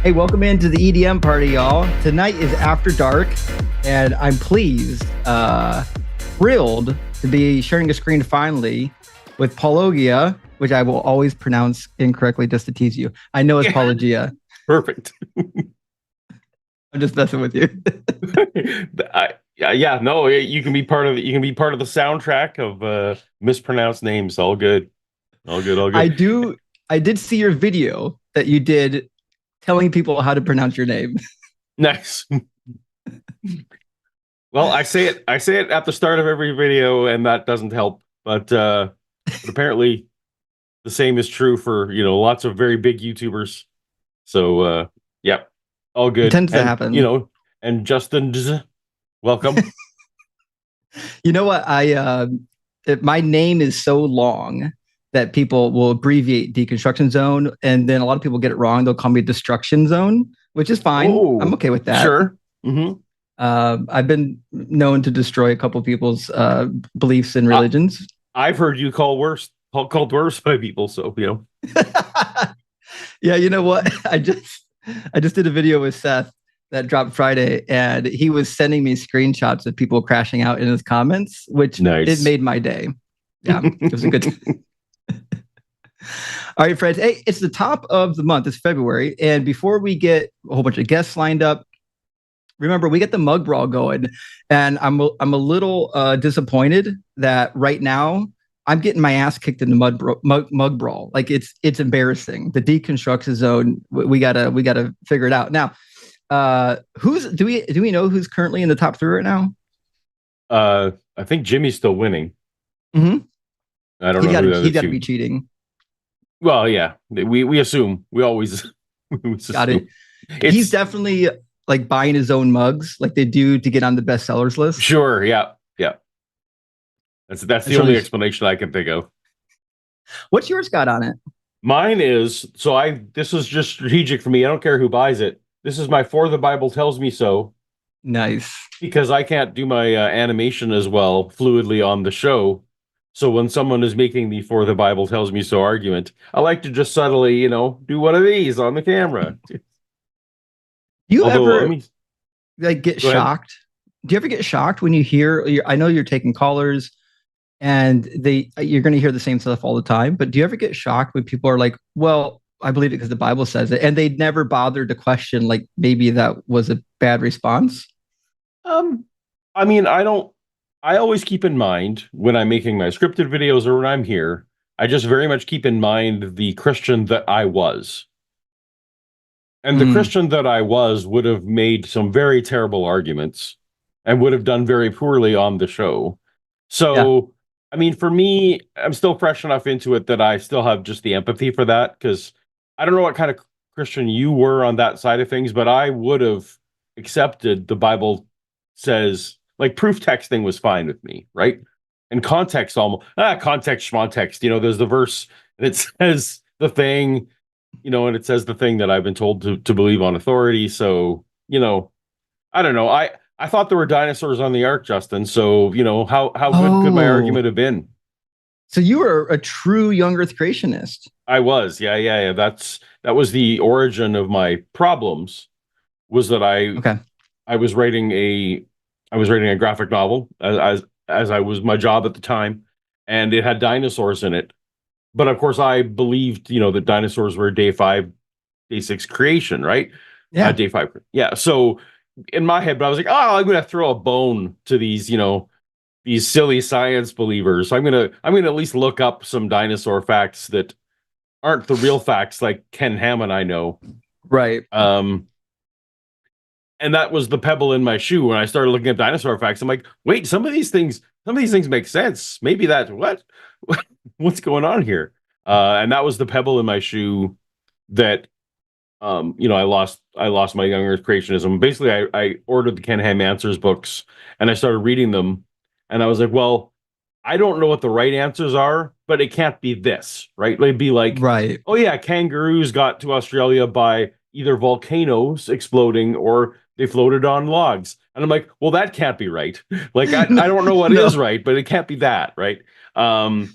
Hey, welcome into the EDM party, y'all. Tonight is After Dark, and I'm thrilled to be sharing a screen finally with Paulogia, which I will always pronounce incorrectly just to tease you. I know it's Paulogia. Perfect. I'm just messing with you. No, you can be part of the soundtrack of mispronounced names. All good. I did see your video that you did telling people how to pronounce your name. Nice. Well, I say it at the start of every video, and that doesn't help. But apparently, the same is true for lots of very big YouTubers. So yeah, all good. It tends to happen. And Justin, welcome. You know what? My name is so long that people will abbreviate Deconstruction Zone, and then a lot of people get it wrong. They'll call me Destruction Zone, which is fine. Oh, I'm okay with that. Sure. Mm-hmm. I've been known to destroy a couple of people's beliefs and religions. I've heard you called worse by people, so Yeah, you know what? I just did a video with Seth that dropped Friday, and he was sending me screenshots of people crashing out in his comments, which It made my day. Yeah, it was a good All right, friends. Hey, it's the top of the month. It's February. And before we get a whole bunch of guests lined up, remember, we get the mug brawl going. And I'm a little disappointed that right now I'm getting my ass kicked in the mug brawl. Like it's embarrassing. The Deconstruction Zone, we gotta figure it out. Now, do we know who's currently in the top 3 right now? I think Jimmy's still winning. Mm-hmm. I don't know. He's got to be cheating. Well, yeah, we assume. We always got it. He's definitely like buying his own mugs, like they do to get on the bestsellers list. Sure, yeah. That's the only explanation I can think of. What's yours got on it? Mine is this is just strategic for me. I don't care who buys it. This is my For the Bible Tells Me So. Nice. Because I can't do my animation as well fluidly on the show. So when someone is making the For the Bible Tells Me So argument, I like to just subtly, do one of these on the camera. You get shocked? Do you ever get shocked when you hear? I know you're taking callers, and you're going to hear the same stuff all the time. But do you ever get shocked when people are like, "Well, I believe it because the Bible says it," and they never bothered to question, like maybe that was a bad response? I mean, I always keep in mind when I'm making my scripted videos or when I'm here, I just very much keep in mind the Christian that I was. And the Christian that I was would have made some very terrible arguments and would have done very poorly on the show. So, I mean, for me, I'm still fresh enough into it that I still have just the empathy for that, because I don't know what kind of Christian you were on that side of things, but I would have accepted the Bible says, like, proof texting was fine with me, right? And context context schmontext, there's the verse and it says the thing, and it says the thing that I've been told to believe on authority. So, I don't know. I thought there were dinosaurs on the ark, Justin. So, how good could my argument have been? So you were a true young earth creationist. I was. Yeah. That was the origin of my problems, was that I was writing a graphic novel as I was my job at the time, and it had dinosaurs in it. But of course, I believed, that dinosaurs were day 5, day 6 creation, right? Yeah. Day 5. Yeah. So in my head, but I was like, I'm going to throw a bone to these, these silly science believers. I'm going to at least look up some dinosaur facts that aren't the real facts, like Ken Ham and I know. Right. And that was the pebble in my shoe when I started looking at dinosaur facts. I'm like, wait, some of these things some of these things make sense. Maybe that's what's going on here? And that was the pebble in my shoe that I lost my younger creationism. Basically, I ordered the Ken Ham Answers books and I started reading them, and I was like, well, I don't know what the right answers are, but it can't be this, right? It'd be like, Right. oh yeah, kangaroos got to Australia by either volcanoes exploding or they floated on logs. And I'm like, well, that can't be right. Like I don't know what is No. right, but it can't be that, right? And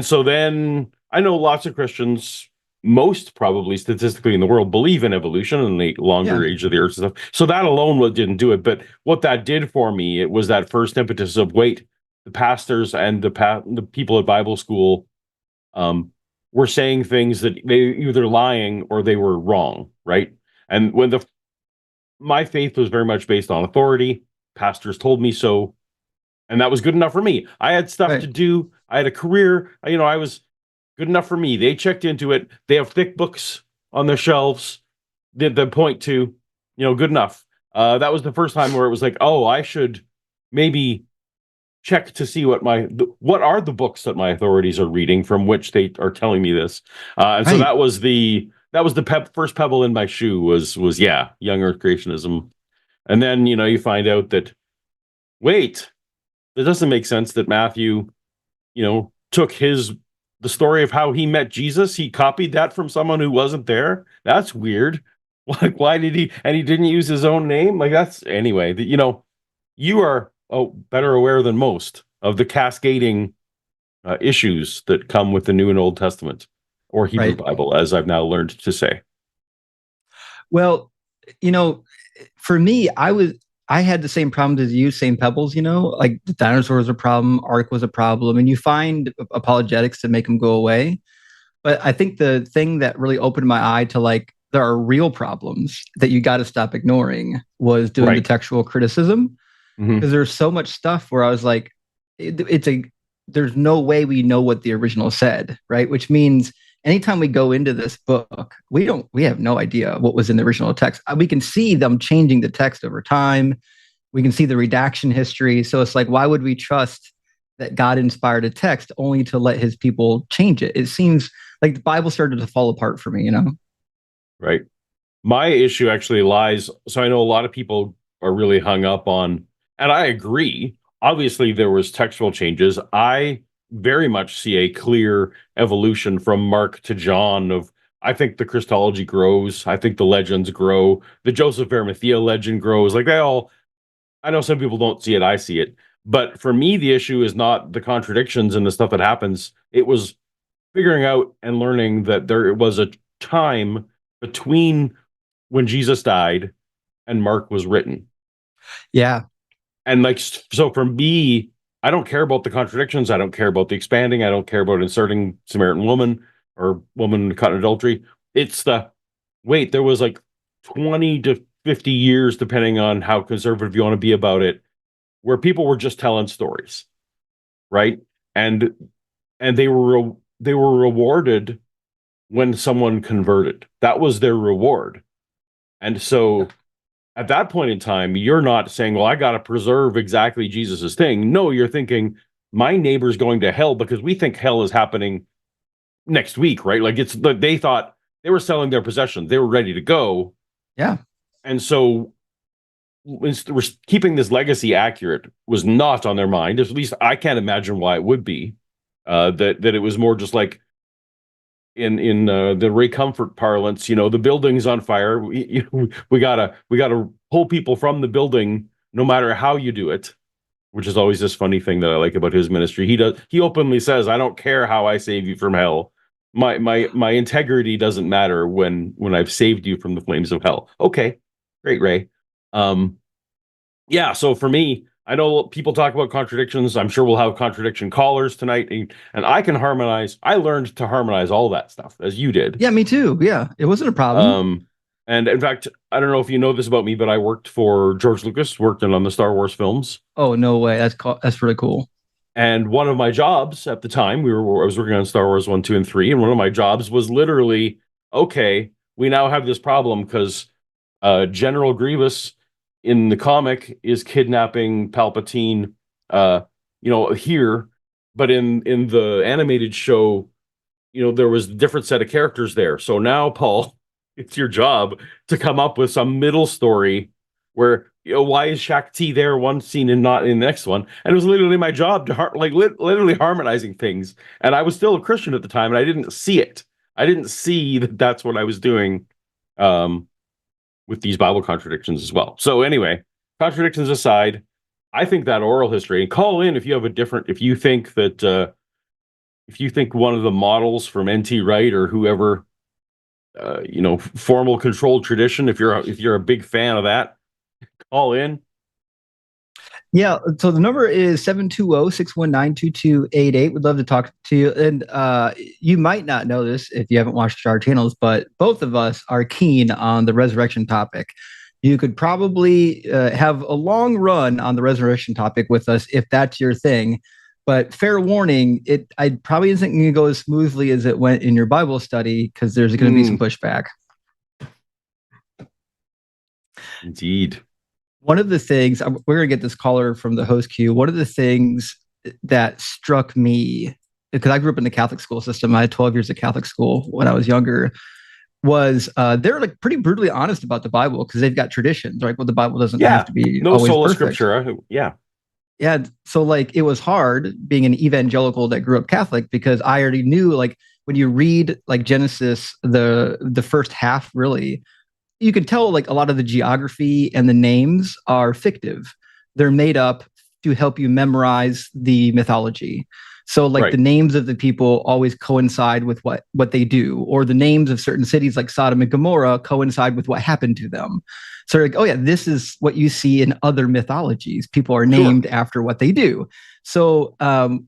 so then I know lots of Christians, most probably statistically in the world, believe in evolution and the longer Yeah. age of the earth and stuff. So that alone didn't do it. But what that did for me, it was that first impetus of, wait, the pastors and the people at Bible school were saying things that they either lying or they were wrong, right? And when my faith was very much based on authority, pastors told me so, and that was good enough for me. I had stuff to Right. do. I had a career. I was good enough for me. They checked into it. They have thick books on their shelves. Did the point to, good enough. That was the first time where it was like, oh, I should maybe check to see what are the books that my authorities are reading from which they are telling me this. And so Right. that was the first pebble in my shoe was yeah, young earth creationism. And then, you find out that, wait, it doesn't make sense that Matthew, took the story of how he met Jesus. He copied that from someone who wasn't there. That's weird. Like, why did he didn't use his own name? Like, that's anyway, you are better aware than most of the cascading issues that come with the New and Old Testament, or Hebrew Right. Bible, as I've now learned to say. Well, you know, for me, I had the same problems as you, same pebbles, like the dinosaur was a problem, Ark was a problem, and you find apologetics to make them go away. But I think the thing that really opened my eye to like there are real problems that you got to stop ignoring was doing the Right. textual criticism, Hmm. because there's so much stuff where I was like, it's a there's no way we know what the original said, right? Which means anytime we go into this book, we have no idea what was in the original text. We can see them changing the text over time. We can see the redaction history. So it's like, why would we trust that God inspired a text only to let his people change it? It seems like the Bible started to fall apart for me. Right. My issue actually lies. So I know a lot of people are really hung up on, and I agree. Obviously, there was textual changes. I very much see a clear evolution from Mark to John. I think the Christology grows. I think the legends grow. The Joseph of Arimathea legend grows. Like they all. I know some people don't see it. I see it. But for me, the issue is not the contradictions and the stuff that happens. It was figuring out and learning that there was a time between when Jesus died and Mark was written. Yeah. And like, so for me, I don't care about the contradictions. I don't care about the expanding. I don't care about inserting Samaritan woman or woman caught in adultery. It's wait, there was like 20 to 50 years, depending on how conservative you want to be about it, where people were just telling stories, right? And they were rewarded when someone converted. That was their reward. And so at that point in time, you're not saying, well, I got to preserve exactly Jesus's thing. No, you're thinking, my neighbor's going to hell because we think hell is happening next week, right? Like they thought they were selling their possessions. They were ready to go. Yeah. And so we're keeping this legacy accurate was not on their mind. At least I can't imagine why it would be. That it was more just like, in the Ray Comfort parlance, the building's on fire. We gotta pull people from the building, no matter how you do it. Which is always this funny thing that I like about his ministry. He openly says, "I don't care how I save you from hell. My integrity doesn't matter when I've saved you from the flames of hell." Okay, great, Ray. Um, yeah, so for me, I know people talk about contradictions. I'm sure we'll have contradiction callers tonight, and I can harmonize. I learned to harmonize all that stuff as you did. Yeah, me too. Yeah. It wasn't a problem. Um, and in fact, I don't know if you know this about me, but I worked for George Lucas, worked on the Star Wars films. Oh, no way. That's really cool. And one of my jobs at the time, I was working on Star Wars 1, 2, and 3, and one of my jobs was literally, okay, we now have this problem because General Grievous in the comic is kidnapping Palpatine. here, but in the animated show, there was a different set of characters there. So now, Paul, it's your job to come up with some middle story where, why is Shakti there one scene and not in the next one? And it was literally my job to literally harmonizing things. And I was still a Christian at the time, and I didn't see it. I didn't see that that's what I was doing with these Bible contradictions as well. So anyway, contradictions aside, I think that oral history, and call in if you have if you think that, if you think one of the models from N.T. Wright or whoever, formal controlled tradition, if you're a big fan of that, call in. Yeah, so the number is 720-619-2288. We'd love to talk to you. And you might not know this if you haven't watched our channels, but both of us are keen on the resurrection topic. You could probably have a long run on the resurrection topic with us if that's your thing. But fair warning, I probably isn't going to go as smoothly as it went in your Bible study, because there's going to be some pushback. Indeed. One of the things, we're going to get this caller from the host queue. One of the things that struck me, because I grew up in the Catholic school system, I had 12 years of Catholic school when I was younger, was they're like pretty brutally honest about the Bible, because they've got traditions, right? Well, the Bible doesn't have to be no always sola perfect. scriptura. Yeah. So like it was hard being an evangelical that grew up Catholic, because I already knew, like, when you read like Genesis, the first half, really, you could tell like a lot of the geography and the names are fictive. They're made up to help you memorize the mythology. So like the names of the people always coincide with what they do, or the names of certain cities like Sodom and Gomorrah coincide with what happened to them. So like, oh yeah, this is what you see in other mythologies. People are named after what they do. So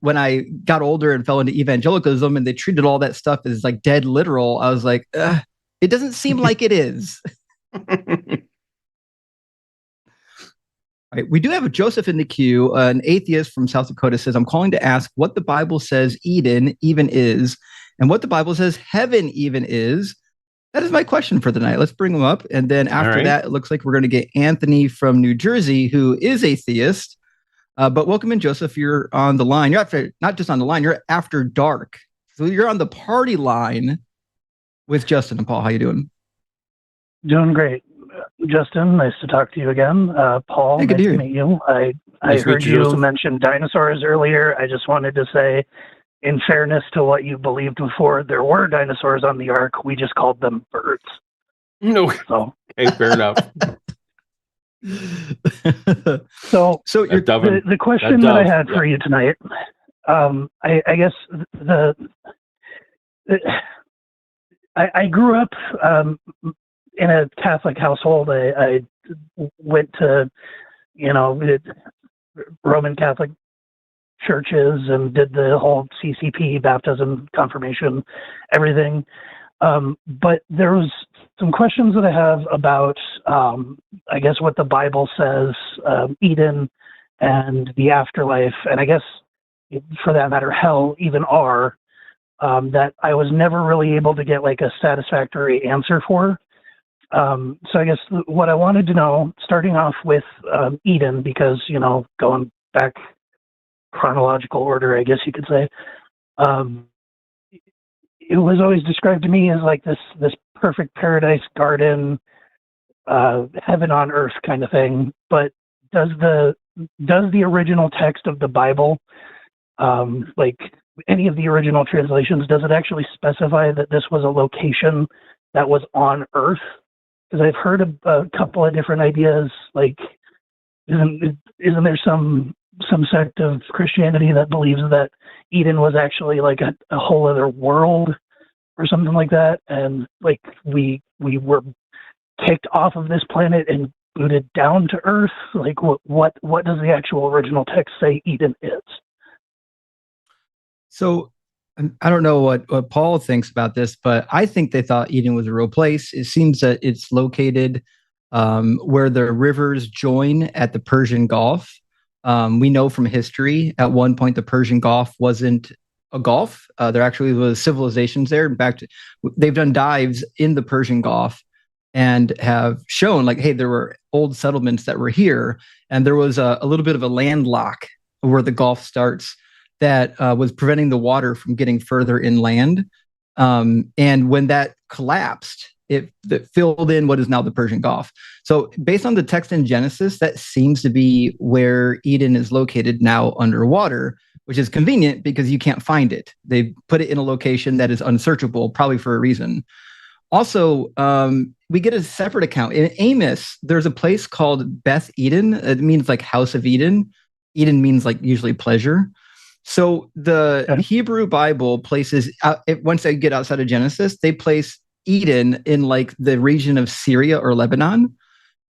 when I got older and fell into evangelicalism and they treated all that stuff as like dead literal, I was like, it doesn't seem like it is. Right. We do have a Joseph in the queue. An atheist from South Dakota says, I'm calling to ask what the Bible says Eden even is, and what the Bible says heaven even is. That is my question for the night. Let's bring him up. And then after that, it looks like we're going to get Anthony from New Jersey, who is atheist. But welcome in, Joseph. You're on the line. You're not just on the line, you're after dark. So you're on the party line with Justin and Paul. How you doing? Doing great. Justin, nice to talk to you again. Paul, nice to meet you. I heard you mention dinosaurs earlier. I just wanted to say, in fairness to what you believed before, there were dinosaurs on the ark. We just called them birds. No. So. Okay, fair enough. So the question that I had for you tonight, I guess I grew up in a Catholic household. I went to, Roman Catholic churches and did the whole CCP, baptism, confirmation, everything. But there was some questions that I have about, I guess, what the Bible says, Eden and the afterlife, and I guess, for that matter, hell even are, that I was never really able to get like a satisfactory answer for. So I guess what I wanted to know, starting off with Eden, because, going back chronological order, I guess you could say, it was always described to me as like this perfect paradise garden, heaven on earth kind of thing. But does the original text of the Bible, like any of the original translations, does it actually specify that this was a location that was on earth? Because I've heard a couple of different ideas, like isn't there some sect of Christianity that believes that Eden was actually like a whole other world or something like that, and like we were kicked off of this planet and booted down to Earth? Like what does the actual original text say Eden is? So I don't know what Paul thinks about this, but I think they thought Eden was a real place. It seems that it's located where the rivers join at the Persian Gulf. We know from history, at one point, the Persian Gulf wasn't a gulf. There actually was civilizations there. In fact, they've done dives in the Persian Gulf and have shown, like, hey, there were old settlements that were here, and there was a little bit of a landlock where the Gulf starts, that was preventing the water from getting further inland. And when that collapsed, it filled in what is now the Persian Gulf. So based on the text in Genesis, that seems to be where Eden is located now underwater, which is convenient because you can't find it. They put it in a location that is unsearchable, probably for a reason. Also, we get a separate account. In Amos, there's a place called Beth Eden. It means like House of Eden. Eden means like usually pleasure. So the Hebrew Bible places, once they get outside of Genesis, they place Eden in like the region of Syria or Lebanon.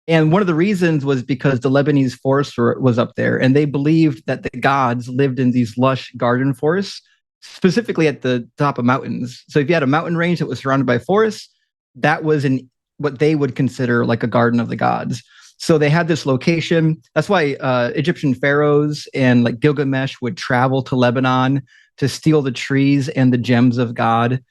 And one of the reasons was because the Lebanese forest was up there, and they believed that the gods lived in these lush garden forests, specifically at the top of mountains. So if you had a mountain range that was surrounded by forests, that was in what they would consider like a garden of the gods. So they had this location. That's why Egyptian pharaohs and like Gilgamesh would travel to Lebanon to steal the trees and the gems of God.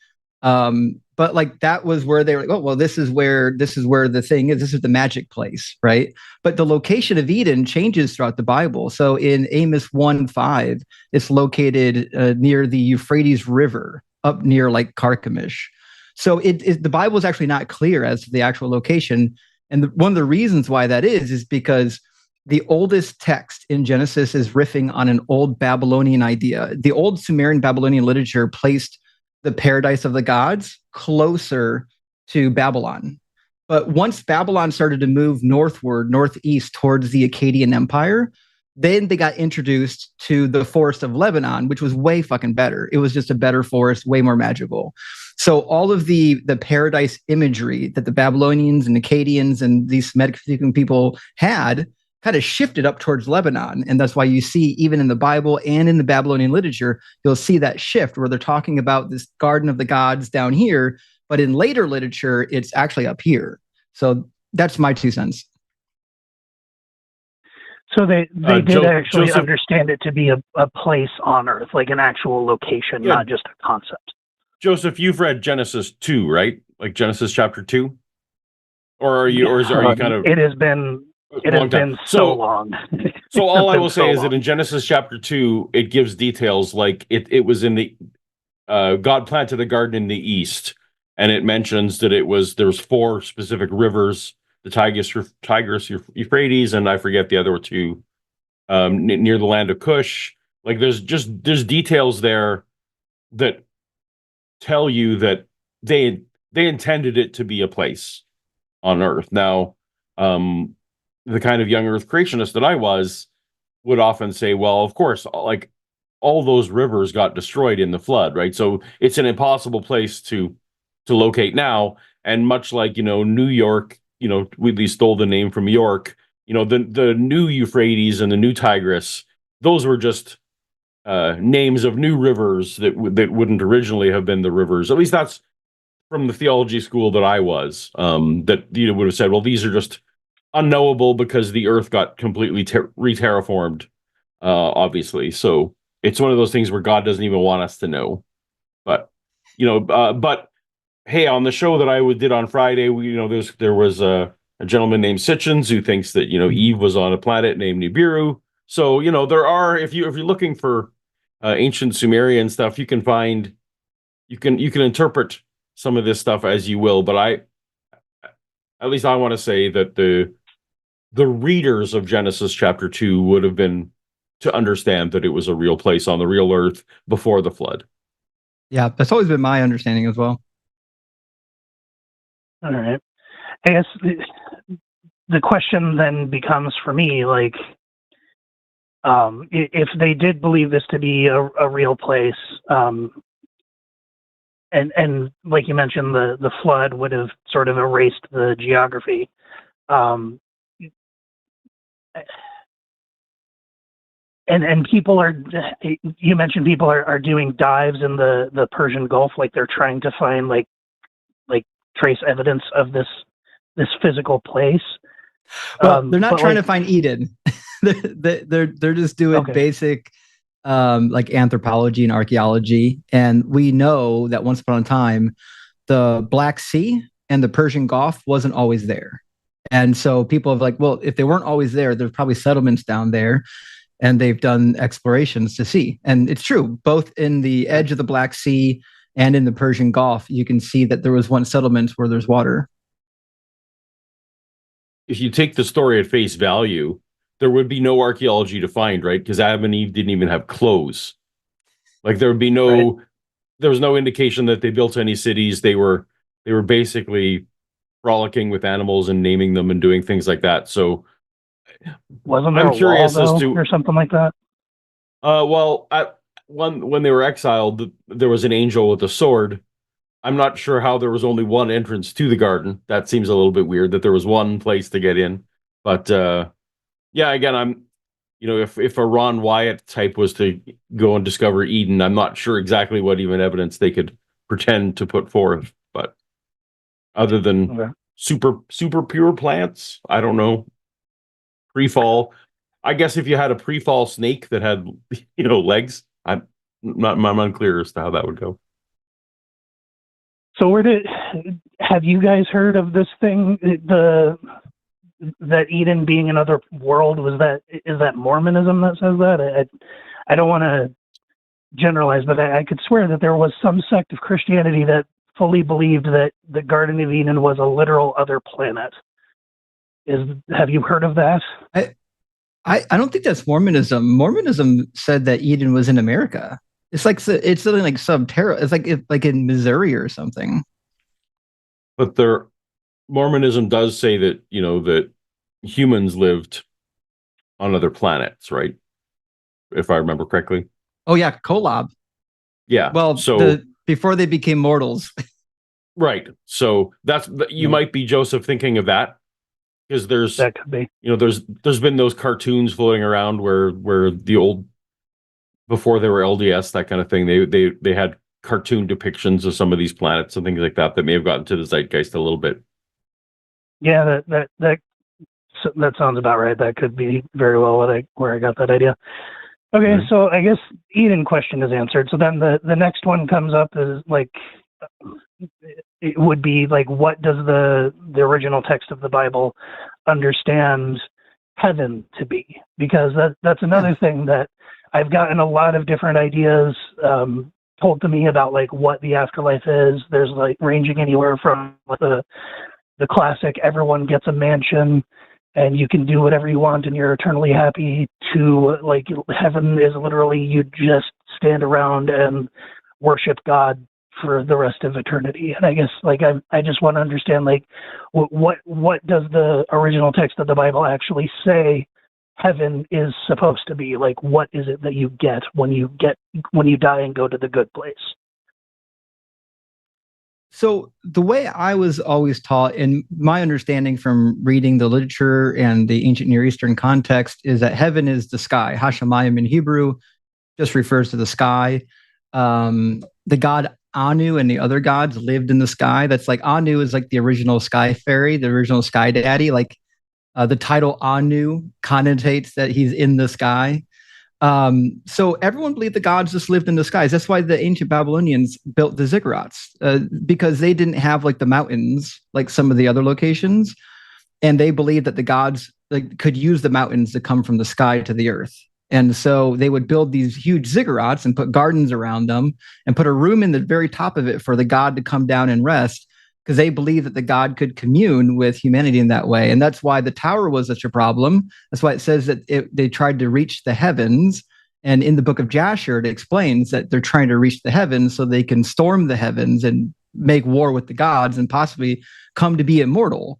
But like that was where they were like, oh, well, this is where the thing is. This is the magic place, right? But the location of Eden changes throughout the Bible. So in Amos 1:5, it's located near the Euphrates River, up near like Carchemish. So the Bible is actually not clear as to the actual location. And one of the reasons why that is because the oldest text in Genesis is riffing on an old Babylonian idea. The old Sumerian Babylonian literature placed the paradise of the gods closer to Babylon. But once Babylon started to move northeast towards the Akkadian Empire, then they got introduced to the forest of Lebanon, which was way fucking better. It was just a better forest, way more magical. So all of the paradise imagery that the Babylonians and Akkadians and these Semitic people had kind of shifted up towards Lebanon. And that's why you see, even in the Bible and in the Babylonian literature, you'll see that shift where they're talking about this garden of the gods down here, but in later literature, it's actually up here. So that's my 2 cents. So they did actually Joseph, understand it to be a place on Earth, like an actual location, not just a concept. Joseph, you've read Genesis 2, right? Like Genesis chapter 2? Or are you kind of... It has been so long. So all I will say is that in Genesis chapter 2, it gives details like it was in the God planted a garden in the east, and it mentions that there's 4 specific rivers, the Tigris, Euphrates, and I forget the other 2 near the land of Cush. Like there's details there that tell you that they intended it to be a place on Earth. Now, the kind of young Earth creationist that I was would often say, well, of course, like all those rivers got destroyed in the flood, right? So it's an impossible place to locate now. And much like, New York, we stole the name from York, the new Euphrates and the new Tigris, those were just names of new rivers that wouldn't originally have been the rivers. At least that's from the theology school that I was, that would have said, well, these are just unknowable because the Earth got completely re-terraformed, obviously. So it's one of those things where God doesn't even want us to know. But but hey, on the show that I did on Friday, there was a gentleman named Sitchins who thinks that Eve was on a planet named Nibiru. So there are, if you're looking for ancient Sumerian stuff, you can interpret some of this stuff as you will. But at least I want to say that the readers of Genesis chapter 2 would have been to understand that it was a real place on the real Earth before the flood. Yeah, that's always been my understanding as well. All right. I guess the question then becomes for me, like, if they did believe this to be a real place, and like you mentioned, the flood would have sort of erased the geography. And people you mentioned people are doing dives in the Persian Gulf, like they're trying to find like trace evidence of this physical place. Well, they're not trying to find Eden. they're just doing basic like anthropology and archaeology. And we know that once upon a time, the Black Sea and the Persian Gulf wasn't always there. And so people have like, well, if they weren't always there, there's probably settlements down there. and they've done explorations to see. And it's true, both in the edge of the Black Sea and in the Persian Gulf, you can see that there was one settlement where there's water. If you take the story at face value, there would be no archaeology to find, right? Because Adam and Eve didn't even have clothes. Like there would be no, right. There was no indication that they built any cities. They were basically frolicking with animals and naming them and doing things like that. So wasn't there a wall, though, or something like that? Well, when they were exiled, there was an angel with a sword. I'm not sure how there was only one entrance to the garden. That seems a little bit weird that there was one place to get in. But yeah, again, I'm, if a Ron Wyatt type was to go and discover Eden, I'm not sure exactly what even evidence they could pretend to put forth. But other than super pure plants, I don't know. Pre-fall, I guess if you had a pre-fall snake that had legs, I'm unclear as to how that would go. So have you guys heard of this thing, that Eden being another world? Is that Mormonism that says that? I don't want to generalize, but I could swear that there was some sect of Christianity that fully believed that the Garden of Eden was a literal other planet. Have you heard of that? I don't think that's Mormonism. Mormonism said that Eden was in America. It's something like Subterra. It's like in Missouri or something. But Mormonism does say that that humans lived on other planets, right? If I remember correctly. Oh yeah, Kolob. Yeah. Well, before they became mortals. Right. So you might be, Joseph, thinking of that. Because that could be. There's been those cartoons floating around where the old, before they were LDS, that kind of thing, they had cartoon depictions of some of these planets and things like that may have gotten to the zeitgeist a little bit. Yeah, that sounds about right. That could be very well where I got that idea. Okay, mm-hmm. So I guess Eden question is answered. So then the next one comes up is it would be what does the original text of the Bible understand heaven to be? Because that's another thing that I've gotten a lot of different ideas told to me about what the afterlife is. There's ranging anywhere from the classic everyone gets a mansion and you can do whatever you want and you're eternally happy, to heaven is literally you just stand around and worship God for the rest of eternity. And I guess I just want to understand what does the original text of the Bible actually say heaven is supposed to be? What is it that you get when you die and go to the good place? So the way I was always taught, in my understanding from reading the literature and the ancient Near Eastern context, is that heaven is the sky. Hashemayim in Hebrew just refers to the sky. The god Anu and the other gods lived in the sky. That's Anu is the original sky fairy, the original sky daddy. The title Anu connotates that he's in the sky. So everyone believed the gods just lived in the skies. That's why the ancient Babylonians built the ziggurats, because they didn't have the mountains like some of the other locations. And they believed that the gods could use the mountains to come from the sky to the earth. And so they would build these huge ziggurats and put gardens around them and put a room in the very top of it for the god to come down and rest, because they believed that the god could commune with humanity in that way. And that's why the tower was such a problem. That's why it says that they tried to reach the heavens. And in the book of Jasher, it explains that they're trying to reach the heavens so they can storm the heavens and make war with the gods and possibly come to be immortal.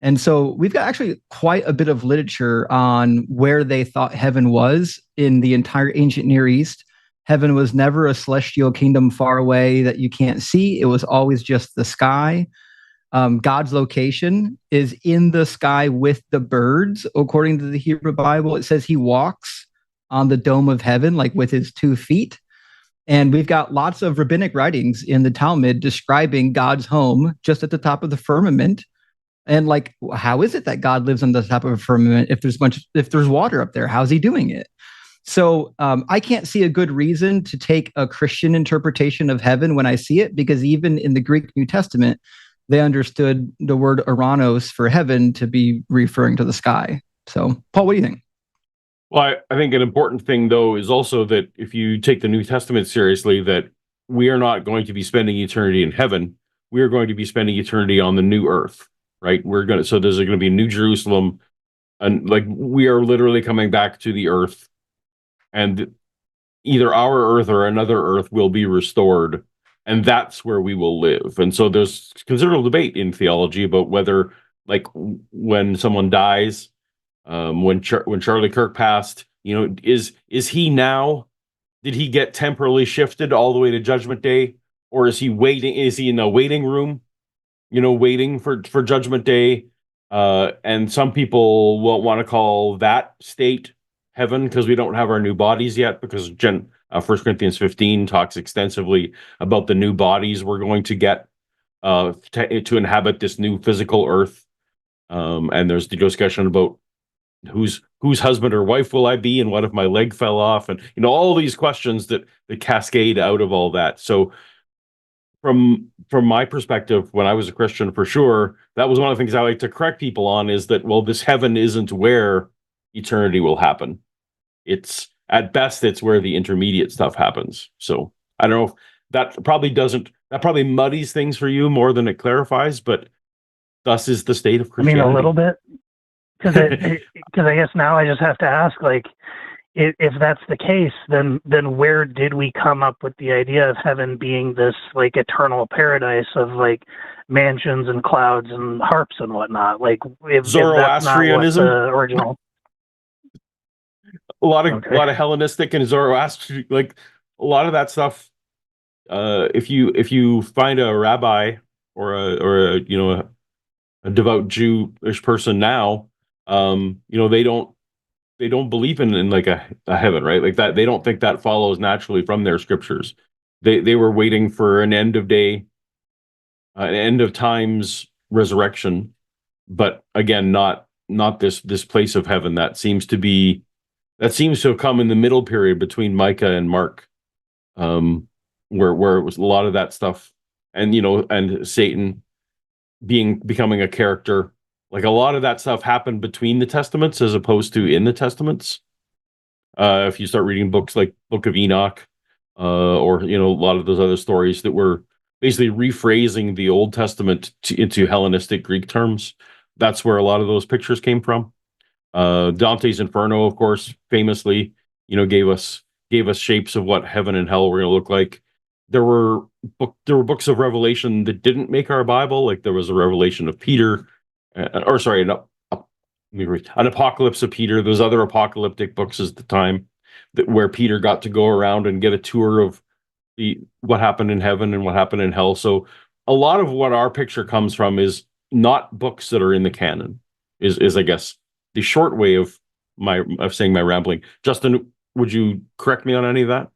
And so we've got actually quite a bit of literature on where they thought heaven was in the entire ancient Near East. Heaven was never a celestial kingdom far away that you can't see. It was always just the sky. God's location is in the sky with the birds. According to the Hebrew Bible, it says he walks on the dome of heaven, with his 2 feet. And we've got lots of rabbinic writings in the Talmud describing God's home just at the top of the firmament. And how is it that God lives on the top of a firmament if there's water up there? How's he doing it? So I can't see a good reason to take a Christian interpretation of heaven when I see it, because even in the Greek New Testament, they understood the word Uranos for heaven to be referring to the sky. So, Paul, what do you think? Well, I think an important thing, though, is also that if you take the New Testament seriously, that we are not going to be spending eternity in heaven. We are going to be spending eternity on the new earth, right? So there's going to be New Jerusalem, and like we are literally coming back to the earth, and either our earth or another earth will be restored, and that's where we will live. And so there's considerable debate in theology about whether, like, when someone dies, when Charlie Kirk passed, is he now? Did he get temporally shifted all the way to Judgment Day, or is he waiting? Is he in a waiting room, waiting for Judgment Day? And some people will want to call that state heaven because we don't have our new bodies yet. Because 1 Corinthians 15 talks extensively about the new bodies we're going to get to inhabit this new physical earth. And there's the discussion about whose husband or wife will I be, and what if my leg fell off, and all these questions that cascade out of all that. So from my perspective, when I was a Christian, for sure, that was one of the things I like to correct people on, is that, well, this heaven isn't where eternity will happen. It's at best, it's where the intermediate stuff happens. So I don't know if that probably muddies things for you more than it clarifies, but thus is the state of Christianity. I mean, a little bit. Because I guess now I just have to ask, like, if that's the case, then where did we come up with the idea of heaven being this, like, eternal paradise of, like, mansions and clouds and harps and whatnot? Like, if that's not what the original... a lot of Hellenistic and Zoroastrian, like, a lot of that stuff. If you find a rabbi or a devout Jewish person now, they don't believe in like a heaven, right? Like that, they don't think that follows naturally from their scriptures. They were waiting for an end of times resurrection, but again, not this place of heaven that seems to have come in the middle period between Micah and Mark, where it was a lot of that stuff, and and Satan becoming a character. Like, a lot of that stuff happened between the Testaments as opposed to in the Testaments. If you start reading books like Book of Enoch, or a lot of those other stories that were basically rephrasing the Old Testament into Hellenistic Greek terms, that's where a lot of those pictures came from. Dante's Inferno, of course, famously, gave us shapes of what heaven and hell were going to look like. There were books of Revelation that didn't make our Bible. Like, there was a Revelation of Peter. An Apocalypse of Peter. Those other apocalyptic books at the time, where Peter got to go around and get a tour of what happened in heaven and what happened in hell. So a lot of what our picture comes from is not books that are in the canon. Is I guess the short way of saying my rambling. Justin, would you correct me on any of that?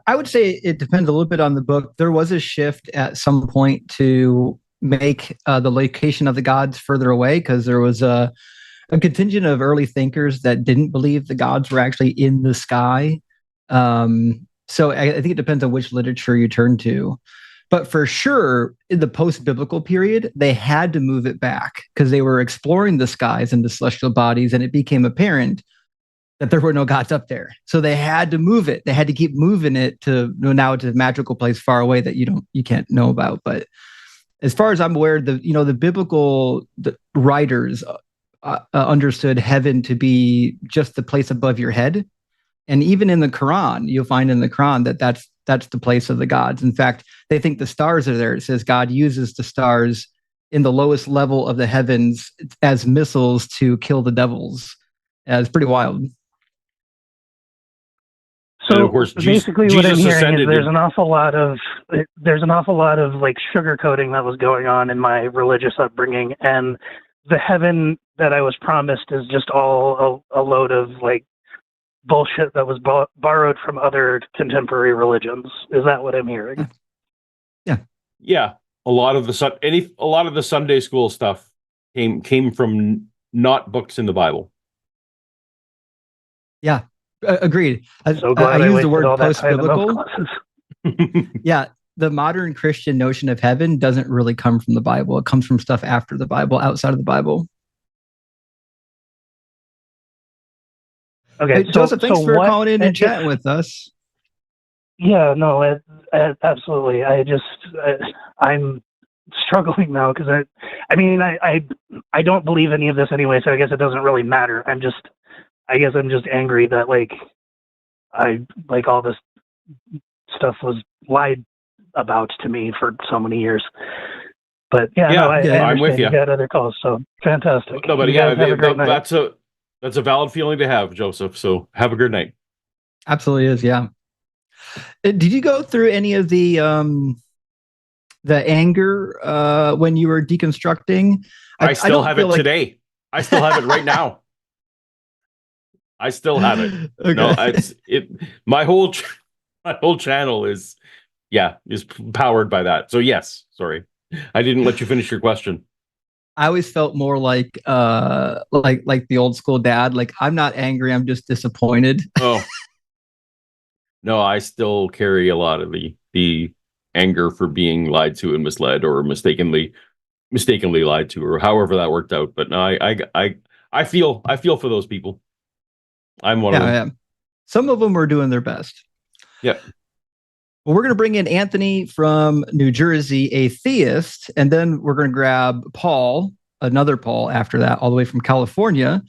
I would say it depends a little bit on the book. There was a shift at some point to make the location of the gods further away, because there was a contingent of early thinkers that didn't believe the gods were actually in the sky. So I think it depends on which literature you turn to. But for sure, in the post-biblical period, they had to move it back because they were exploring the skies and the celestial bodies, and it became apparent that there were no gods up there. So they had to move it. They had to keep moving it to now it's a magical place far away that you can't know about. But as far as I'm aware, the biblical writers understood heaven to be just the place above your head, and even in the Quran, you'll find in the Quran that's the place of the gods. In fact, they think the stars are there. It says God uses the stars in the lowest level of the heavens as missiles to kill the devils. It's pretty wild. So, of course, basically, what I'm hearing is there's an awful lot of like sugarcoating that was going on in my religious upbringing, and the heaven that I was promised is just all a load of like bullshit that was borrowed from other contemporary religions. Is that what I'm hearing? Yeah. A lot of the Sunday school stuff came from not books in the Bible. Yeah. Agreed. So glad I I use the word post-biblical. Yeah, the modern Christian notion of heaven doesn't really come from the Bible. It comes from stuff after the Bible, outside of the Bible. Okay, Hey, Joseph, thanks for calling in and chatting with us. Yeah, no, absolutely. I'm struggling now because I don't believe any of this anyway, so I guess it doesn't really matter. I'm just angry that all this stuff was lied about to me for so many years. But I understand. I'm with you. You got other calls, so fantastic. No, but you guys have a great night. That's a valid feeling to have, Joseph. So have a good night. Absolutely is, yeah. Did you go through any of the anger when you were deconstructing? I still have it today. I still have it right now. I still have it. Okay. No, my whole channel is powered by that. So yes, sorry. I didn't let you finish your question. I always felt more like the old school dad. Like, I'm not angry, I'm just disappointed. Oh. No, I still carry a lot of the anger for being lied to and misled, or mistakenly lied to, or however that worked out. But no, I feel for those people. I'm one of them. Yeah. Some of them are doing their best. Yeah. Well, we're going to bring in Anthony from New Jersey, atheist, and then we're going to grab Paul, another Paul after that, all the way from California.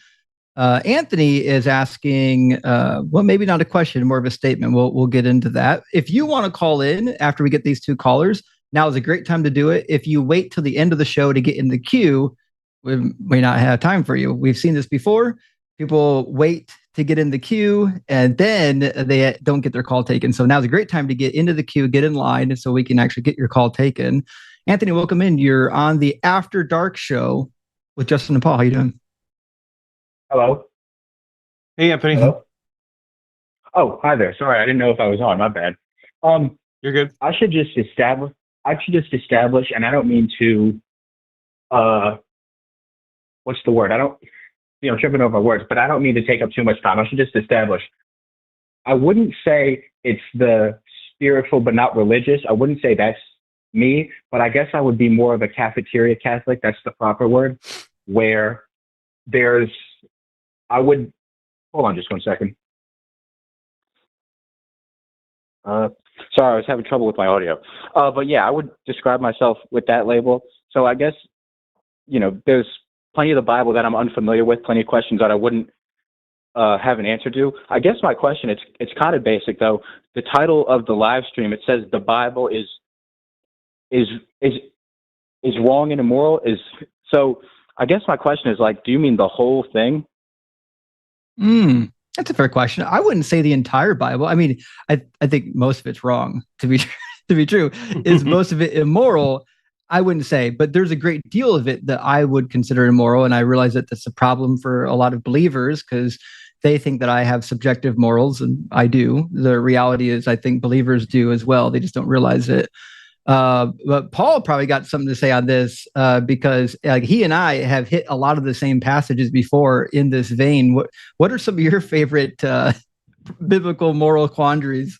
Anthony is asking, well, maybe not a question, more of a statement. We'll get into that. If you want to call in after we get these two callers, now is a great time to do it. If you wait till the end of the show to get in the queue, we may not have time for you. We've seen this before. People wait to get in the queue and then they don't get their call taken. So now's a great time to get into the queue, get in line, so we can actually get your call taken. Anthony, welcome in. You're on the After Dark show with Justin and Paul. How you doing? Hello. Hey, Anthony. Hello. Oh, hi there. Sorry, I didn't know if I was on. My bad. You're good. I should just establish, and I don't mean to. What's the word? I don't. Tripping over words, but I don't mean to take up too much time. I should just establish. I wouldn't say it's the spiritual but not religious. I wouldn't say that's me, but I guess I would be more of a cafeteria Catholic. That's the proper word, where hold on just 1 second. Sorry, I was having trouble with my audio. But yeah, I would describe myself with that label. So I guess, there's plenty of the Bible that I'm unfamiliar with, plenty of questions that I wouldn't have an answer to. I guess my question, it's kind of basic though. The title of the live stream, it says the Bible is wrong and immoral. So I guess my question is do you mean the whole thing? That's a fair question. I wouldn't say the entire Bible. I mean, I think most of it's wrong to be true. Is most of it immoral? I wouldn't say, but there's a great deal of it that I would consider immoral. And I realize that that's a problem for a lot of believers because they think that I have subjective morals, and I do. The reality is I think believers do as well. They just don't realize it. But Paul probably got something to say on this because he and I have hit a lot of the same passages before in this vein. What are some of your favorite biblical moral quandaries?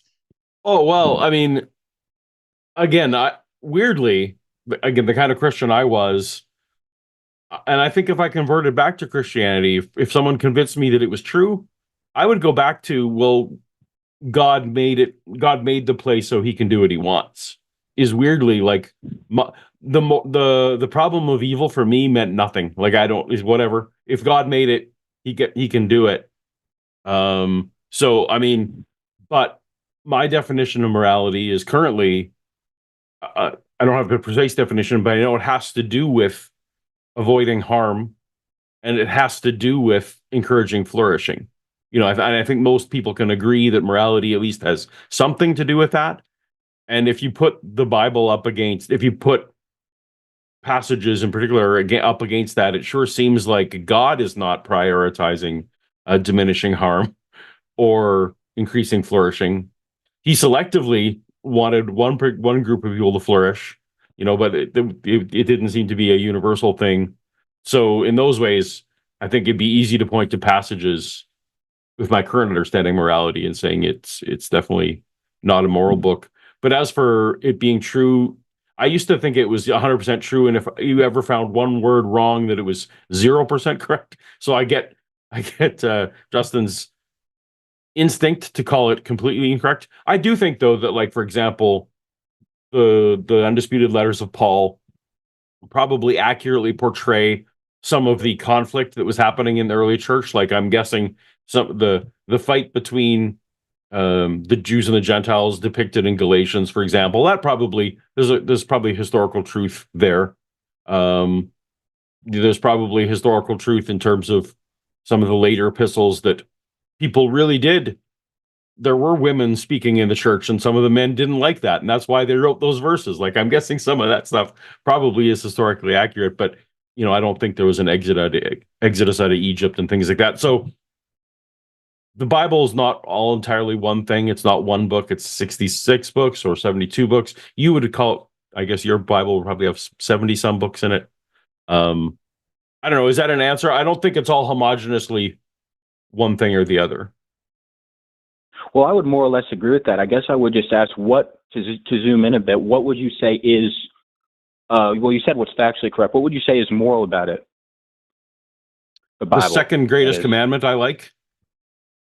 Oh, well, I mean, again, weirdly, the kind of Christian I was, and I think if I converted back to Christianity, if someone convinced me that it was true, I would go back to, well, God made the place so he can do what he wants. Is weirdly the problem of evil for me meant nothing. Whatever. If God made it, he can do it. So I mean, but my definition of morality is currently, I don't have a precise definition, but I know it has to do with avoiding harm, and it has to do with encouraging flourishing. I think most people can agree that morality at least has something to do with that. And if you put the Bible if you put passages in particular up against that, it sure seems like God is not prioritizing diminishing harm or increasing flourishing. He selectively wanted one group of people to flourish, but it didn't seem to be a universal thing. So in those ways, I think it'd be easy to point to passages with my current understanding of morality and saying it's definitely not a moral book. But as for it being true, I used to think it was 100% true, and if you ever found one word wrong, that it was 0% correct. So I get Justin's instinct to call it completely incorrect. I do think, though, that, like, for example, the undisputed letters of Paul probably accurately portray some of the conflict that was happening in the early church. Like, I'm guessing the fight between the Jews and the Gentiles depicted in Galatians, for example, that probably there's probably historical truth there. There's probably historical truth in terms of some of the later epistles that people really did. There were women speaking in the church, and some of the men didn't like that, and that's why they wrote those verses. Like, I'm guessing some of that stuff probably is historically accurate, but I don't think there was an exodus out of Egypt and things like that. So the Bible is not all entirely one thing. It's not one book. It's 66 books or 72 books. You would call, I guess your Bible would probably have 70 some books in it. I don't know. Is that an answer? I don't think it's all homogeneously one thing or the other. Well, I would more or less agree with that. I guess I would just ask to zoom in a bit, what would you say is, well, you said what's factually correct. What would you say is moral about it? The Bible. The second greatest commandment I like.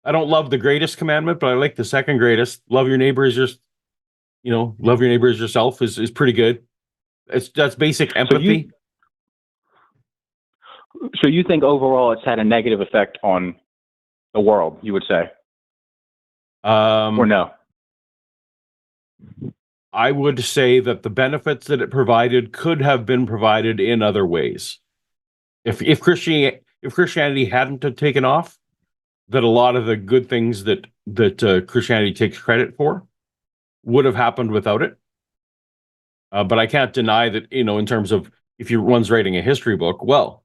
I don't love the greatest commandment, but I like the second greatest. Love your neighbor as love your neighbor as yourself is pretty good. That's basic empathy. So you think overall it's had a negative effect on the world, you would say? Or no? I would say that the benefits that it provided could have been provided in other ways. If Christianity hadn't have taken off, that a lot of the good things that Christianity takes credit for would have happened without it. But I can't deny that, in terms of if one's writing a history book, well,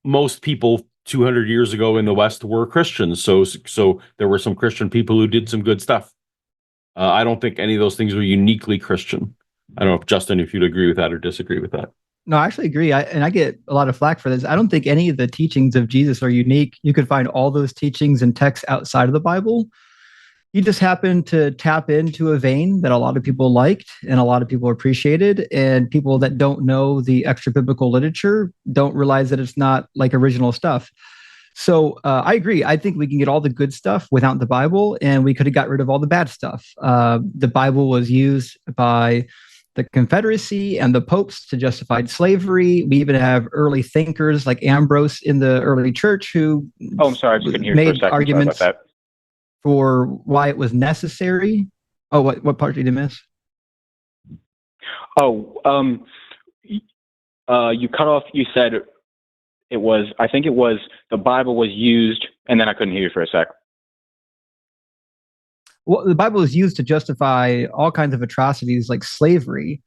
most people 200 years ago in the West were Christians. So there were some Christian people who did some good stuff. I don't think any of those things were uniquely Christian. I don't know if Justin, if you'd agree with that or disagree with that. No, I actually agree. I get a lot of flack for this. I don't think any of the teachings of Jesus are unique. You could find all those teachings and texts outside of the Bible. He just happened to tap into a vein that a lot of people liked and a lot of people appreciated. And people that don't know the extra biblical literature don't realize that it's not like original stuff. So I agree. I think we can get all the good stuff without the Bible, and we could have got rid of all the bad stuff. The Bible was used by the Confederacy and the popes to justify slavery. We even have early thinkers like Ambrose in the early church who I'm sorry, I just couldn't hear made for a second. arguments for why it was necessary. Oh, what part did you miss? You cut off. You said I think it was the Bible was used, and then I couldn't hear you for a sec. Well, the Bible is used to justify all kinds of atrocities like slavery.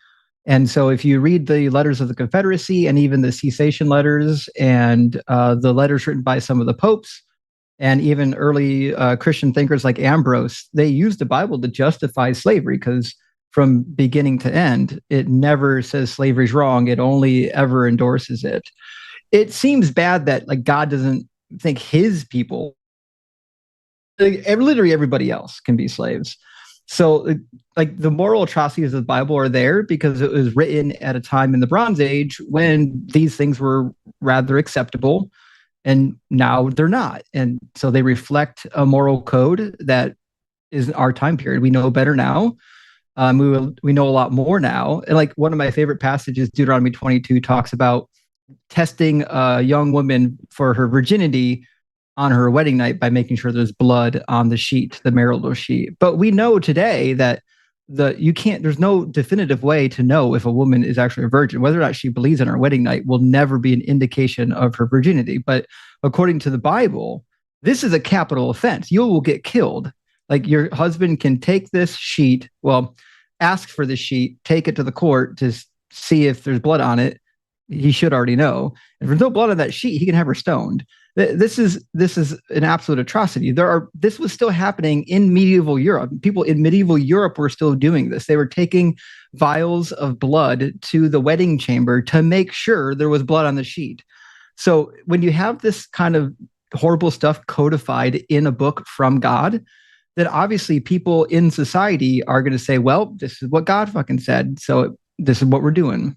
And so if you read the letters of the Confederacy and even the cessation letters and the letters written by some of the popes and even early Christian thinkers like Ambrose, they used the Bible to justify slavery because from beginning to end, it never says slavery's wrong. It only ever endorses it. It seems bad that God doesn't think his people, literally everybody else, can be slaves. So the moral atrocities of the Bible are there because it was written at a time in the Bronze Age when these things were rather acceptable, and now they're not. And so they reflect a moral code that is our time period. We know better now. We know a lot more now. And one of my favorite passages, Deuteronomy 22, talks about testing a young woman for her virginity on her wedding night by making sure there's blood on the sheet, the marital sheet. But we know today that there's no definitive way to know if a woman is actually a virgin. Whether or not she believes in her wedding night will never be an indication of her virginity. But according to the Bible, this is a capital offense. You will get killed. Your husband can take this sheet, ask for the sheet, take it to the court to see if there's blood on it. He should already know. If there's no blood on that sheet, he can have her stoned. This is an absolute atrocity. This was still happening in medieval Europe. People in medieval Europe were still doing this. They were taking vials of blood to the wedding chamber to make sure there was blood on the sheet. So when you have this kind of horrible stuff codified in a book from God, then obviously people in society are going to say, well, this is what God fucking said, so this is what we're doing.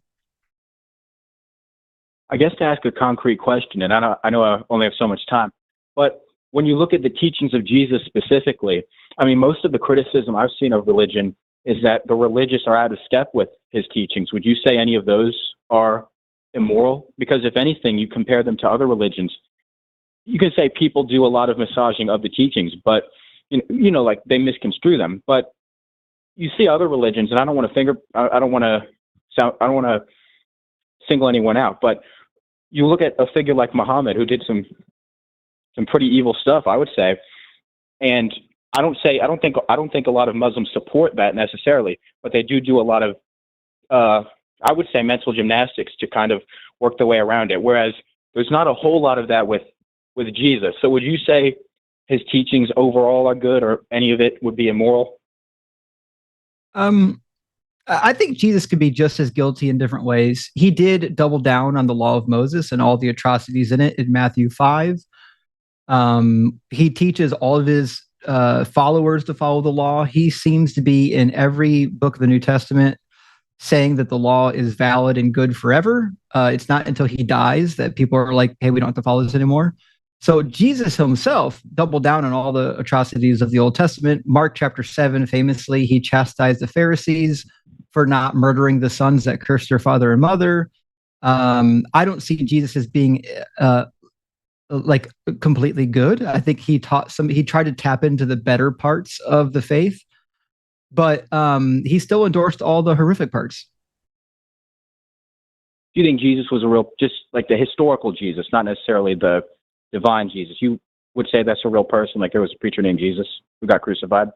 I guess to ask a concrete question, and I know I only have so much time, but when you look at the teachings of Jesus specifically, I mean, most of the criticism I've seen of religion is that the religious are out of step with his teachings. Would you say any of those are immoral? Because if anything, you compare them to other religions, you can say people do a lot of massaging of the teachings, but like they misconstrue them. But you see other religions, and I don't want to single anyone out, but you look at a figure like Muhammad, who did some pretty evil stuff, I would say, and I don't think a lot of Muslims support that necessarily, but they do a lot of I would say mental gymnastics to kind of work their way around it. Whereas there's not a whole lot of that with Jesus. So would you say his teachings overall are good, or any of it would be immoral? I think Jesus could be just as guilty in different ways. He did double down on the law of Moses and all the atrocities in it in Matthew 5. He teaches all of his followers to follow the law. He seems to be in every book of the New Testament saying that the law is valid and good forever. It's not until he dies that people are like, hey, we don't have to follow this anymore. So Jesus himself doubled down on all the atrocities of the Old Testament. Mark chapter 7, famously, he chastised the Pharisees for not murdering the sons that cursed their father and mother. I don't see Jesus as being like completely good. I think he tried to tap into the better parts of the faith, but he still endorsed all the horrific parts. Do you think Jesus was just like the historical Jesus, not necessarily the divine Jesus? You would say that's a real person, like there was a preacher named Jesus who got crucified?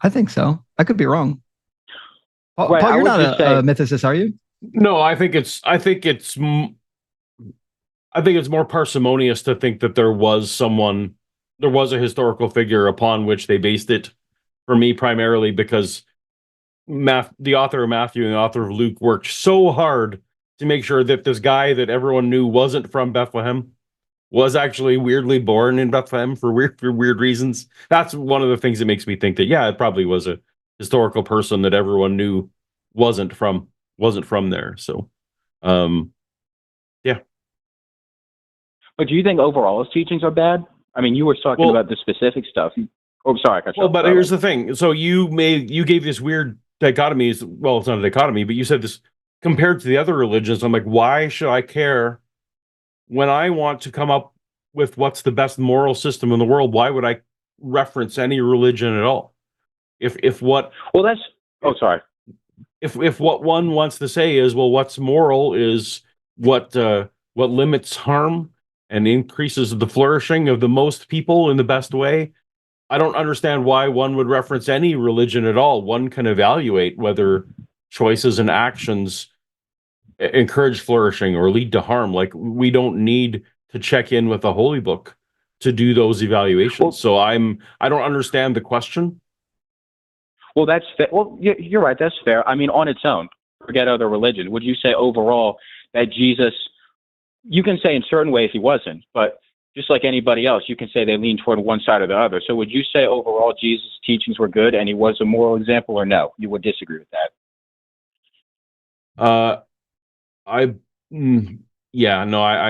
I think so. I could be wrong. Paul, Right, Paul, you're not a mythicist, are you? No, I think it's more parsimonious to think that there was a historical figure upon which they based it. For me, primarily because the author of Matthew and the author of Luke worked so hard to make sure that this guy that everyone knew wasn't from Bethlehem was actually weirdly born in Bethlehem for weird reasons. That's one of the things that makes me think that, yeah, it probably was a historical person that everyone knew wasn't from there. So, yeah. But do you think overall his teachings are bad? I mean, you were talking about the specific stuff. Oh, sorry. But here's the thing. So you gave this weird dichotomies. Well, it's not a dichotomy, but you said this compared to the other religions. I'm like, why should I care when I want to come up with what's the best moral system in the world? Why would I reference any religion at all? If what one wants to say is, well, what's moral is what limits harm and increases the flourishing of the most people in the best way. I don't understand why one would reference any religion at all. One can evaluate whether choices and actions encourage flourishing or lead to harm. Like, we don't need to check in with the Holy Book to do those evaluations. So I don't understand the question. Well, that's fair. Well, you're right. That's fair. I mean, on its own, forget other religion. Would you say overall that Jesus, you can say in certain ways he wasn't, but just like anybody else, you can say they lean toward one side or the other. So would you say overall Jesus' teachings were good and he was a moral example, or no? You would disagree with that? I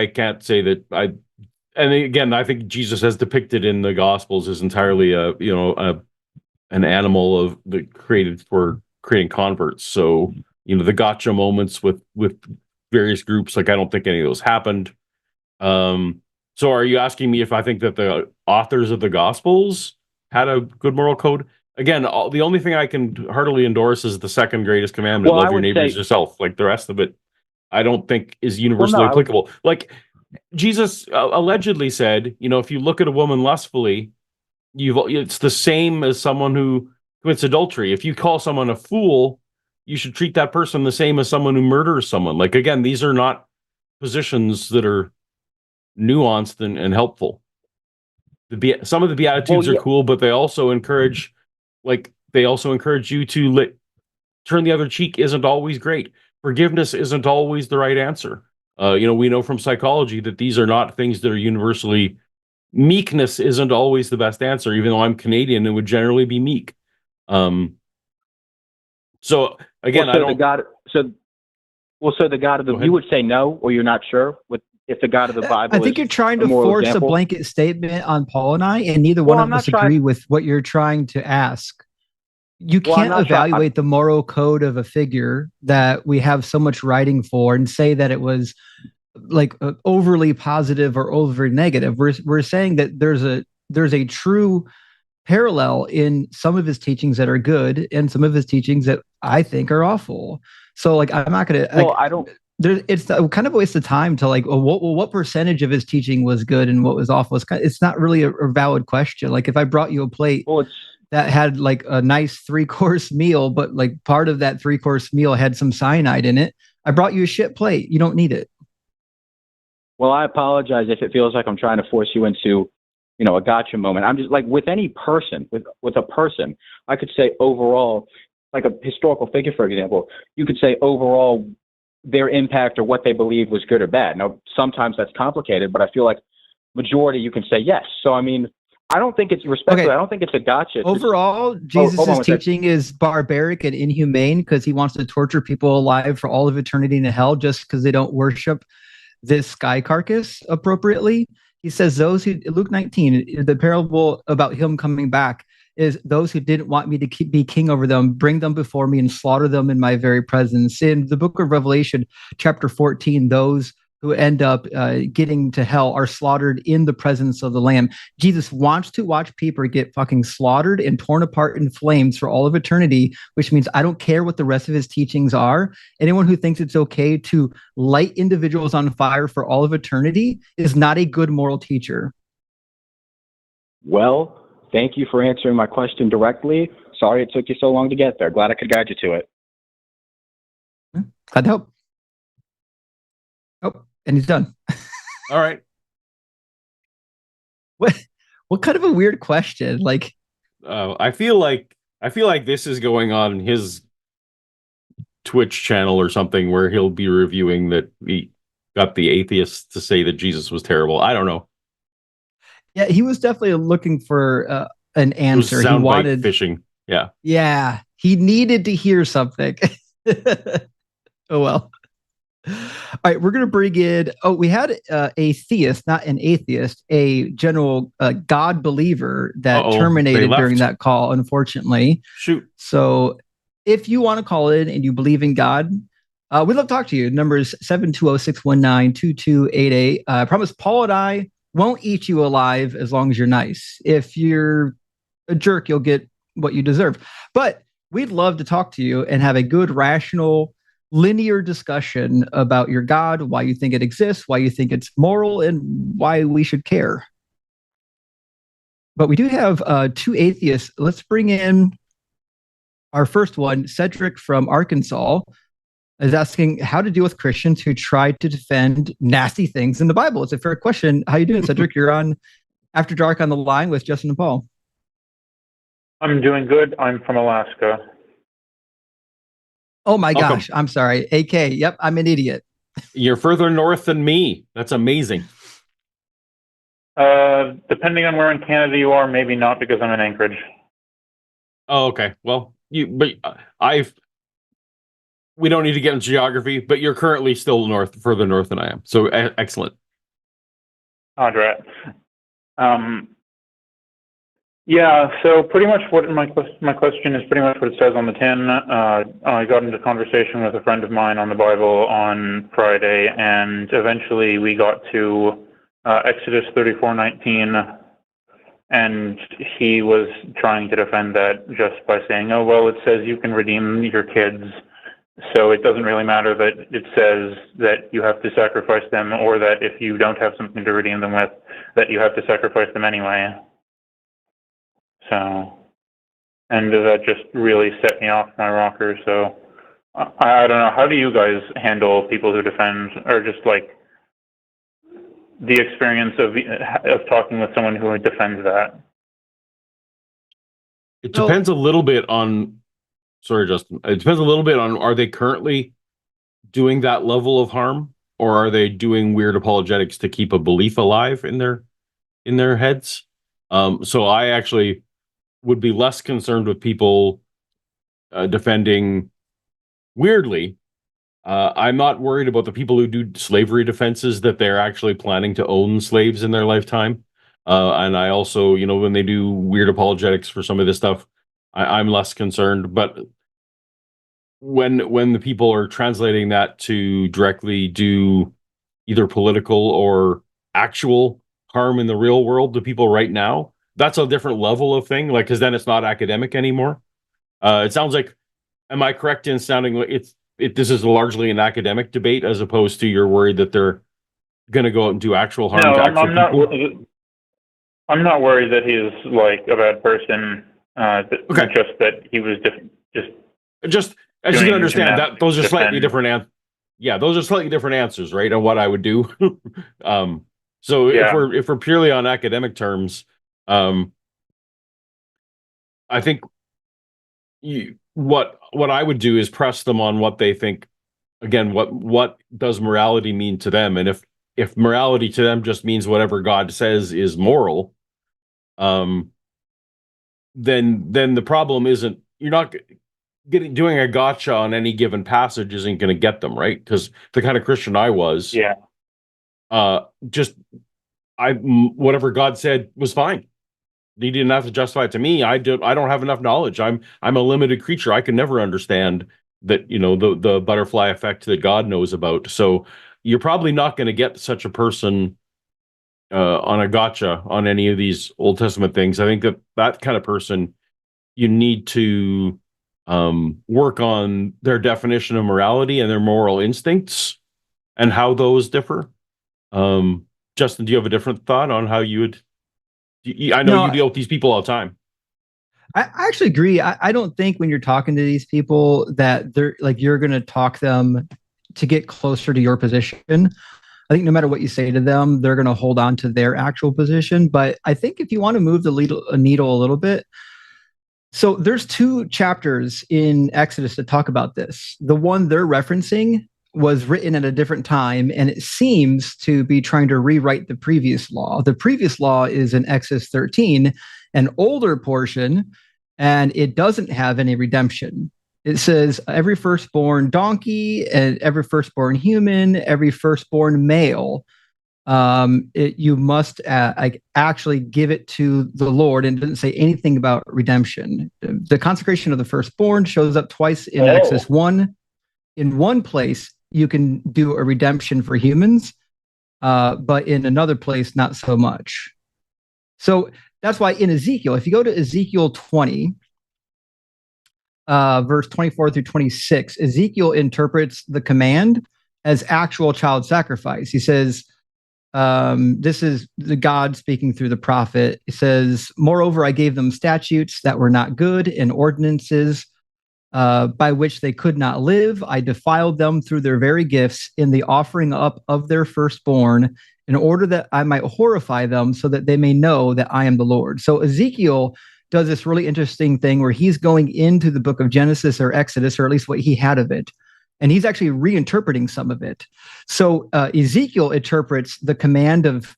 can't say that. And again, I think Jesus, as depicted in the Gospels, is entirely an animal created for creating converts. So, the gotcha moments with various groups, like, I don't think any of those happened. So are you asking me if I think that the authors of the Gospels had a good moral code? Again, the only thing I can heartily endorse is the second greatest commandment, love your neighbor as yourself. Like, the rest of it, I don't think is universally applicable. Like, Jesus allegedly said, if you look at a woman lustfully, it's the same as someone who commits adultery. If you call someone a fool, you should treat that person the same as someone who murders someone. Like, again, these are not positions that are nuanced and helpful. Some of the Beatitudes are cool, but they also encourage you to turn the other cheek. Isn't always great. Forgiveness isn't always the right answer. We know from psychology that these are not things that are universally. Meekness isn't always the best answer. Even though I'm Canadian, it would generally be meek. So again, the God of the, you would say no, or you're not sure with if the God of the Bible I think is you're trying a to moral force example. a blanket statement on Paul and I, and neither Well, one I'm of not us trying- agree with what you're trying to ask. You Well, I'm can't not trying- evaluate the moral code of a figure that we have so much writing for and say that it was like overly positive or overly negative. We're saying that there's a true parallel in some of his teachings that are good and some of his teachings that I think are awful. So like I'm not gonna Well, like, I don't. it's kind of a waste of time to like, what percentage of his teaching was good and what was awful. It's not really a valid question. Like if I brought you a plate Well, it's that had like a nice 3-course meal, but like part of that 3-course meal had some cyanide in it, I brought you a shit plate. You don't need it. Well, I apologize if it feels like I'm trying to force you into, a gotcha moment. I'm just like with any person, with a person, I could say overall, like a historical figure, for example, you could say overall their impact or what they believe was good or bad. Now, sometimes that's complicated, but I feel like majority you can say yes. So, I mean, I don't think it's respectfully. Okay. I don't think it's a gotcha. Overall, hold Jesus' on one second. teaching is barbaric and inhumane because he wants to torture people alive for all of eternity in hell just because they don't worship this sky carcass appropriately. He says those who, Luke 19, the parable about him coming back is those who didn't want me to be king over them, bring them before me and slaughter them in my very presence. In the book of Revelation, chapter 14, those who end up getting to hell are slaughtered in the presence of the Lamb. Jesus wants to watch people get fucking slaughtered and torn apart in flames for all of eternity, which means I don't care what the rest of his teachings are. Anyone who thinks it's okay to light individuals on fire for all of eternity is not a good moral teacher. Well, thank you for answering my question directly. Sorry it took you so long to get there. Glad I could guide you to it. Glad to help. Oh, and he's done. All right. What kind of a weird question? Like, I feel like this is going on in his Twitch channel or something where he'll be reviewing that he got the atheists to say that Jesus was terrible. I don't know. yeah, he was definitely looking for an answer. He Soundbite wanted fishing. Yeah. Yeah, he needed to hear something. Oh well. All right, we're gonna bring in. Oh, we had a theist, not an atheist, a general God believer that terminated during that call, unfortunately. Shoot. So, if you want to call in and you believe in God, we'd love to talk to you. Numbers 720-619-2288. I promise Paul and I won't eat you alive as long as you're nice. If you're a jerk, you'll get what you deserve. But we'd love to talk to you and have a good, rational, linear discussion about your God, why you think it exists, why you think it's moral, and why we should care. But we do have 2 atheists. Let's bring in our first one. Cedric from Arkansas is asking how to deal with Christians who try to defend nasty things in the Bible. It's a fair question. How you doing, Cedric? You're on After Dark on the line with Justin and Paul. I'm doing good. I'm from Alaska. Oh my gosh, I'm sorry. AK, yep, I'm an idiot. You're further north than me. That's amazing. Depending on where in Canada you are, maybe not because I'm in Anchorage. Oh, okay. Well, we don't need to get into geography, but you're currently still further north than I am. So excellent. Oh, right. Yeah, so pretty much what my question is pretty much what it says on the tin. I got into conversation with a friend of mine on the Bible on Friday, and eventually we got to Exodus 34:19, and he was trying to defend that just by saying, oh, well, it says you can redeem your kids, so it doesn't really matter that it says that you have to sacrifice them, or that if you don't have something to redeem them with, that you have to sacrifice them anyway. So, and that just really set me off my rocker. So, I don't know. How do you guys handle people who defend, or just like the experience of talking with someone who defends that? It depends a little bit on. Sorry, Justin. It depends a little bit on, are they currently doing that level of harm, or are they doing weird apologetics to keep a belief alive in their heads? So I actually would be less concerned with people defending weirdly, I'm not worried about the people who do slavery defenses that they're actually planning to own slaves in their lifetime. And I also, when they do weird apologetics for some of this stuff, I'm less concerned. But when the people are translating that to directly do either political or actual harm in the real world to people right now, that's a different level of thing. Like, because then it's not academic anymore. It sounds like, am I correct in sounding like this is largely an academic debate as opposed to you're worried that they're going to go out and do actual harm No, to I'm, actual I'm not. people? I'm not worried that he's like a bad person. Okay. Just that he was Just as you can understand that those are slightly defend. different. Yeah, those are slightly different answers, right? On what I would do. So Yeah. if we're purely on academic terms, I think what I would do is press them on what they think. Again, what does morality mean to them? And if morality to them just means whatever God says is moral, then the problem isn't, you're not doing a gotcha on any given passage isn't going to get them, right? Because the kind of Christian I was, Yeah. just whatever God said was fine. He didn't have to justify it to me. I don't have enough knowledge. I'm a limited creature. I can never understand that, the butterfly effect that God knows about. So you're probably not going to get such a person on a gotcha on any of these Old Testament things. I think that kind of person, you need to work on their definition of morality and their moral instincts and how those differ. Justin, do you have a different thought on how you would? I know No, you deal with these people all the time. I actually agree. I don't think when you're talking to these people that they're like you're going to talk them to get closer to your position. I think no matter what you say to them, they're going to hold on to their actual position. But I think if you want to move the needle a little bit, so there's 2 chapters in Exodus that talk about this. The one they're referencing was written at a different time, and it seems to be trying to rewrite the previous law. The previous law is in Exodus 13, an older portion, and it doesn't have any redemption. It says every firstborn donkey and every firstborn human, every firstborn male, you must actually give it to the Lord, and it doesn't say anything about redemption. The consecration of the firstborn shows up twice in Exodus 1. In one place, you can do a redemption for humans, but in another place, not so much. So that's why in Ezekiel, if you go to Ezekiel 20, verse 24 through 26, Ezekiel interprets the command as actual child sacrifice. He says, this is the God speaking through the prophet. It says, moreover, I gave them statutes that were not good and ordinances by which they could not live. I defiled them through their very gifts in the offering up of their firstborn, in order that I might horrify them, so that they may know that I am the Lord. So Ezekiel does this really interesting thing where he's going into the book of Genesis or Exodus, or at least what he had of it, and he's actually reinterpreting some of it. So Ezekiel interprets the command of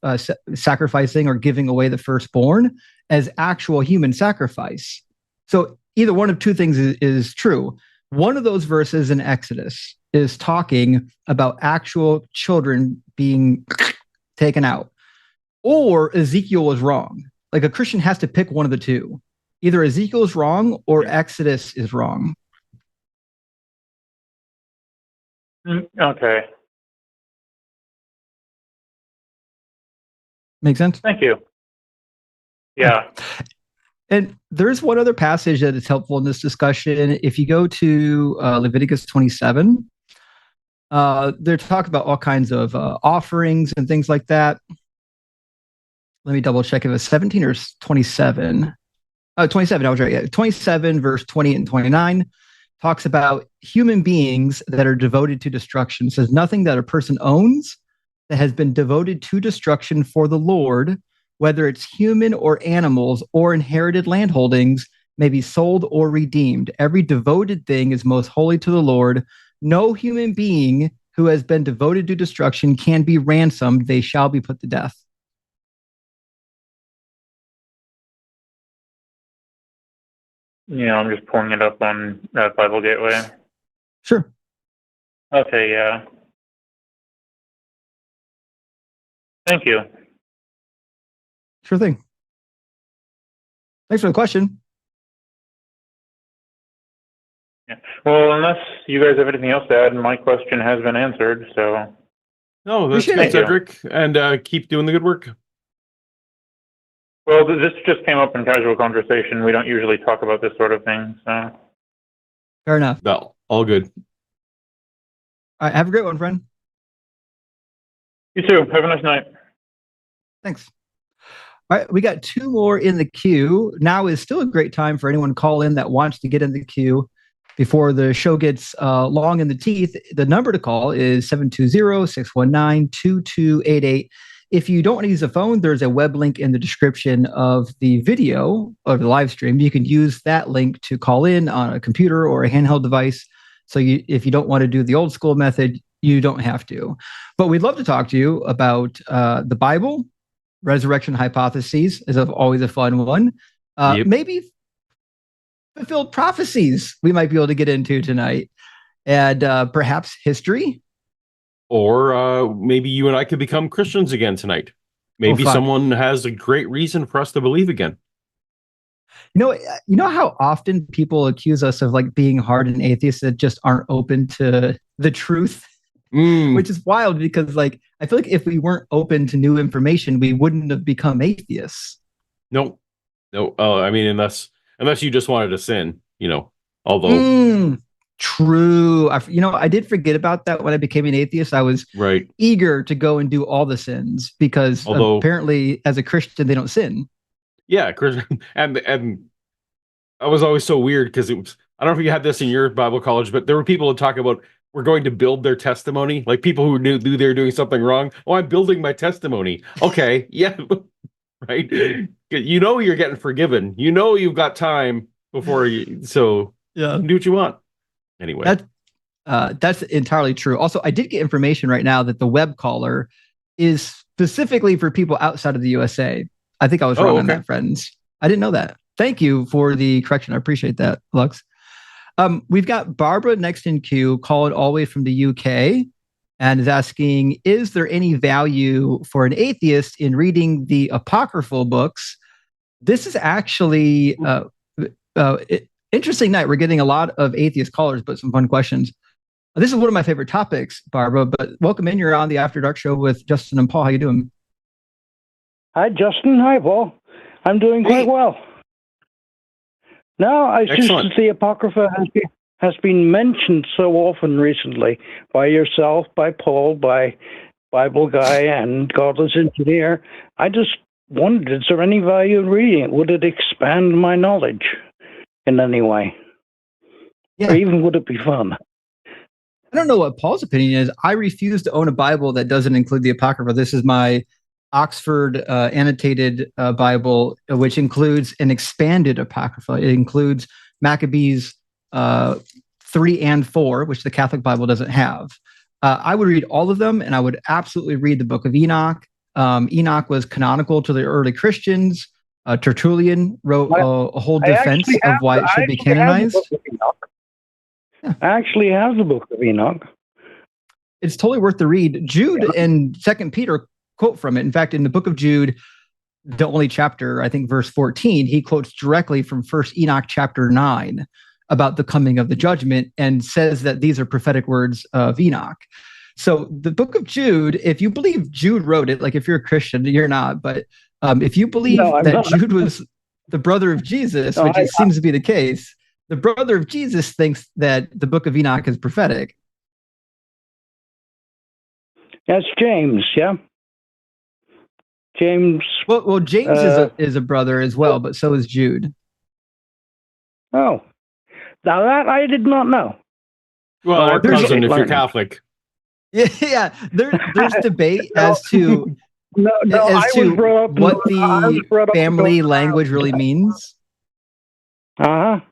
sacrificing or giving away the firstborn as actual human sacrifice. So either one of 2 things is true. One of those verses in Exodus is talking about actual children being taken out, or Ezekiel is wrong. Like a Christian has to pick one of the 2. Either Ezekiel is wrong or Exodus is wrong. Okay. Make sense? Thank you. Yeah. And there's one other passage that is helpful in this discussion. If you go to Leviticus 27, they're talking about all kinds of offerings and things like that. Let me double check if it's 17 or 27. 27, I was right. Yeah. 27, verse 20 and 29 talks about human beings that are devoted to destruction. It says nothing that a person owns that has been devoted to destruction for the Lord, whether it's human or animals or inherited landholdings, may be sold or redeemed. Every devoted thing is most holy to the Lord. No human being who has been devoted to destruction can be ransomed. They shall be put to death. Yeah, I'm just pulling it up on Bible Gateway. Sure. Okay, yeah. Thank you. Sure thing. Thanks for the question. Yeah. Well, unless you guys have anything else to add, my question has been answered, so. No, that's Appreciate good, it. Cedric. And keep doing the good work. Well, this just came up in casual conversation. We don't usually talk about this sort of thing, so. Fair enough. No, all good. All right, have a great one, friend. You too. Have a nice night. Thanks. All right, we got two more in the queue. Now is still a great time for anyone to call in that wants to get in the queue before the show gets long in the teeth. The number to call is 720-619-2288. If you don't want to use a phone, there's a web link in the description of the video of the live stream. You can use that link to call in on a computer or a handheld device. So if you don't want to do the old school method, you don't have to. But we'd love to talk to you about the Bible. Resurrection hypotheses is always a fun one. Yep. Maybe fulfilled prophecies we might be able to get into tonight. And perhaps history. Or maybe you and I could become Christians again tonight. Maybe someone has a great reason for us to believe again. You know how often people accuse us of like being hardened atheists that just aren't open to the truth, which is wild because like I feel like if we weren't open to new information, we wouldn't have become atheists. No. I mean, unless you just wanted to sin, although. True. I did forget about that when I became an atheist. I was eager to go and do all the sins because apparently as a Christian, they don't sin. Yeah. And I was always so weird because it was, I don't know if you had this in your Bible college, but there were people who talk about we're going to build their testimony. Like people who knew they were doing something wrong. Oh, I'm building my testimony. Okay. Yeah. Right. You're getting forgiven. You've got time before you. So you can do what you want. Anyway, that's entirely true. Also, I did get information right now that the web caller is specifically for people outside of the USA. I think I was wrong on that, friends. I didn't know that. Thank you for the correction. I appreciate that, Lux. We've got Barbara next in queue, called all the way from the UK, and is asking, is there any value for an atheist in reading the apocryphal books? This is actually interesting night. We're getting a lot of atheist callers, but some fun questions. This is one of my favorite topics, Barbara, but welcome in. You're on the After Dark Show with Justin and Paul. How you doing? Hi, Justin. Hi, Paul. I'm doing quite well. No, it's just that the Apocrypha has been mentioned so often recently by yourself, by Paul, by Bible Guy, and Godless Engineer. I just wondered, is there any value in reading it? Would it expand my knowledge in any way? Yeah. Or even would it be fun? I don't know what Paul's opinion is. I refuse to own a Bible that doesn't include the Apocrypha. This is my Oxford annotated Bible, which includes an expanded Apocrypha. It includes Maccabees 3 and 4, which the Catholic Bible doesn't have. I would read all of them, and I would absolutely read the Book of Enoch. Enoch was canonical to the early Christians. Tertullian wrote a whole defense of why it should be canonized. I actually have the Book of Enoch. It's totally worth the read. Jude and 2 Peter quote from it. In fact, in the Book of Jude, the only chapter, I think verse 14, he quotes directly from 1 Enoch chapter 9 about the coming of the judgment and says that these are prophetic words of Enoch. So the Book of Jude, if you believe Jude wrote it, like if you're a Christian, you're not, but if you believe Jude was the brother of Jesus, which seems to be the case, the brother of Jesus thinks that the Book of Enoch is prophetic. That's James, yeah? James. Well, James is a brother as well, but so is Jude. Oh, now that I did not know. Well, our cousin, if you're Catholic. Yeah. There's debate as to what the family language really means. Right.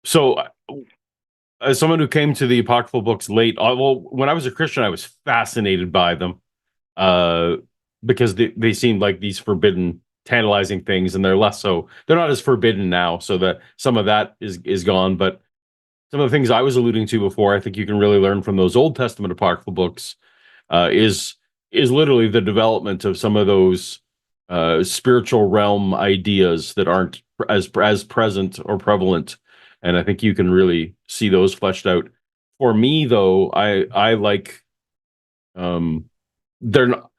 So, as someone who came to the apocryphal books late, when I was a Christian, I was fascinated by them because they seemed like these forbidden tantalizing things, and they're less so. They're not as forbidden now, so that some of that is gone. But some of the things I was alluding to before, I think you can really learn from those Old Testament apocryphal books. Is literally the development of some of those spiritual realm ideas that aren't as present or prevalent, and I think you can really see those fleshed out. For me, though, I like they're not,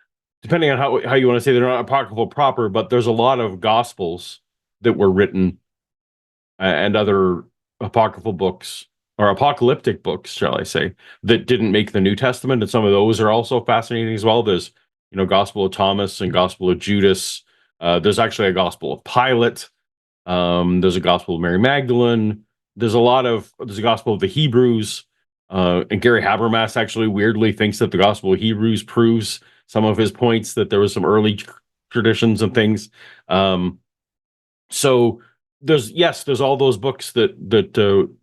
depending on how you want to say, they're not apocryphal proper, but there's a lot of gospels that were written and other apocryphal books or apocalyptic books, shall I say, that didn't make the New Testament, and some of those are also fascinating as well. There's, Gospel of Thomas and Gospel of Judas. There's actually a Gospel of Pilate. There's a Gospel of Mary Magdalene. There's a Gospel of the Hebrews. And Gary Habermas actually weirdly thinks that the Gospel of Hebrews proves some of his points, that there was some early traditions and things. So there's all those books that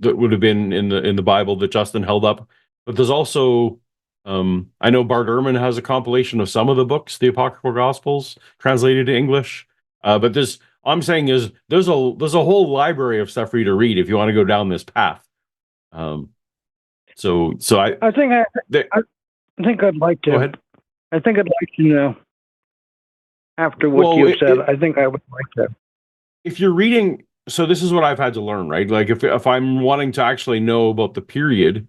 would have been in the Bible that Justin held up, but there's also I know Bart Ehrman has a compilation of some of the books, the apocryphal Gospels, translated to English. But there's a whole library of stuff for you to read if you want to go down this path. So I think I'd like to. Go ahead. I think I'd like to know after what you've said. I think I would like to. If you're reading, so this is what I've had to learn, right? Like if I'm wanting to actually know about the period,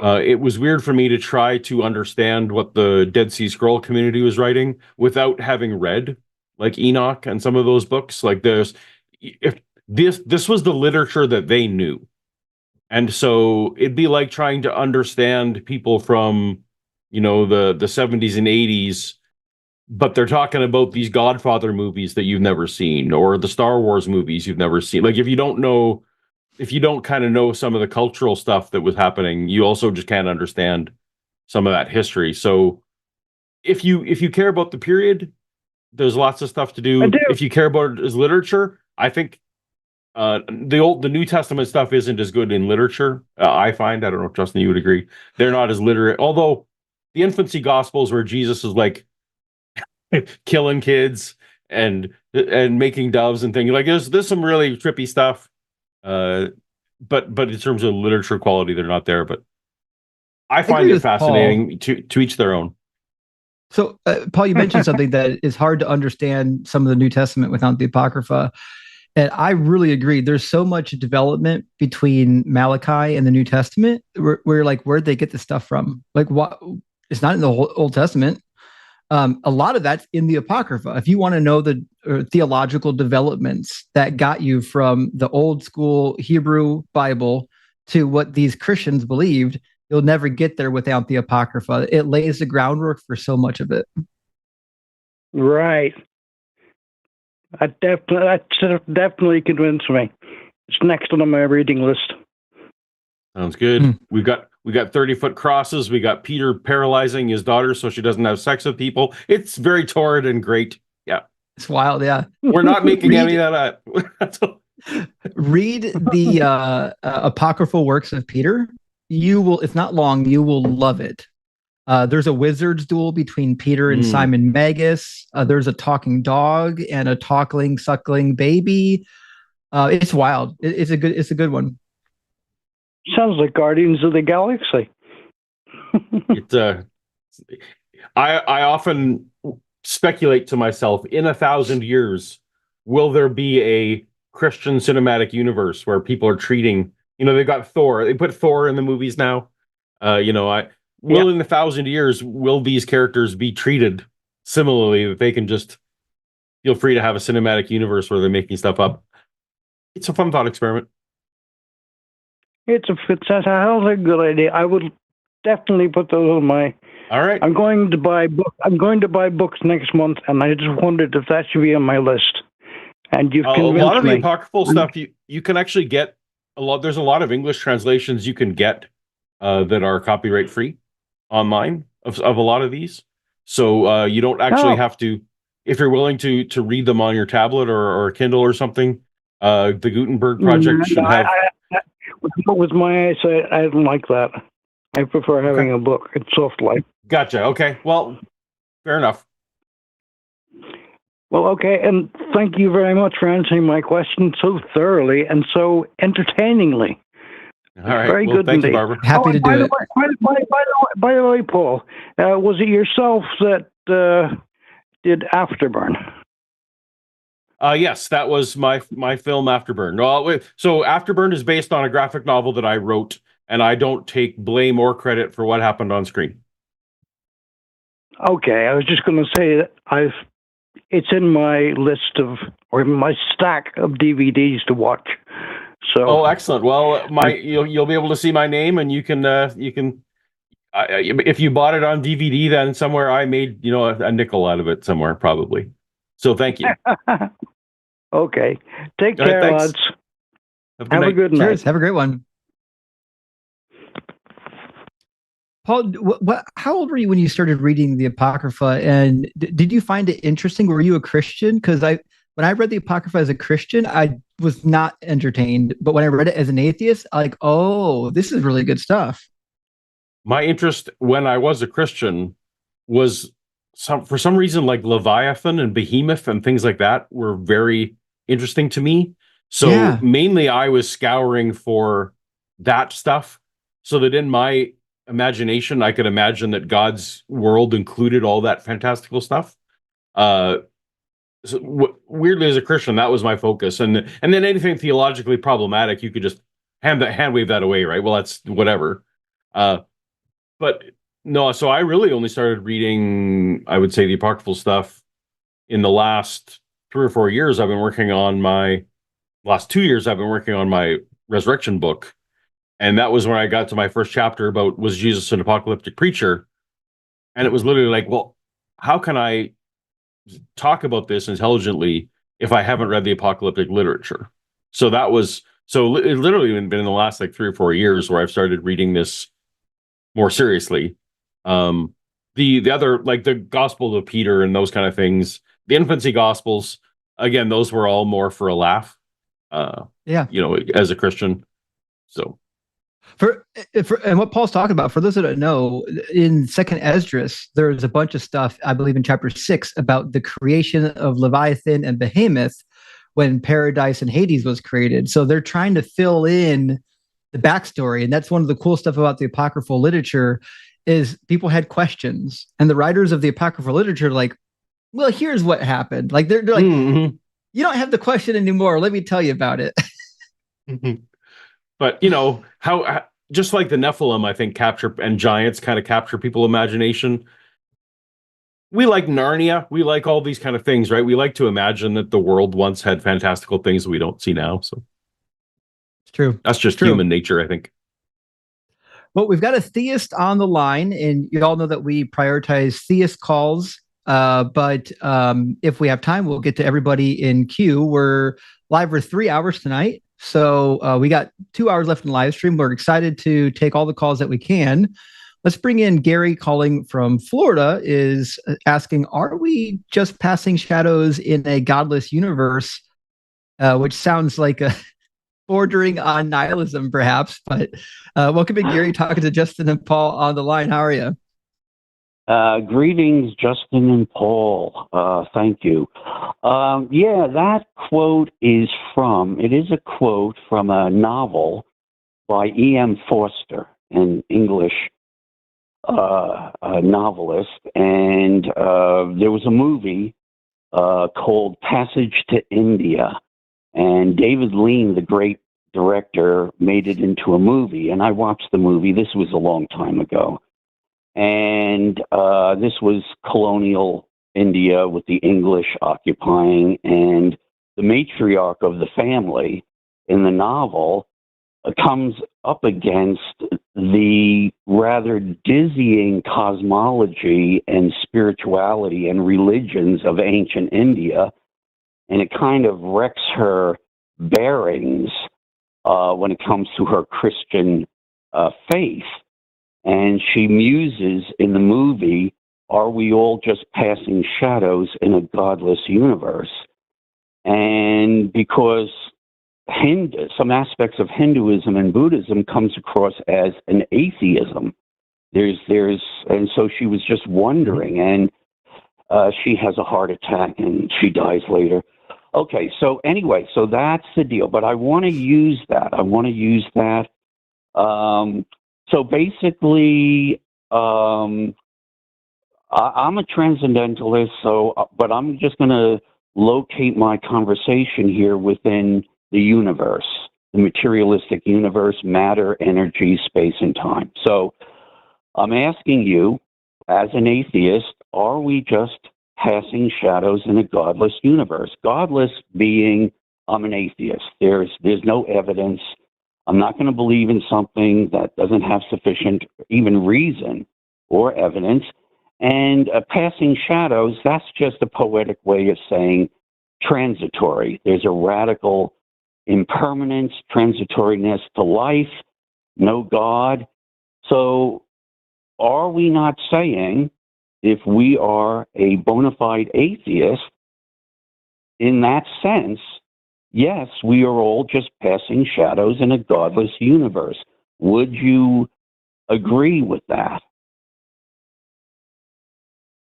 it was weird for me to try to understand what the Dead Sea Scroll community was writing without having read like Enoch and some of those books. Like if this was the literature that they knew. And so it'd be like trying to understand people from, the 70s and 80s, but they're talking about these Godfather movies that you've never seen, or the Star Wars movies you've never seen. Like if you don't kind of know some of the cultural stuff that was happening, you also just can't understand some of that history. So if you care about the period, there's lots of stuff to do. If you care about it as literature, I think the New Testament stuff isn't as good in literature. I find, I don't know if Justin, you would agree, they're not as literate. Although the infancy Gospels, where Jesus is like killing kids and making doves and things, like there's some really trippy stuff. But in terms of literature quality, they're not there. But I find it fascinating. To each their own. So, Paul, you mentioned something that is hard to understand some of the New Testament without the Apocrypha. And I really agree. There's so much development between Malachi and the New Testament. We're like, where'd they get this stuff from? Like, what? It's not in the whole Old Testament. A lot of that's in the Apocrypha. If you want to know the theological developments that got you from the old school Hebrew Bible to what these Christians believed, you'll never get there without the Apocrypha. It lays the groundwork for so much of it. Right. That definitely convinced me. It's next on my reading list. Sounds good. We got 30-foot crosses. We got Peter paralyzing his daughter so she doesn't have sex with people. It's very torrid and great. Yeah. It's wild, yeah. We're not making any of that up. Read the apocryphal works of Peter. You will, it's not long, you will love it. There's a wizard's duel between Peter and Simon Magus. There's a talking dog and a suckling baby. It's wild. It's a good one. Sounds like Guardians of the Galaxy. I often speculate to myself, in 1,000 years, will there be a Christian cinematic universe where people are treating, they've got Thor. They put Thor in the movies now. In 1,000 years, will these characters be treated similarly, that they can just feel free to have a cinematic universe where they're making stuff up? It's a fun thought experiment. It's a hell of a good idea. I would definitely put those on my. All right. I'm going to buy books next month, and I just wondered if that should be on my list. And you've convinced me. A lot of the apocryphal stuff you can actually get a lot. There's a lot of English translations you can get that are copyright free online of a lot of these. So you don't actually have to, if you're willing to read them on your tablet or a Kindle or something. The Gutenberg Project should have. With my eyesight, I don't like that. I prefer having a book. It's soft light. Gotcha. Okay. Well, fair enough. Well, okay, and thank you very much for answering my question so thoroughly and so entertainingly. All right. Very Well, good thank you, indeed. Barbara. Happy to and by do the it. way, by the way, Paul, was it yourself that did Afterburn? Yes, that was my film Afterburn. So Afterburn is based on a graphic novel that I wrote, and I don't take blame or credit for what happened on screen. Okay, I was just going to say that it's in my list of, or in my stack of DVDs to watch. So, excellent. Well, you'll be able to see my name, and you can if you bought it on DVD, then somewhere I made a nickel out of it somewhere probably. So thank you. okay, take All right, care, thanks. lads. Have Have a good night. Cheers. Have a great one. Paul, how old were you when you started reading the Apocrypha, and did you find it interesting? Were you a Christian? Because when I read the Apocrypha as a Christian, I was not entertained, but when I read it as an atheist, oh, this is really good stuff. My interest when I was a Christian was for some reason like Leviathan and Behemoth and things like that were very interesting to me. So mainly I was scouring for that stuff so that in my imagination, I could imagine that God's world included all that fantastical stuff. Weirdly, as a Christian, that was my focus, and then anything theologically problematic, you could just hand wave that away, right? Well, that's whatever. But no, so I really only started reading, I would say, the apocryphal stuff in the last 3 or 4 years. I've been working on last 2 years. I've been working on my resurrection book. And that was when I got to my first chapter about, was Jesus an apocalyptic preacher? And it was literally like, well, how can I talk about this intelligently if I haven't read the apocalyptic literature? So it literally been in the last 3 or 4 years where I've started reading this more seriously. The other, like the Gospel of Peter and those kind of things, the infancy Gospels, again, those were all more for a laugh. As a Christian. So. And what Paul's talking about, for those that don't know, in Second Esdras, there's a bunch of stuff, I believe in chapter 6, about the creation of Leviathan and Behemoth when Paradise and Hades was created. So they're trying to fill in the backstory, and that's one of the cool stuff about the apocryphal literature is people had questions, and the writers of the apocryphal literature are like, well, here's what happened. Like they're like, you don't have the question anymore. Let me tell you about it. But how just like the Nephilim, I think and giants kind of capture people's imagination. We like Narnia. We like all these kind of things, right? We like to imagine that the world once had fantastical things we don't see now. So it's true. That's just human nature, I think. Well, we've got a theist on the line, and you all know that we prioritize theist calls. But if we have time, we'll get to everybody in queue. We're live for 3 hours tonight. So we got 2 hours left in the live stream. We're excited to take all the calls that we can. Let's bring in Gary calling from Florida, is asking, are we just passing shadows in a godless universe? Which sounds like a bordering on nihilism, perhaps. But welcome in, Gary, talking to Justin and Paul on the line. How are you? Greetings, Justin and Paul. Thank you. That quote is a quote from a novel by E.M. Forster, an English novelist. And there was a movie called Passage to India. And David Lean, the great director, made it into a movie. And I watched the movie. This was a long time ago. And this was colonial India with the English occupying, and the matriarch of the family in the novel comes up against the rather dizzying cosmology and spirituality and religions of ancient India, and it kind of wrecks her bearings when it comes to her Christian faith. And she muses in the movie, are we all just passing shadows in a godless universe? And because some aspects of Hinduism and Buddhism comes across as an atheism, and so she was just wondering. And She has a heart attack and she dies later. Okay, so anyway, so that's the deal. But I want to use that. So basically, I'm a transcendentalist. But I'm just going to locate my conversation here within the universe, the materialistic universe, matter, energy, space, and time. So I'm asking you, as an atheist, are we just passing shadows in a godless universe? Godless being, I'm an atheist. There's no evidence. I'm not going to believe in something that doesn't have sufficient even reason or evidence. And passing shadows, that's just a poetic way of saying transitory. There's a radical impermanence, transitoriness to life, no God. So are we not saying, if we are a bona fide atheist, in that sense, yes, we are all just passing shadows in a godless universe? Would you agree with that?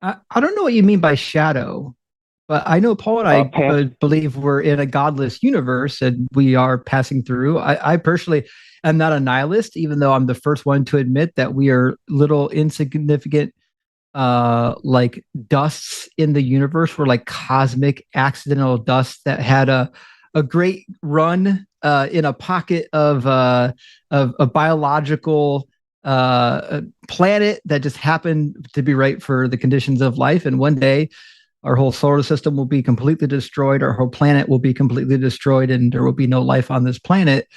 I don't know what you mean by shadow, but I know Paul and I believe we're in a godless universe and we are passing through. I personally am not a nihilist, even though I'm the first one to admit that we are little insignificant like dusts in the universe. We're like cosmic accidental dust that had a great run in a pocket of a biological planet that just happened to be right for the conditions of life. And one day our whole solar system will be completely destroyed. Our whole planet will be completely destroyed and there will be no life on this planet.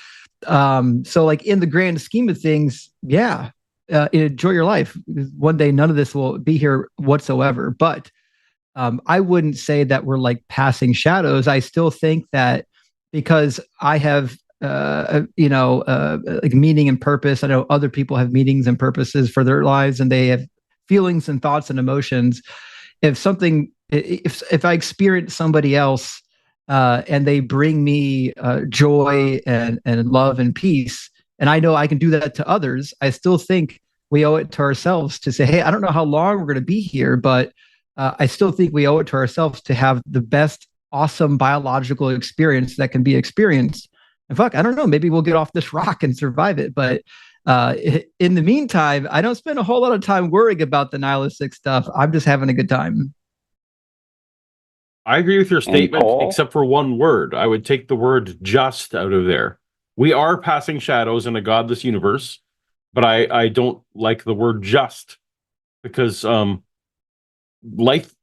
So like in the grand scheme of things, yeah, enjoy your life. One day, none of this will be here whatsoever. But I wouldn't say that we're like passing shadows. I still think that because I have, like meaning and purpose. I know other people have meanings and purposes for their lives, and they have feelings and thoughts and emotions. If I experience somebody else and they bring me joy and love and peace, and I know I can do that to others, I still think we owe it to ourselves to say, hey, I don't know how long we're going to be here, but I still think we owe it to ourselves to have the best, awesome biological experience that can be experienced. And fuck, I don't know, maybe we'll get off this rock and survive it. But in the meantime, I don't spend a whole lot of time worrying about the nihilistic stuff. I'm just having a good time. I agree with your statement, except for one word. I would take the word just out of there. We are passing shadows in a godless universe, but I don't like the word just, because life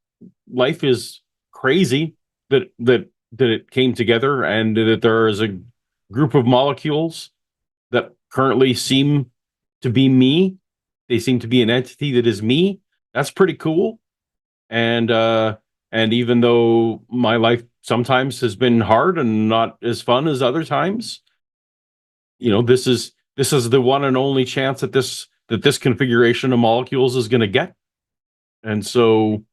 is crazy that it came together, and that there is a group of molecules that currently seem to be me. They seem to be an entity that is me. That's pretty cool. And even though my life sometimes has been hard and not as fun as other times, this is the one and only chance that this configuration of molecules is going to get. And so,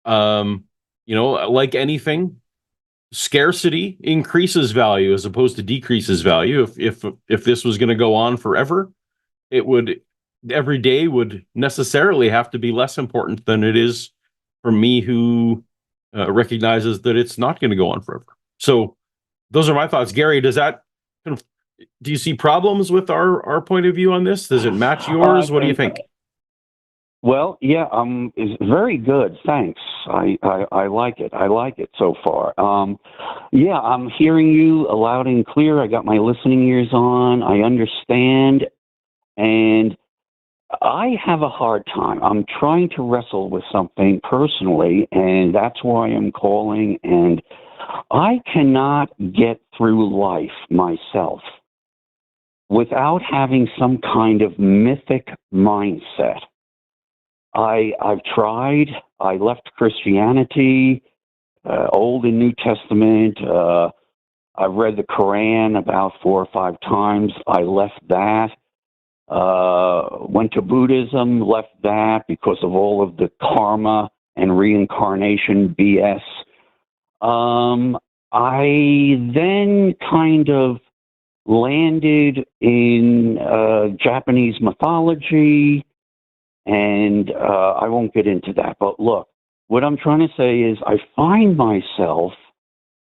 like anything, scarcity increases value as opposed to decreases value. If this was going to go on forever, every day would necessarily have to be less important than it is for me, who recognizes that it's not going to go on forever. So those are my thoughts. Gary, do you see problems with our point of view on this? Does it match yours? What do you think? Well, yeah, it's very good. Thanks. I like it. I like it so far. Yeah, I'm hearing you loud and clear. I got my listening ears on. I understand. And I have a hard time. I'm trying to wrestle with something personally, and that's why I'm calling. And I cannot get through life myself without having some kind of mythic mindset. I've tried. I left Christianity, Old and New Testament. I've read the Quran about 4 or 5 times. I left that. Went to Buddhism, left that because of all of the karma and reincarnation BS. I then kind of landed in Japanese mythology, and I won't get into that. But look, what I'm trying to say is I find myself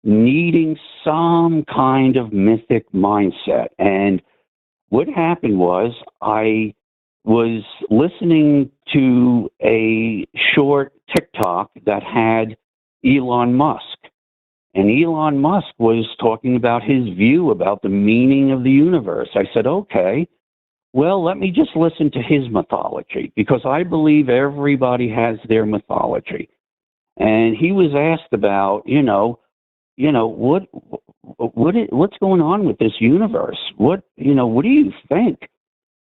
needing some kind of mythic mindset. And what happened was I was listening to a short TikTok that had Elon Musk. And Elon Musk was talking about his view about the meaning of the universe. I said, okay, well, let me just listen to his mythology, because I believe everybody has their mythology. And he was asked about, what's going on with this universe? What do you think?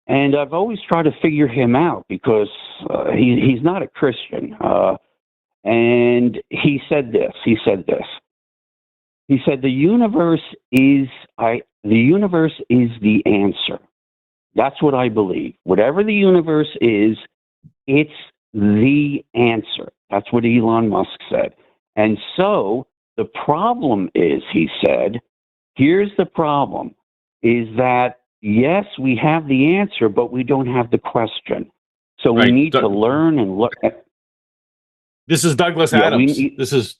And I've always tried to figure him out, because he's not a Christian. And he said this. He said, the universe is the answer. That's what I believe. Whatever the universe is, it's the answer. That's what Elon Musk said. And so the problem is, he said, here's the problem, is that, yes, we have the answer, but we don't have the question. So we need to learn and look at. This is Douglas Adams. This is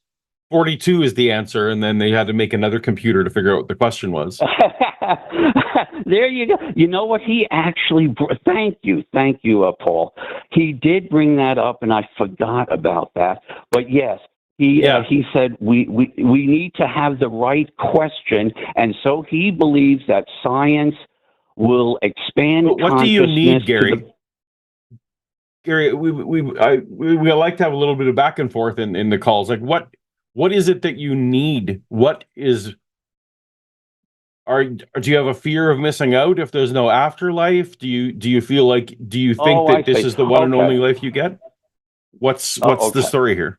42 is the answer, and then they had to make another computer to figure out what the question was. There you go. You know what? He actually, thank you, Paul. He did bring that up, and I forgot about that. But yes, he said we need to have the right question, and so he believes that science will expand. But what do you need, Gary? Gary, we like to have a little bit of back and forth in the calls. Like, what is it that you need? Do you have a fear of missing out if there's no afterlife? Do you think that this is the one and only life you get? What's the story here?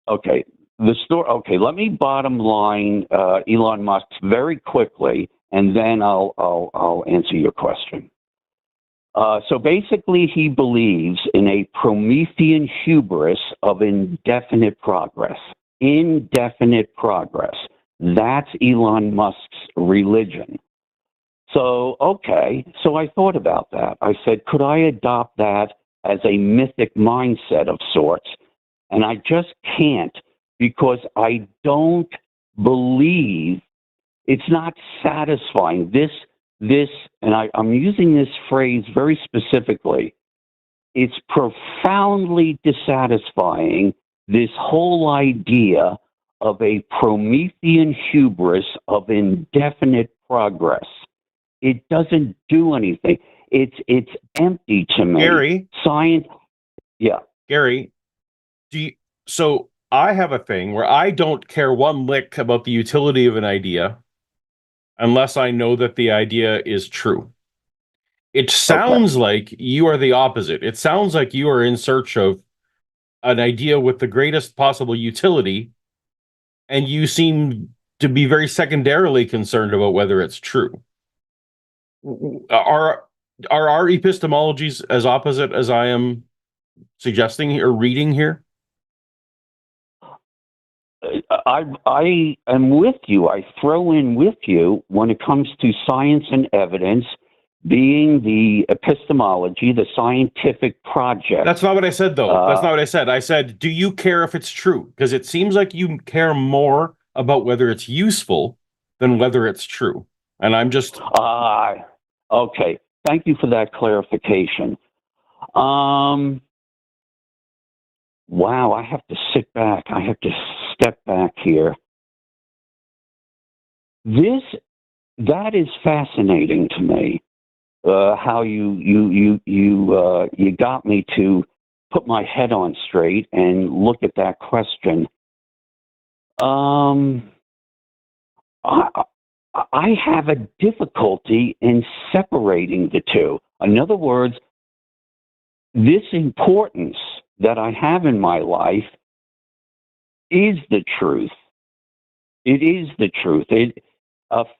Okay. The story. Okay, let me bottom line Elon Musk very quickly, and then I'll answer your question. So basically, he believes in a Promethean hubris of indefinite progress. Indefinite progress. That's Elon Musk's religion. So, okay, so I thought about that. I said, could I adopt that as a mythic mindset of sorts? And I just can't, because I don't believe, it's not satisfying. And I'm using this phrase very specifically, it's profoundly dissatisfying, this whole idea of a Promethean hubris of indefinite progress. It doesn't do anything. It's empty to me. Gary, science. Yeah. Gary, so I have a thing where I don't care one lick about the utility of an idea unless I know that the idea is true. It sounds like you are the opposite. It sounds like you are in search of an idea with the greatest possible utility, and you seem to be very secondarily concerned about whether it's true. Are our epistemologies as opposite as I am suggesting or reading here? I am with you. I throw in with you when it comes to science and evidence being the epistemology, the scientific project. That's not what I said, though. That's not what I said. I said, do you care if it's true? Because it seems like you care more about whether it's useful than whether it's true. And I'm just... Okay. Thank you for that clarification. Wow, I have to sit back. I have to step back here. That is fascinating to me. How you got me to put my head on straight and look at that question. I have a difficulty in separating the two. In other words, this importance that I have in my life is the truth. It is the truth.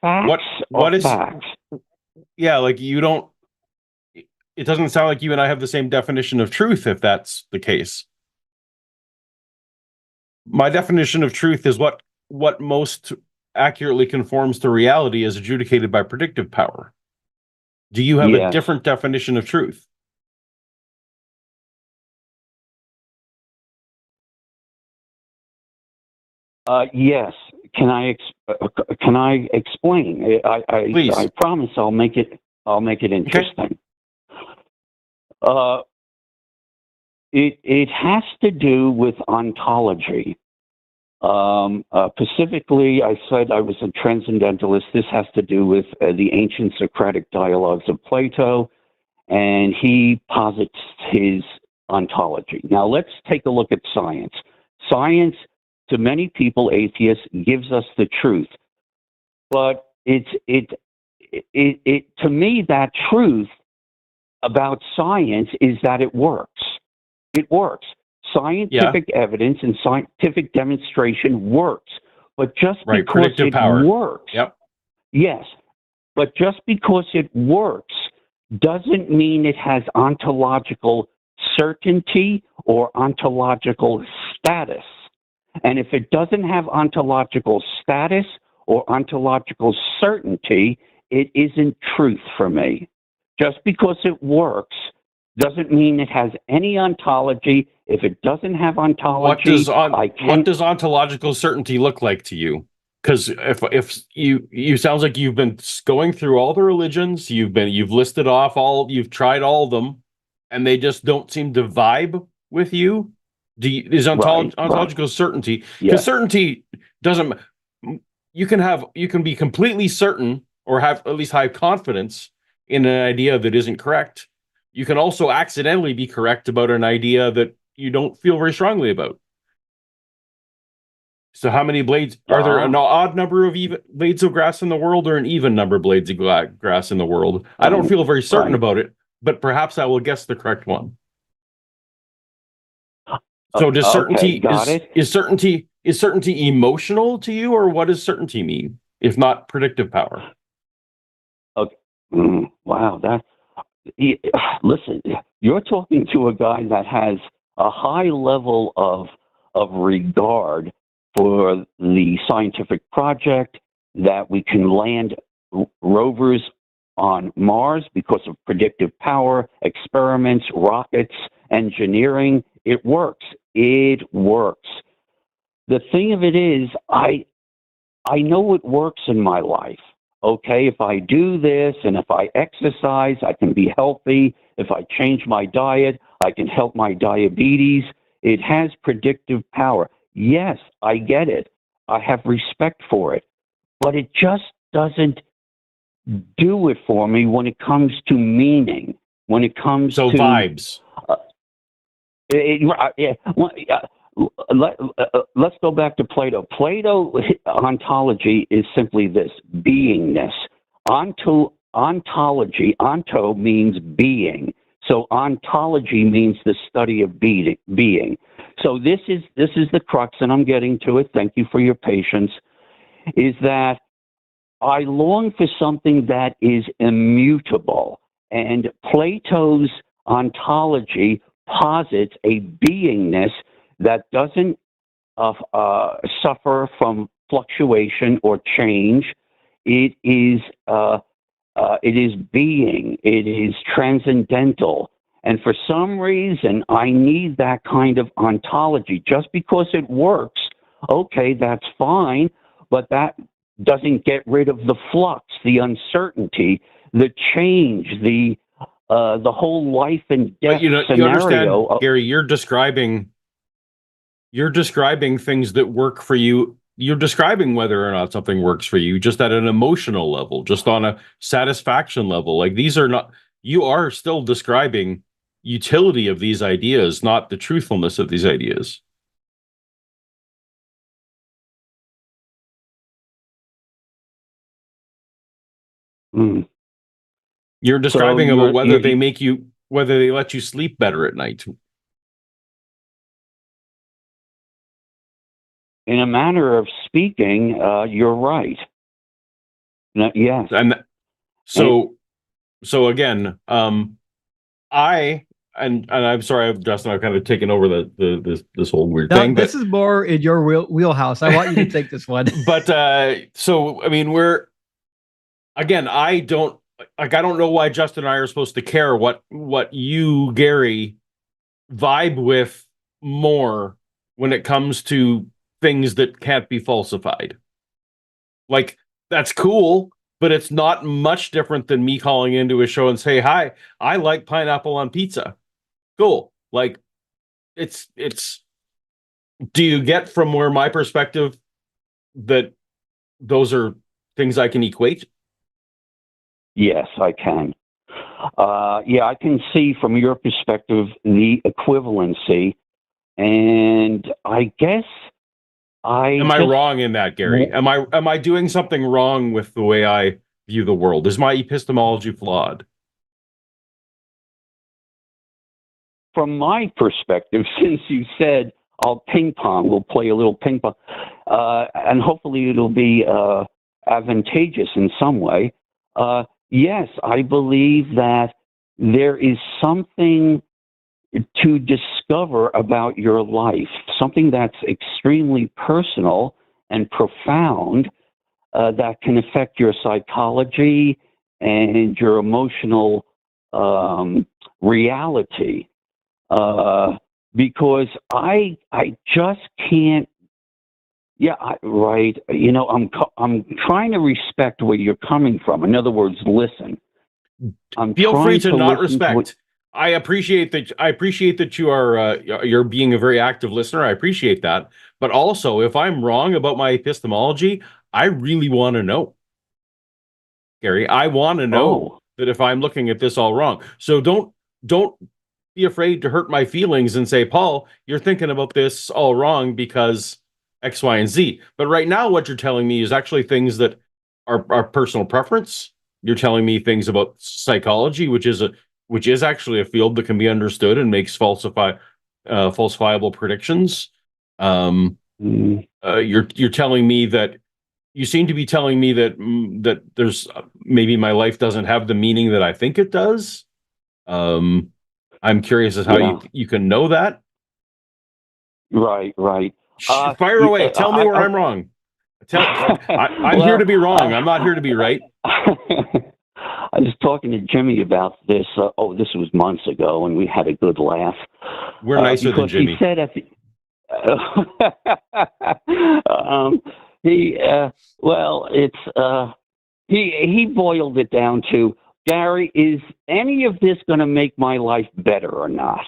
Facts are facts. Yeah, like you don't... It doesn't sound like you and I have the same definition of truth, if that's the case. My definition of truth is what most accurately conforms to reality as adjudicated by predictive power. Do you have a different definition of truth? Yes. Can I explain? Please. I promise I'll make it interesting. It has to do with ontology. Specifically, I said I was a transcendentalist. This has to do with the ancient Socratic dialogues of Plato, and he posits his ontology. Now, let's take a look at science. Science, to many people, atheists, gives us the truth, but to me, that truth about science is that it works. It works. Scientific evidence and scientific demonstration works, but just because it works, yes, but just because it works doesn't mean it has ontological certainty or ontological status. And if it doesn't have ontological status or ontological certainty, it isn't truth for me. Just because it works doesn't mean it has any ontology. If it doesn't have ontology, what does ontological certainty look like to you? Because if you sounds like you've been going through all the religions, you've listed off you've tried all of them, and they just don't seem to vibe with you. Is ontological certainty? Because certainty doesn't. You can be completely certain or have at least high confidence in an idea that isn't correct. You can also accidentally be correct about an idea that you don't feel very strongly about. So how many blades? Are there an odd number of even blades of grass in the world or an even number of blades of grass in the world? I don't feel very certain about it, but perhaps I will guess the correct one. So does certainty, is certainty emotional to you, or what does certainty mean, if not predictive power? Okay. Wow. Listen, you're talking to a guy that has a high level of regard for the scientific project, that we can land rovers on Mars because of predictive power, experiments, rockets, engineering. It works. It works. The thing of it is, I know it works in my life. Okay, if I do this and if I exercise, I can be healthy. If I change my diet, I can help my diabetes. It has predictive power. Yes, I get it. I have respect for it. But it just doesn't do it for me when it comes to meaning, when it comes to vibes. Let's go back to Plato. Ontology is simply this: beingness. Ontology, onto means being. So ontology means the study of being. So this is the crux, and I'm getting to it. Thank you for your patience. Is that I long for something that is immutable, and Plato's ontology posits a beingness that doesn't suffer from fluctuation or change. It is being. It is transcendental. And for some reason, I need that kind of ontology. Just because it works, okay, that's fine, but that doesn't get rid of the flux, the uncertainty, the change, the whole life and death scenario. You understand, Gary, you're describing things that work for you. You're describing whether or not something works for you just at an emotional level, just on a satisfaction level. Like, these are not, you are still describing utility of these ideas, not the truthfulness of these ideas. You're describing about whether they make you, whether they let you sleep better at night. In a manner of speaking, you're right. Yes. And so again, and I'm sorry, Justin, I've kind of taken over this whole weird thing. This is more in your wheelhouse. I want you to take this one. But so I mean, I don't know why Justin and I are supposed to care what you, Gary, vibe with more when it comes to things that can't be falsified. Like, that's cool, but it's not much different than me calling into a show and say, hi, I like pineapple on pizza. Cool. Like, it's, do you get from where my perspective that those are things I can equate? Yes, I can. Yeah, I can see from your perspective the equivalency, and I guess Am I wrong in that, Gary? Am I doing something wrong with the way I view the world? Is my epistemology flawed? From my perspective, since you said I'll ping pong, we'll play a little ping pong, and hopefully it'll be advantageous in some way. Yes, I believe that there is something to discover about your life, something that's extremely personal and profound that can affect your psychology and your emotional reality. Because I just can't. Yeah, right. You know, I'm trying to respect where you're coming from. In other words, listen. Feel free to not respect. I appreciate that. I appreciate that you are you're being a very active listener. I appreciate that. But also, if I'm wrong about my epistemology, I really want to know, Gary. I want to know that if I'm looking at this all wrong. So don't be afraid to hurt my feelings and say, Paul, you're thinking about this all wrong because X, Y, and Z. But right now, what you're telling me is actually things that are personal preference. You're telling me things about psychology, which is actually a field that can be understood and makes falsifiable predictions. You're telling me that you seem to be telling me that that there's maybe my life doesn't have the meaning that I think it does. I'm curious as how you can know that. Right. Fire away. Tell me where I'm wrong. I'm here to be wrong. I'm not here to be right. I was talking to Jimmy about this. This was months ago, and we had a good laugh. We're nicer than Jimmy. He said at the, he boiled it down to, Gary, is any of this going to make my life better or not?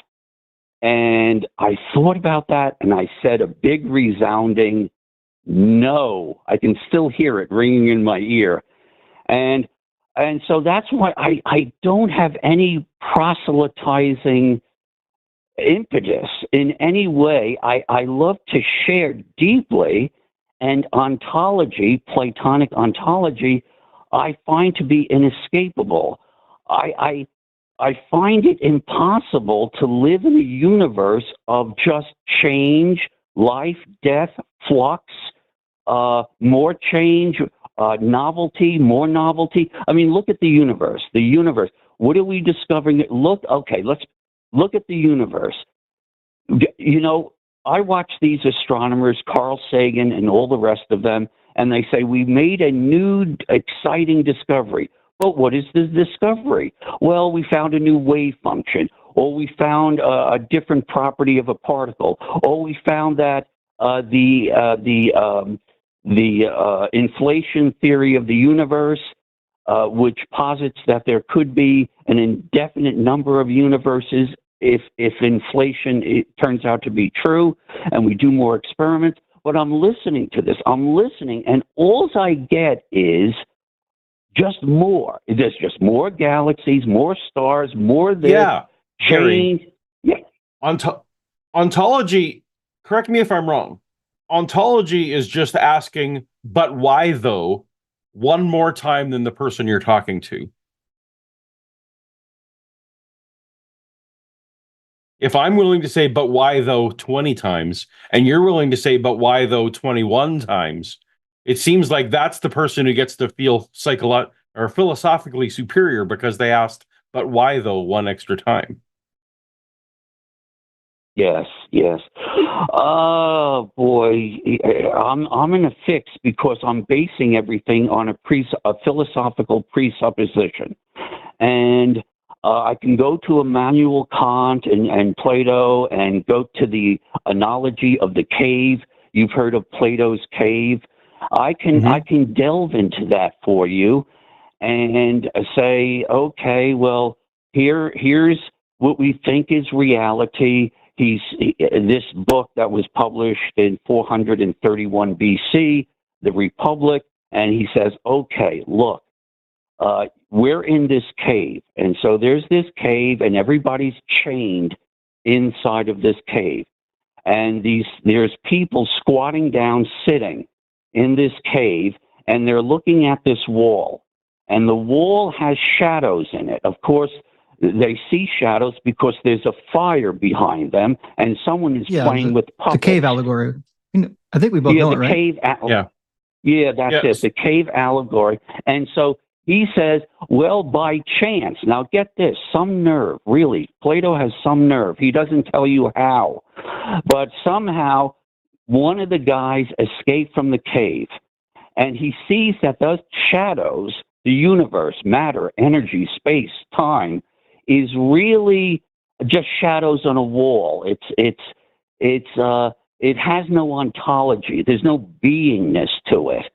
And I thought about that, and I said a big resounding no. I can still hear it ringing in my ear. And so that's why I don't have any proselytizing impetus in any way. I love to share deeply, and ontology, Platonic ontology, I find to be inescapable. I find it impossible to live in a universe of just change, life, death, flux, more change, novelty, more novelty. I mean, look at the universe. The universe. What are we discovering? Let's look at the universe. You know, I watch these astronomers, Carl Sagan and all the rest of them, and they say, we made a new, exciting discovery. But what is the discovery? Well, we found a new wave function, or we found a different property of a particle, or we found that the inflation theory of the universe, which posits that there could be an indefinite number of universes if inflation turns out to be true, and we do more experiments. But I'm listening to this. I'm listening, and all I get is just more. There's just more galaxies, more stars, more this. Yeah, change. Yeah. Ontology, correct me if I'm wrong. Ontology is just asking, but why though, one more time than the person you're talking to. If I'm willing to say, but why though 20 times, and you're willing to say, but why though 21 times, it seems like that's the person who gets to feel philosophically superior because they asked, but why though one extra time? Yes. Oh boy, I'm in a fix because I'm basing everything on a philosophical presupposition, and I can go to Immanuel Kant and Plato and go to the analogy of the cave. You've heard of Plato's cave. I can delve into that for you and say, okay, well, here's what we think is reality. This book that was published in 431 BC, The Republic, and he says, okay, look, we're in this cave. And so there's this cave, and everybody's chained inside of this cave. And there's people squatting down, sitting in this cave, and they're looking at this wall. And the wall has shadows in it. Of course, they see shadows because there's a fire behind them, and someone is playing with puppets. The cave allegory. I think we both know it, right? Cave yeah, that's it. The cave allegory. And so he says, well, by chance, now get this, some nerve, really, Plato has some nerve. He doesn't tell you how, but somehow one of the guys escaped from the cave, and he sees that those shadows, the universe, matter, energy, space, time, is really just shadows on a wall. It has no ontology. There's no beingness to it.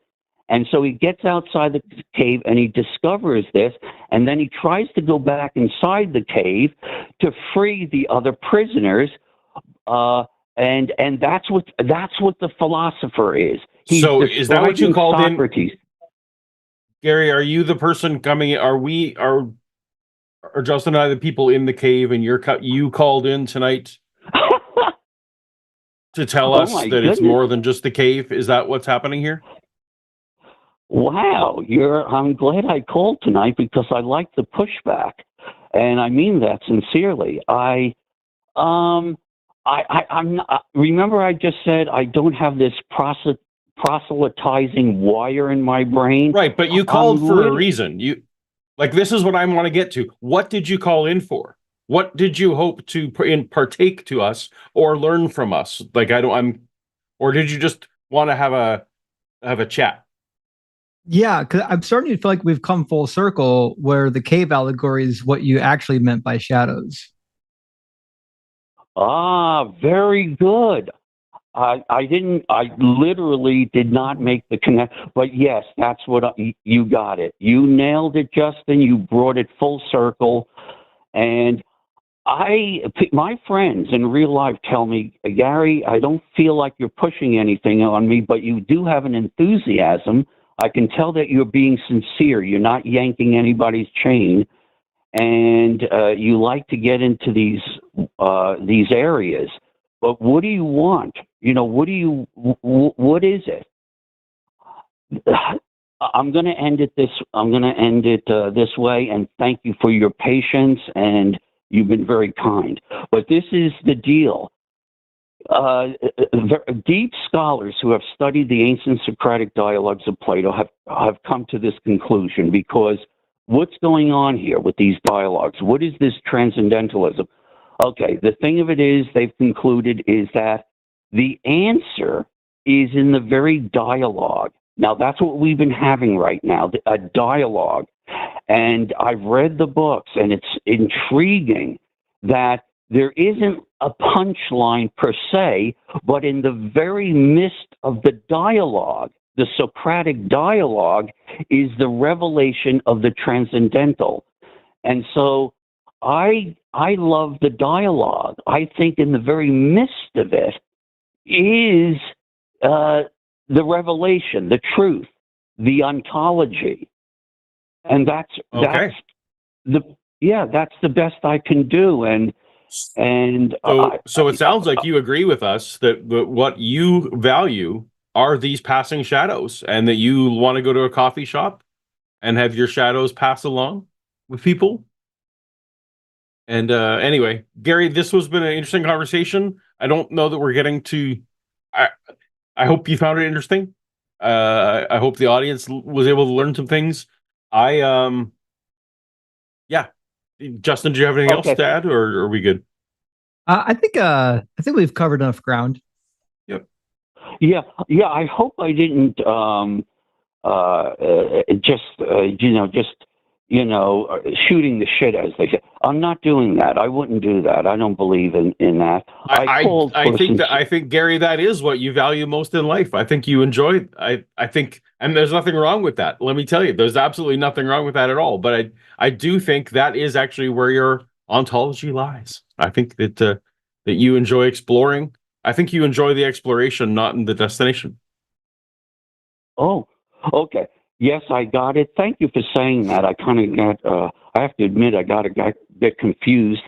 And so he gets outside the cave and he discovers this, and then he tries to go back inside the cave to free the other prisoners. And that's what the philosopher is. So is that what you called Socrates. Gary, are you the person coming? Are Justin and I the people in the cave, and you called in tonight to tell us that it's more than just the cave? Is that what's happening here? Wow, I'm glad I called tonight because I like the pushback, and I mean that sincerely. I'm not, remember I just said I don't have this proselytizing wire in my brain. Right, but you called for a reason. This is what I want to get to. What did you call in for? What did you hope to partake to us or learn from us? Or did you just want to have a chat? Yeah, because I'm starting to feel like we've come full circle where the cave allegory is what you actually meant by shadows. Ah, very good. I literally did not make the connect, but yes, that's what you got it. You nailed it, Justin. You brought it full circle. And my friends in real life tell me, Gary, I don't feel like you're pushing anything on me, but you do have an enthusiasm. I can tell that you're being sincere. You're not yanking anybody's chain, and you like to get into these areas. But what do you want? What is it? I'm going to end it this way, and thank you for your patience, and you've been very kind. But this is the deal. Deep scholars who have studied the ancient Socratic dialogues of Plato have come to this conclusion, because what's going on here with these dialogues? What is this transcendentalism? Okay, the thing of it is, they've concluded is that the answer is in the very dialogue. Now, that's what we've been having right now, a dialogue. And I've read the books, and it's intriguing that there isn't a punchline per se, but in the very midst of the dialogue, the Socratic dialogue is the revelation of the transcendental. And so I love the dialogue. I think in the very midst of it is the revelation, the truth, the ontology. And that's the best I can do. So it sounds like you agree with us that what you value are these passing shadows, and that you want to go to a coffee shop and have your shadows pass along with people. And anyway, Gary, this has been an interesting conversation. I don't know that we're getting to. I hope you found it interesting. I hope the audience was able to learn some things. Justin, do you have anything else to add, or are we good? I think we've covered enough ground. Yep. Yeah. I hope I didn't shooting the shit, as they say. I'm not doing that. I wouldn't do that. I don't believe in that. I think Gary, that is what you value most in life. I think you enjoy. I think, and there's nothing wrong with that. Let me tell you, there's absolutely nothing wrong with that at all. But I do think that is actually where your ontology lies. I think that you enjoy exploring. I think you enjoy the exploration, not in the destination. Oh, okay. Yes, I got it. Thank you for saying that. I kind of got, I have to admit, I got a bit confused.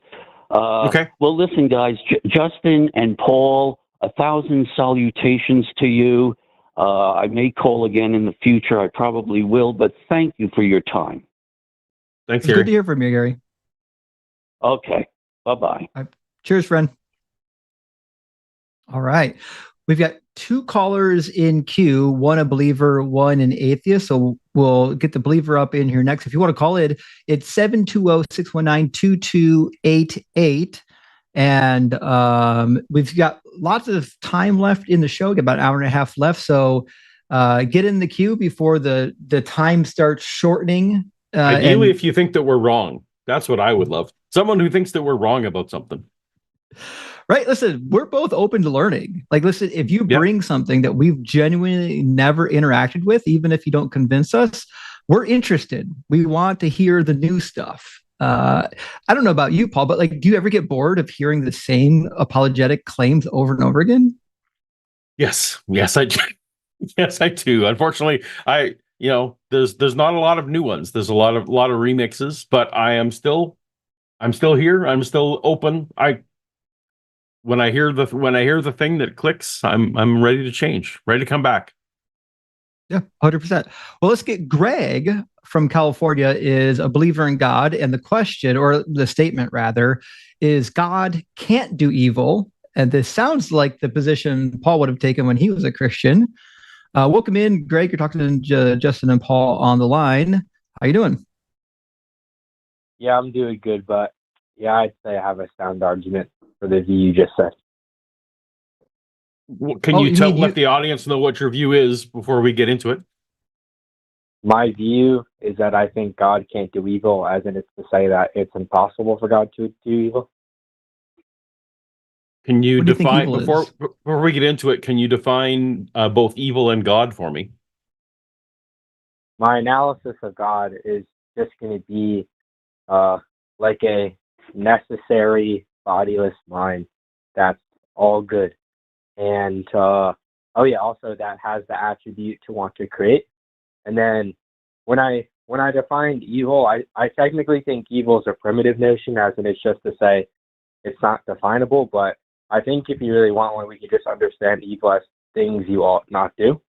Okay. Well, listen, guys, Justin and Paul, 1,000 salutations to you. I may call again in the future. I probably will, but thank you for your time. Thanks, It's Gary. good to hear from you, Gary. Okay. Bye-bye. Cheers, friend. All right. We've got two callers in queue, one a believer, one an atheist. So we'll get the believer up in here next. If you want to call it, it's 720-619-2288. And we've got lots of time left in the show, we've got about an hour and a half left. So get in the queue before the time starts shortening. Ideally, if you think that we're wrong, that's what I would love. Someone who thinks that we're wrong about something. Right. Listen, we're both open to learning. Like, listen, if you bring something that we've genuinely never interacted with, even if you don't convince us, we're interested. We want to hear the new stuff. I don't know about you, Paul, but like, do you ever get bored of hearing the same apologetic claims over and over again? Yes, I do. Yes, I do. Unfortunately, there's not a lot of new ones. There's a lot of remixes, but I'm still here. I'm still open. When I hear the thing that clicks, I'm ready to change, ready to come back. Yeah, 100%. Well, let's get Greg from California is a believer in God, and the question, or the statement rather, is God can't do evil. And this sounds like the position Paul would have taken when he was a Christian. Welcome in, Greg. You're talking to Justin and Paul on the line. How you doing? Yeah, I'm doing good, but yeah, I'd say I have a sound argument for the view you just said. Can you let the audience know what your view is before we get into it? My view is that I think God can't do evil, as in it's to say that it's impossible for God to do evil. Can you define, before we get into it, can you define both evil and God for me? My analysis of God is just going to be like a necessary bodiless mind that's all good. And also that has the attribute to want to create. And then when I defined evil, I technically think evil is a primitive notion, as in it's just to say it's not definable. But I think if you really want one, we could just understand evil as things you ought not do.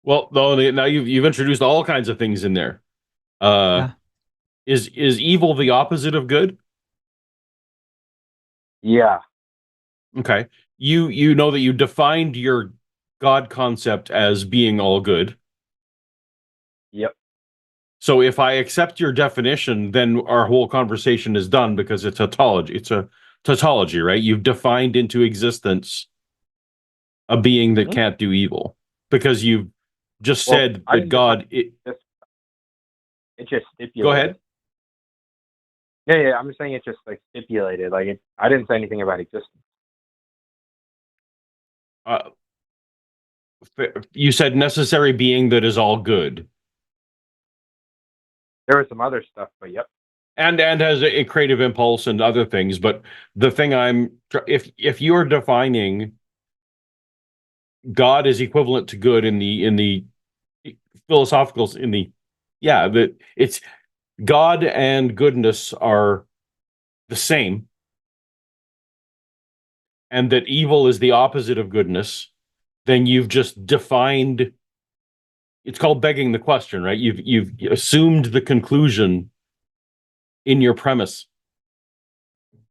Well, though, now you've introduced all kinds of things in there. Is evil the opposite of good? Yeah. Okay. You know that you defined your God concept as being all good. Yep. So if I accept your definition, then our whole conversation is done, because it's tautology. It's a tautology, right? You've defined into existence a being that can't do evil, because you've just said that God. It just stipulated. Go ahead. Yeah. I'm just saying it's just like stipulated. Like I didn't say anything about existence. You said necessary being that is all good. There was some other stuff, but yep. And has a creative impulse and other things. But the thing if you're defining God is equivalent to good in the philosophical, that it's God and goodness are the same, and that evil is the opposite of goodness, then you've just defined. It's called begging the question, right? You've assumed the conclusion in your premise.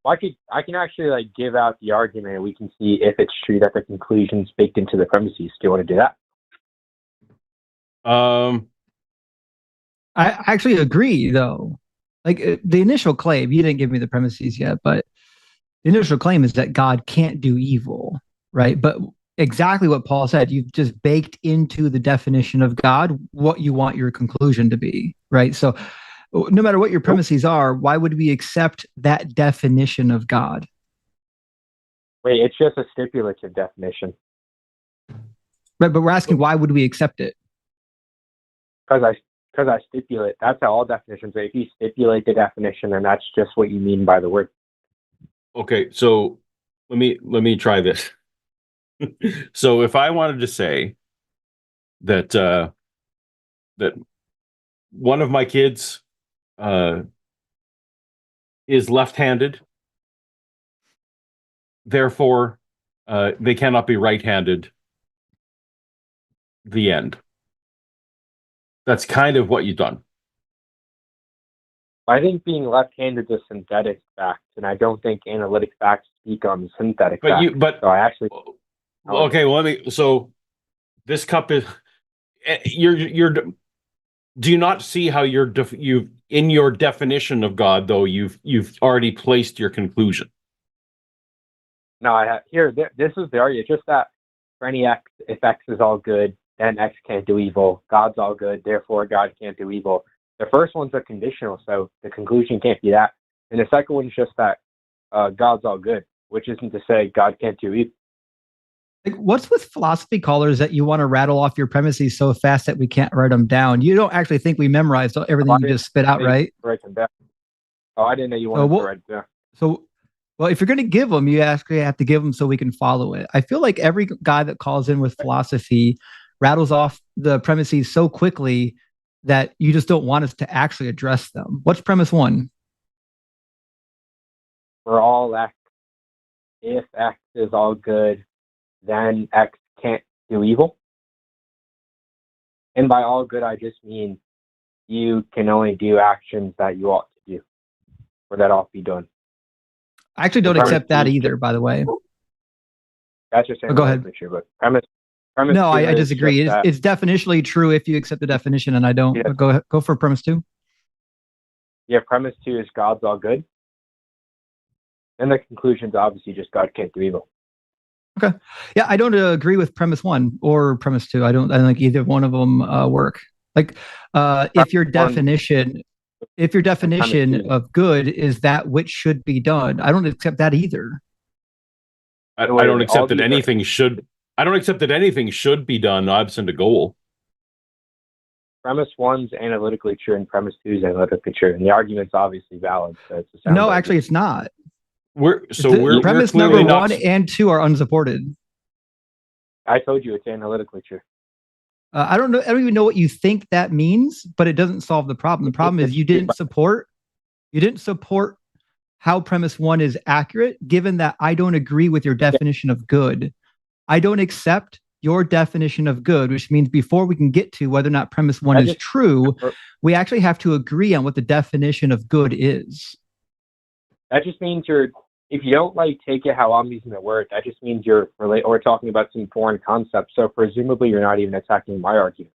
Well, I can actually like give out the argument, and we can see if it's true that the conclusion's baked into the premises. Do you want to do that? I actually agree, though. Like the initial claim, you didn't give me the premises yet, but the initial claim is that God can't do evil, right? But exactly what Paul said, you've just baked into the definition of God what you want your conclusion to be. right? So no matter what your premises are, why would we accept that definition of God? Wait, it's just a stipulative definition. Right, but we're asking why would we accept it? Because I stipulate. That's how all definitions are. If you stipulate the definition, then that's just what you mean by the word. Okay, so let me try this. So if I wanted to say that that one of my kids is left-handed, therefore they cannot be right-handed. The end. That's kind of what you've done. I think being left-handed is synthetic fact, and I don't think analytic facts speak on synthetic facts. So I actually. Okay, well, so this cup is. You're. Do you not see how you've in your definition of God, though you've already placed your conclusion? No, I have here. This is the argument. Just that for any x, if x is all good, then x can't do evil. God's all good, therefore God can't do evil. The first one's a conditional, so the conclusion can't be that. And the second one's just that God's all good, which isn't to say God can't do evil. Like, what's with philosophy callers that you want to rattle off your premises so fast that we can't write them down? You don't actually think we memorized everything you just spit out, right? Write them down. Oh, I didn't know you wanted to write them down. So, well, if you're going to give them, you actually have to give them so we can follow it. I feel like every guy that calls in with philosophy rattles off the premises so quickly that you just don't want us to actually address them. What's premise one? For all x, if x is all good, then x can't do evil. And by all good, I just mean you can only do actions that you ought to do, or that ought to be done. I actually don't accept that either, by the way. That's just saying. Go ahead. But premise no, I disagree. It's definitionally true if you accept the definition, and I don't. Yeah. Go ahead, go for premise two. Yeah, premise two is God's all good. And the conclusion is obviously just God can't do evil. Okay. Yeah, I don't agree with premise one or premise two. I don't think either one of them work. Like, if your definition of good is that which should be done, I don't accept that either. I don't accept that anything should. I don't accept that anything should be done absent a goal. Premise one's analytically true, and premise two is analytically true, and the argument's obviously valid. So it's a no, actually, it's not. Premise premise number one and two are unsupported. I told you it's analytically true. I don't know. I don't even know what you think that means, but it doesn't solve the problem. The problem is you didn't support how premise one is accurate, given that I don't agree with your definition of good. I don't accept your definition of good, which means before we can get to whether or not premise one is true, we actually have to agree on what the definition of good is. That just means if you don't take it how I'm using the word, that just means we're talking about some foreign concept. So presumably you're not even attacking my argument.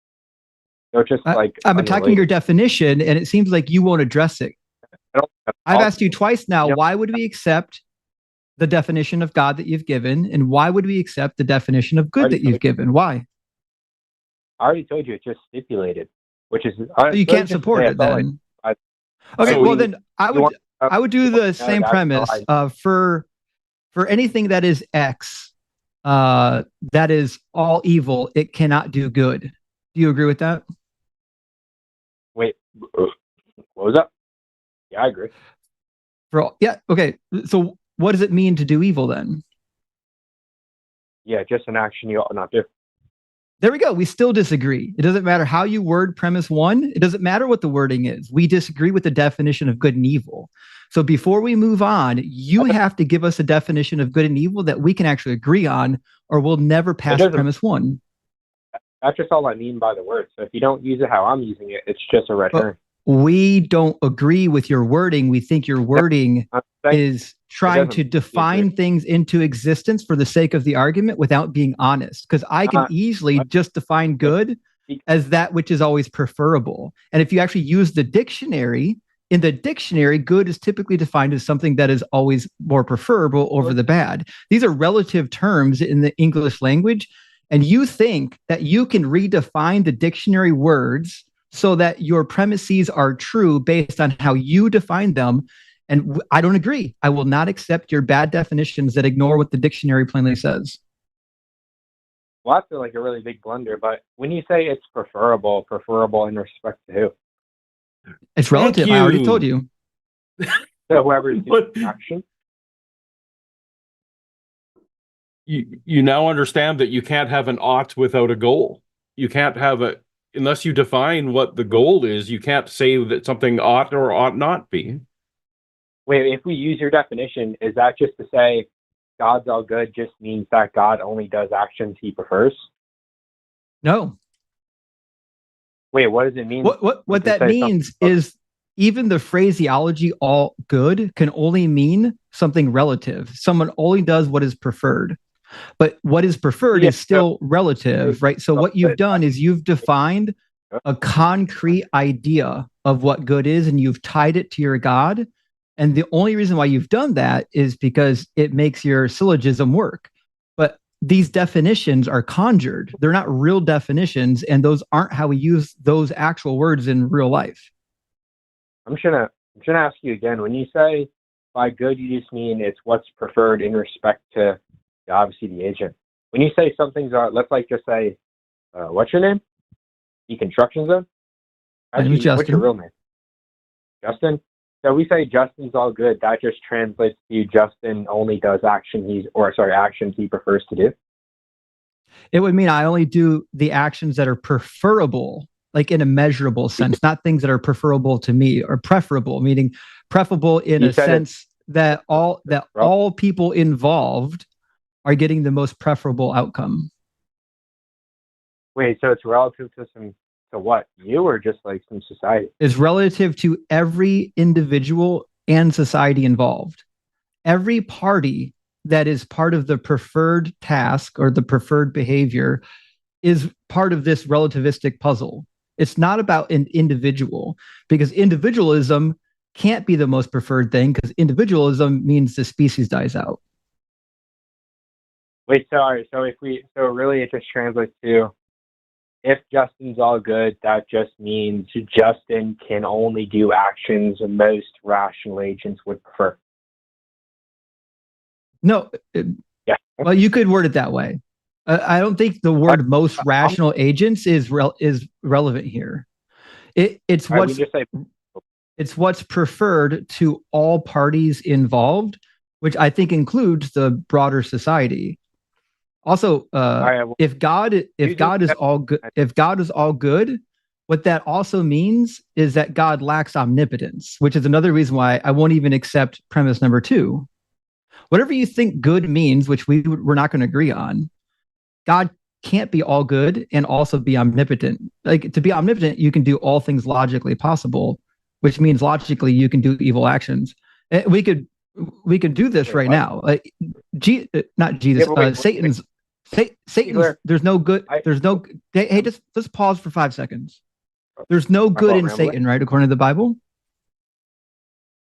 So it's just I'm attacking your definition, and it seems like you won't address it. I've asked you twice now, why would we accept the definition of God that you've given, and why would we accept the definition of good that you've given? Why? I already told you it's just stipulated, which is you can't support it then. Okay, well then I would do the same premise for anything that is X, that is all evil. It cannot do good. Do you agree with that? Wait, what was that? Yeah, I agree. Okay. So what does it mean to do evil then? Yeah, just an action you ought not do. There we go. We still disagree. It doesn't matter how you word premise one. It doesn't matter what the wording is. We disagree with the definition of good and evil. So before we move on, you have to give us a definition of good and evil that we can actually agree on, or we'll never pass premise one. That's just all I mean by the word. So if you don't use it how I'm using it, it's just a red herring. We don't agree with your wording. We think your wording is trying to define things into existence for the sake of the argument without being honest. Because I can easily just define good as that which is always preferable. And if you actually use the dictionary, in the dictionary, good is typically defined as something that is always more preferable over the bad. These are relative terms in the English language. And you think that you can redefine the dictionary words so that your premises are true based on how you define them. And I don't agree. I will not accept your bad definitions that ignore what the dictionary plainly says. Well, I feel like a really big blunder, but when you say it's preferable in respect to who? It's relative. I already told you. So whoever's doing action? You now understand that you can't have an ought without a goal. You can't have unless you define what the goal is, you can't say that something ought or ought not be. Wait, if we use your definition, is that just to say God's all good just means that God only does actions he prefers? No. Wait, what does it mean? What that means is even the phraseology all good can only mean something relative. Someone only does what is preferred. But what is preferred is still relative, right? So what you've done is you've defined a concrete idea of what good is, and you've tied it to your God. And the only reason why you've done that is because it makes your syllogism work. But these definitions are conjured. They're not real definitions, and those aren't how we use those actual words in real life. I'm gonna ask you again. When you say by good, you just mean it's what's preferred in respect to obviously the agent. When you say something's let's like just say, what's your name? Deconstruction Zone? Actually, what's your real name? Justin? So we say Justin's all good. That just translates to Justin only does actions he prefers to do. It would mean I only do the actions that are preferable, like in a measurable sense, not things that are preferable to me, or preferable, meaning preferable in a sense that all people involved are getting the most preferable outcome. Wait, so it's relative to what? You, or just like some society? It's relative to every individual and society involved. Every party that is part of the preferred task or the preferred behavior is part of this relativistic puzzle. It's not about an individual, because individualism can't be the most preferred thing, because individualism means the species dies out. Wait, sorry. So really it just translates to, if Justin's all good, that just means Justin can only do actions most rational agents would prefer. No. Yeah. Well, you could word it that way. I don't think the word most rational agents is relevant here. It's what's preferred to all parties involved, which I think includes the broader society. Also, if God is all good, what that also means is that God lacks omnipotence, which is another reason why I won't even accept premise number 2. Whatever you think good means, which we're not going to agree on, God can't be all good and also be omnipotent. Like, to be omnipotent, you can do all things logically possible, which means logically you can do evil actions. We could do this right now. Not Jesus. Satan's. There's no good. Hey, just pause for 5 seconds. There's no good in Satan, right? According to the Bible.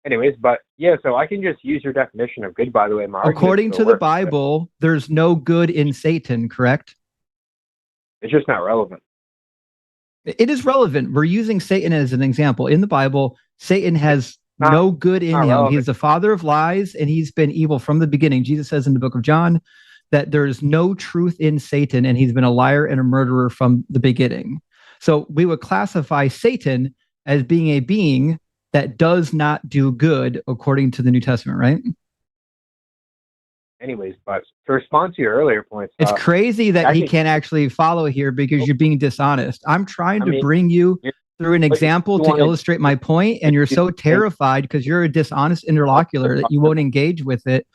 Anyways, but yeah, so I can just use your definition of good, by the way. According to the Bible, there's no good in Satan, correct? It's just not relevant. It is relevant. We're using Satan as an example. In the Bible, Satan has no good in him. Relevant. He's the father of lies, and he's been evil from the beginning. Jesus says in the book of John that there is no truth in Satan, and he's been a liar and a murderer from the beginning. So we would classify Satan as being a being that does not do good according to the New Testament, right? Anyways, but to respond to your earlier points, it's crazy that he can't actually follow here because you're being dishonest. I'm trying to bring you through an example to illustrate my point, and you're so terrified because you're a dishonest interlocutor that you won't engage with it.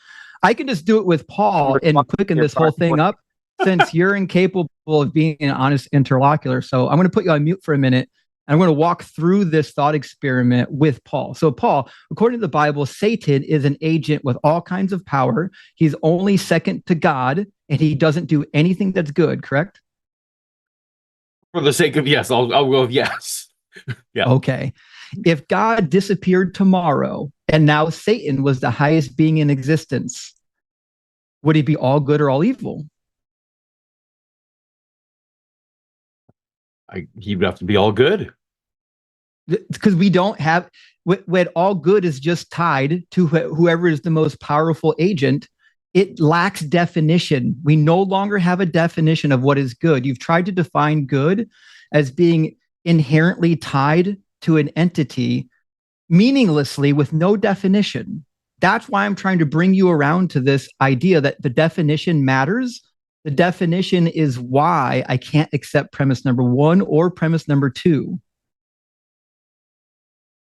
I can just do it with Paul and quicken this whole thing up, since you're incapable of being an honest interlocutor. So I'm going to put you on mute for a minute. I'm going to walk through this thought experiment with Paul. So Paul, according to the Bible, Satan is an agent with all kinds of power. He's only second to God, and he doesn't do anything that's good, correct? For the sake of yes, I'll go with yes. Yeah. Okay. If God disappeared tomorrow and now Satan was the highest being in existence, would he be all good or all evil? He'd have to be all good. Because we don't have, when all good is just tied to whoever is the most powerful agent, it lacks definition. We no longer have a definition of what is good. You've tried to define good as being inherently tied to an entity meaninglessly with no definition. That's why I'm trying to bring you around to this idea that the definition matters. The definition is why I can't accept premise number 1 or premise number 2.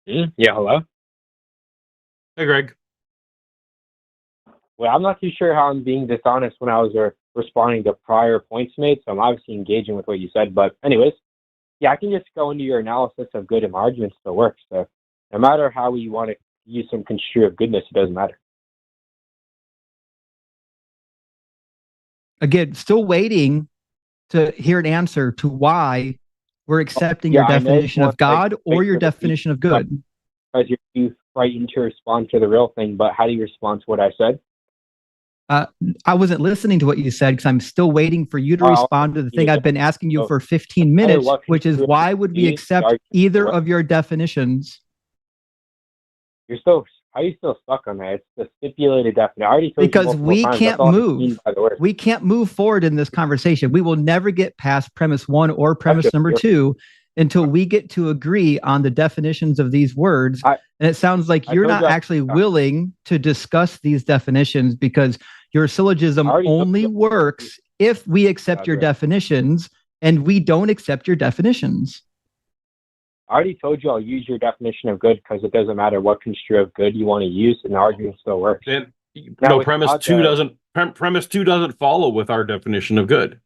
Yeah, hello? Hey, Greg. Well, I'm not too sure how I'm being dishonest when I was responding to prior points made, so I'm obviously engaging with what you said. But anyways, yeah, I can just go into your analysis of good and my argument still works. So no matter how we want to use some construe of goodness, it doesn't matter. Again, still waiting to hear an answer to why we're accepting your definition of God or your definition of good. Because you're too frightened to respond to the real thing, but how do you respond to what I said? I wasn't listening to what you said because I'm still waiting for you to respond to the thing I've been asking you for 15 minutes, which is why would we accept either of your definitions? Are you still stuck on that? It's the stipulated definition. I already told you because we times. Can't move. We can't move forward in this conversation. We will never get past premise 1 or premise number 2 until we get to agree on the definitions of these words. And it sounds like you're not actually willing to discuss these definitions because your syllogism only works if we accept your definitions, and we don't accept your definitions. I already told you I'll use your definition of good because it doesn't matter what construe of good you want to use, and the argument still works. No, premise 2 doesn't follow with our definition of good.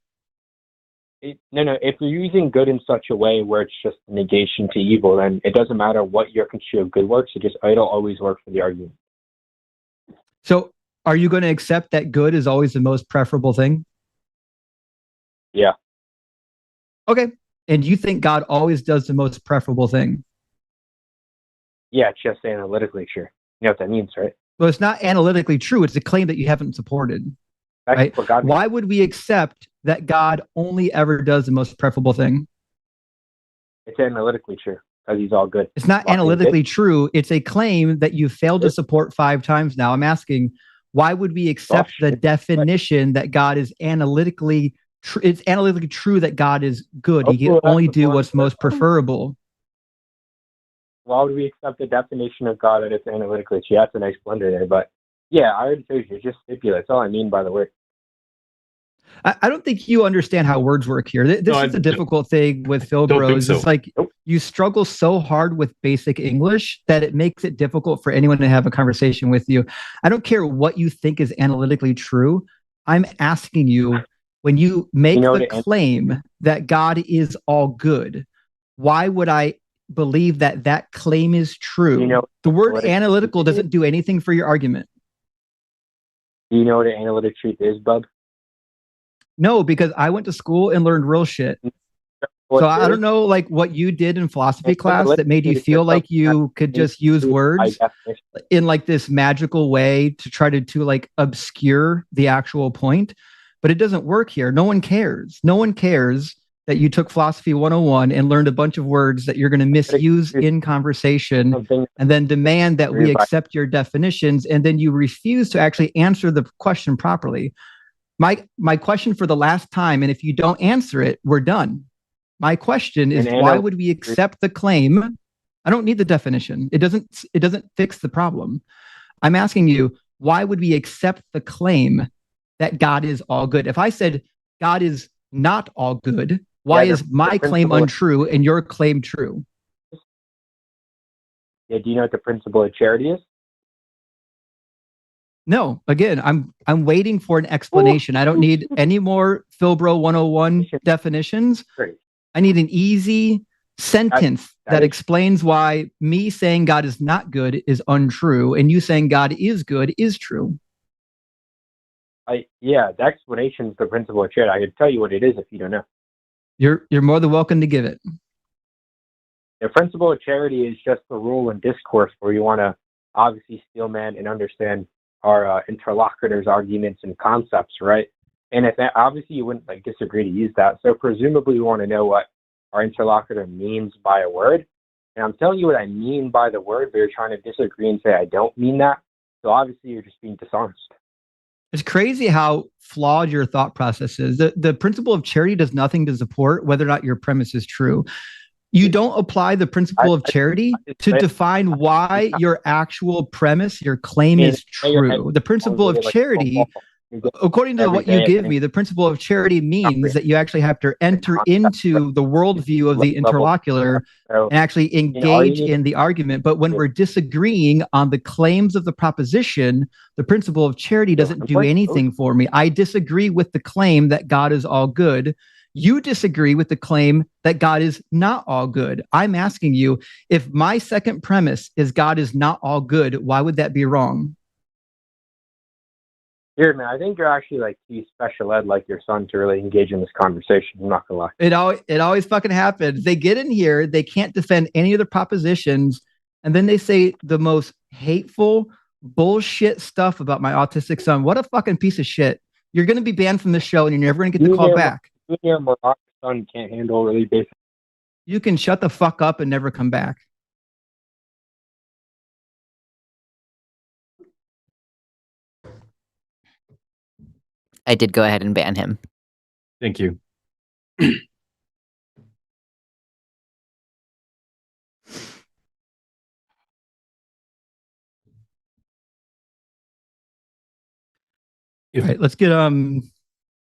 No. If you're using good in such a way where it's just a negation to evil, then it doesn't matter what your construe of good works. It'll always work for the argument. So, are you going to accept that good is always the most preferable thing? Yeah. Okay. And you think God always does the most preferable thing? Yeah, it's just analytically true. You know what that means, right? Well, it's not analytically true. It's a claim that you haven't supported. Right? Why would we accept that God only ever does the most preferable thing? It's analytically true because he's all good. It's not analytically true. It's a claim that you failed to support 5 times now. I'm asking, why would we accept the definition that God is analytically true? It's analytically true that God is good. He can only do what's most preferable. Why would we accept the definition of God that it's analytically true? That's a nice blunder there. But yeah, I already told you, it's just stipulate. That's all I mean by the word. I don't think you understand how words work here. This is the difficult thing with Phil Bros. It's like you struggle so hard with basic English that it makes it difficult for anyone to have a conversation with you. I don't care what you think is analytically true. I'm asking you, when you make the claim that God is all good, why would I believe that that claim is true? The word analytical doesn't do anything for your argument. Do you know what an analytic truth is, bub? No, because I went to school and learned real shit. So I don't know like what you did in philosophy class that made you feel like you could just use words in like this magical way to try to like obscure the actual point. But it doesn't work here. No one cares. No one cares that you took philosophy 101 and learned a bunch of words that you're going to misuse in conversation and then demand that we accept your definitions, and then you refuse to actually answer the question properly. My question for the last time, and if you don't answer it, we're done. My question is, why would we accept the claim? I don't need the definition. It doesn't fix the problem. I'm asking you, why would we accept the claim that God is all good? If I said God is not all good, why is my claim untrue and your claim true? Yeah, do you know what the principle of charity is? No, again, I'm waiting for an explanation. I don't need any more Philbro 101 definitions. I need an easy sentence that explains why me saying God is not good is untrue and you saying God is good is true. Yeah, the explanation is the principle of charity. I could tell you what it is if you don't know. You're more than welcome to give it. The principle of charity is just a rule in discourse where you want to obviously steel man and understand our interlocutors' arguments and concepts, right? And if obviously you wouldn't like disagree to use that, so presumably we want to know what our interlocutor means by a word. And I'm telling you what I mean by the word, but you're trying to disagree and say I don't mean that. So obviously you're just being dishonest. It's crazy how flawed your thought process is. The principle of charity does nothing to support whether or not your premise is true. You don't apply the principle of charity to define why your actual premise, your claim is true. The principle of charity, according to what you give me, the principle of charity means that you actually have to enter into the worldview of the interlocutor and actually engage in the argument. But when we're disagreeing on the claims of the proposition, the principle of charity doesn't do anything for me. I disagree with the claim that God is all good. You disagree with the claim that God is not all good. I'm asking you, if my second premise is God is not all good, why would that be wrong? Here, man, I think you're actually like too special ed like your son to really engage in this conversation. I'm not gonna lie. It always fucking happens. They get in here, they can't defend any of the propositions, and then they say the most hateful bullshit stuff about my autistic son. What a fucking piece of shit. You're gonna be banned from the show and you're never gonna get the call back. My son can't handle really basic. You can shut the fuck up and never come back. I did go ahead and ban him. Thank you. All right, let's get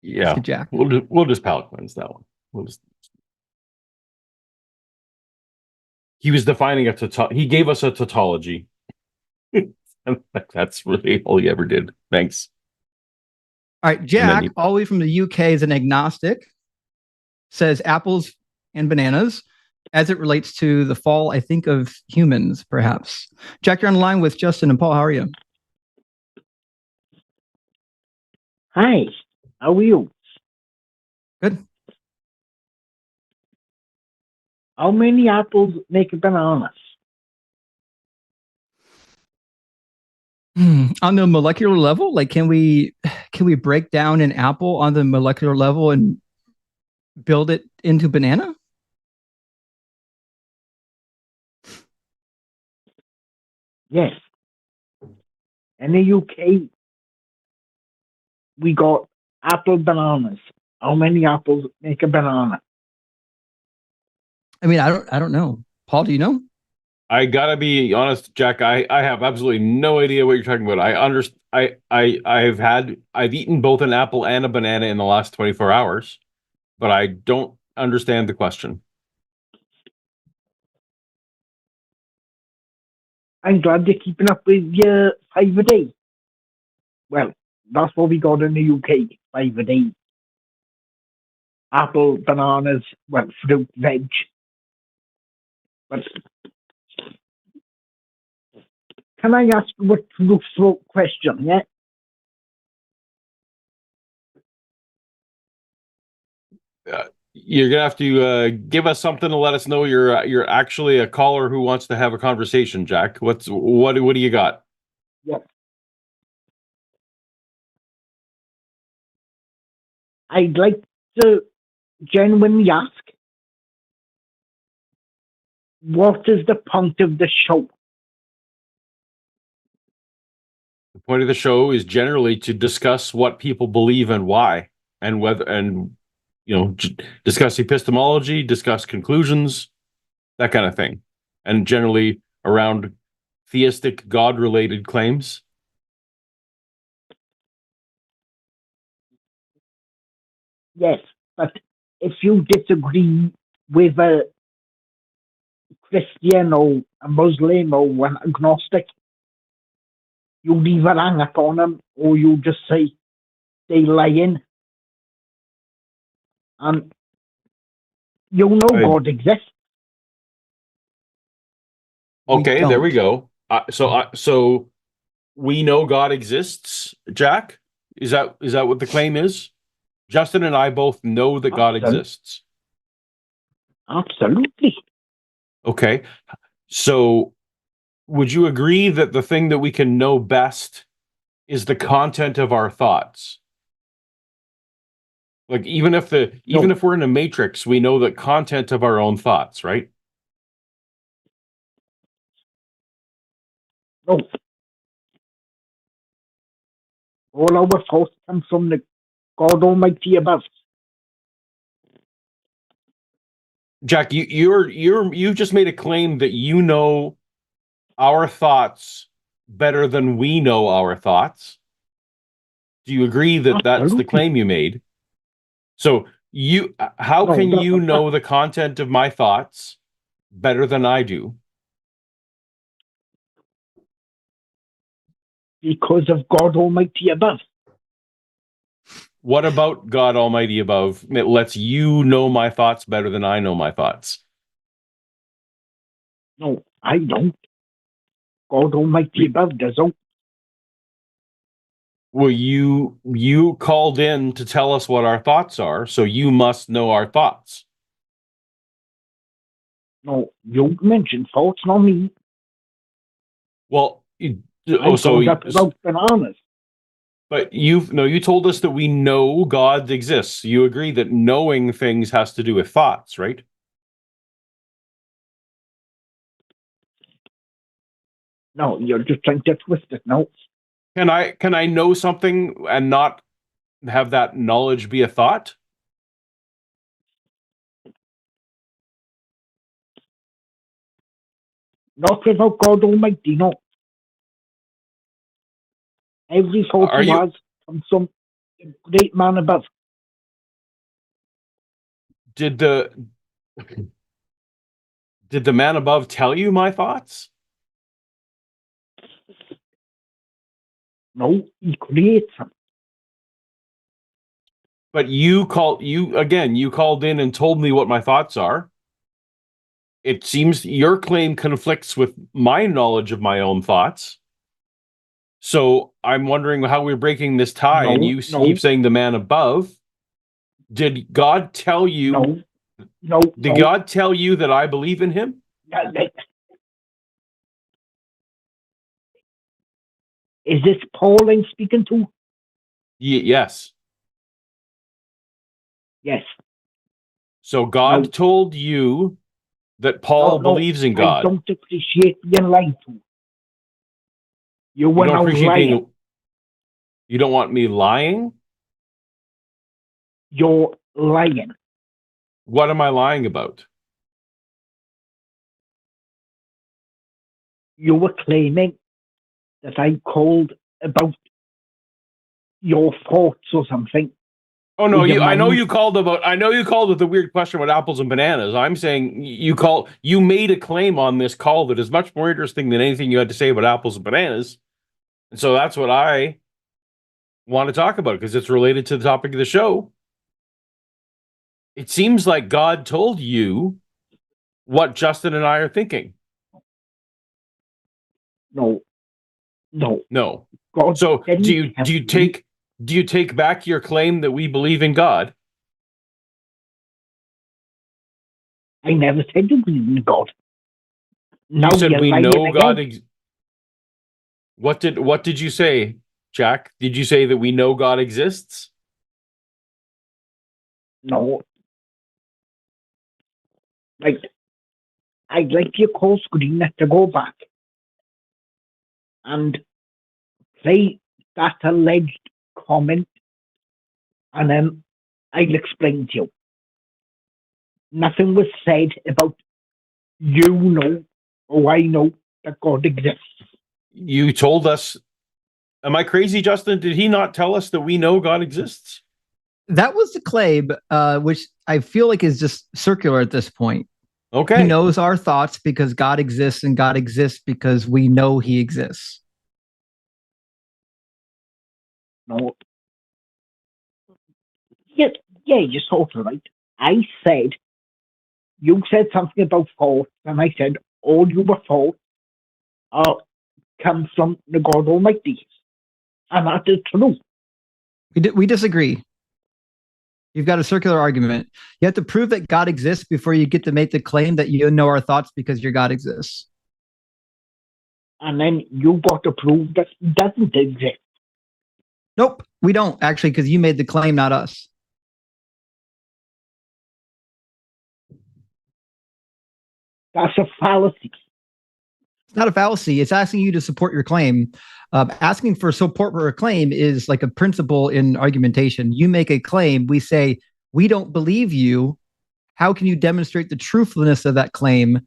yeah, Jack. We'll just palate cleanse that one. He was defining he gave us a tautology. And that's really all he ever did. Thanks. All right, Jack, all the way from the UK, is an agnostic. Says apples and bananas as it relates to the fall, I think, of humans, perhaps. Jack, you're on the line with Justin and Paul. How are you? Hi, how are you? Good. How many apples make a banana? On the molecular level, like can we break down an apple on the molecular level and build it into banana? Yes. In the UK, we got apple bananas. How many apples make a banana? I mean, I don't know. Paul, do you know? I gotta be honest, Jack. I have absolutely no idea what you're talking about. I've eaten both an apple and a banana in the last 24 hours, but I don't understand the question. I'm glad you're keeping up with your 5 a day. Well, that's what we got in the UK, 5 a day. Apple, bananas, well, fruit, veg. But can I ask what fruit question, yeah? You're gonna have to give us something to let us know you're actually a caller who wants to have a conversation, Jack. What do you got? Yes. I'd like to genuinely ask, what is the point of the show? The point of the show is generally to discuss what people believe and why, and discuss epistemology, discuss conclusions, that kind of thing, and generally around theistic God-related claims. Yes, but if you disagree with a Christian or a Muslim or an agnostic, you either hang up on them or you just say they lying. And you know God exists. Okay, there we go. So we know God exists, Jack? Is that what the claim is? Justin and I both know that God exists. Absolutely. Okay. So would you agree that the thing that we can know best is the content of our thoughts? Like even if we're in a matrix, we know the content of our own thoughts, right? No. All our thoughts come from the God Almighty above. Jack, you just made a claim that you know our thoughts better than we know our thoughts. Do you agree that that's the claim you made? So how can you know the content of my thoughts better than I do? Because of God Almighty above. What about God Almighty above that lets you know my thoughts better than I know my thoughts? No, I don't. God Almighty above doesn't. Well, you called in to tell us what our thoughts are, so you must know our thoughts. No, you mentioned thoughts, not me. Well, about bananas. But you told us that we know God exists. You agree that knowing things has to do with thoughts, right? No, you're just trying to twist it. No. Can I know something and not have that knowledge be a thought? Not without God Almighty, no. Every thought you has from some great man above. Did the man above tell you my thoughts? No, he creates them. But you called in and told me what my thoughts are. It seems your claim conflicts with my knowledge of my own thoughts. So I'm wondering how we're breaking this tie, and you keep saying the man above. Did God tell you? No. Did God tell you that I believe in him? Is this Paul I'm speaking to? Yes. Yes. So God told you that Paul believes in God. I don't appreciate being lied to. You don't appreciate you don't want me lying? You're lying. What am I lying about? You were claiming that I called about your thoughts or something. Oh no, I know you called with the weird question about apples and bananas. I'm saying you made a claim on this call that is much more interesting than anything you had to say about apples and bananas. And so that's what I want to talk about because it's related to the topic of the show. It seems like God told you what Justin and I are thinking. No. God, so do you take back your claim that we believe in God? I never said you believe in God. You said we know God. What did you say, Jack? Did you say that we know God exists? No. I'd like your call screen to go back and play that alleged comment, and then I'll explain to you. Nothing was said about you know or I know that God exists. You told us. Am I crazy, Justin? Did he not tell us that we know God exists? That was the claim, which I feel like is just circular at this point. Okay. He knows our thoughts because God exists, and God exists because we know he exists. No. Yeah, you're sort of right. You said something about thoughts, and I said all your thoughts come from the God Almighty. And that is true. We disagree. You've got a circular argument. You have to prove that God exists before you get to make the claim that you know our thoughts because your God exists. And then you got to prove that he doesn't exist. Nope, we don't actually, because you made the claim, not us. That's a fallacy. It's not a fallacy. It's asking you to support your claim. Asking for support for a claim is like a principle in argumentation. You make a claim, we say, we don't believe you. How can you demonstrate the truthfulness of that claim?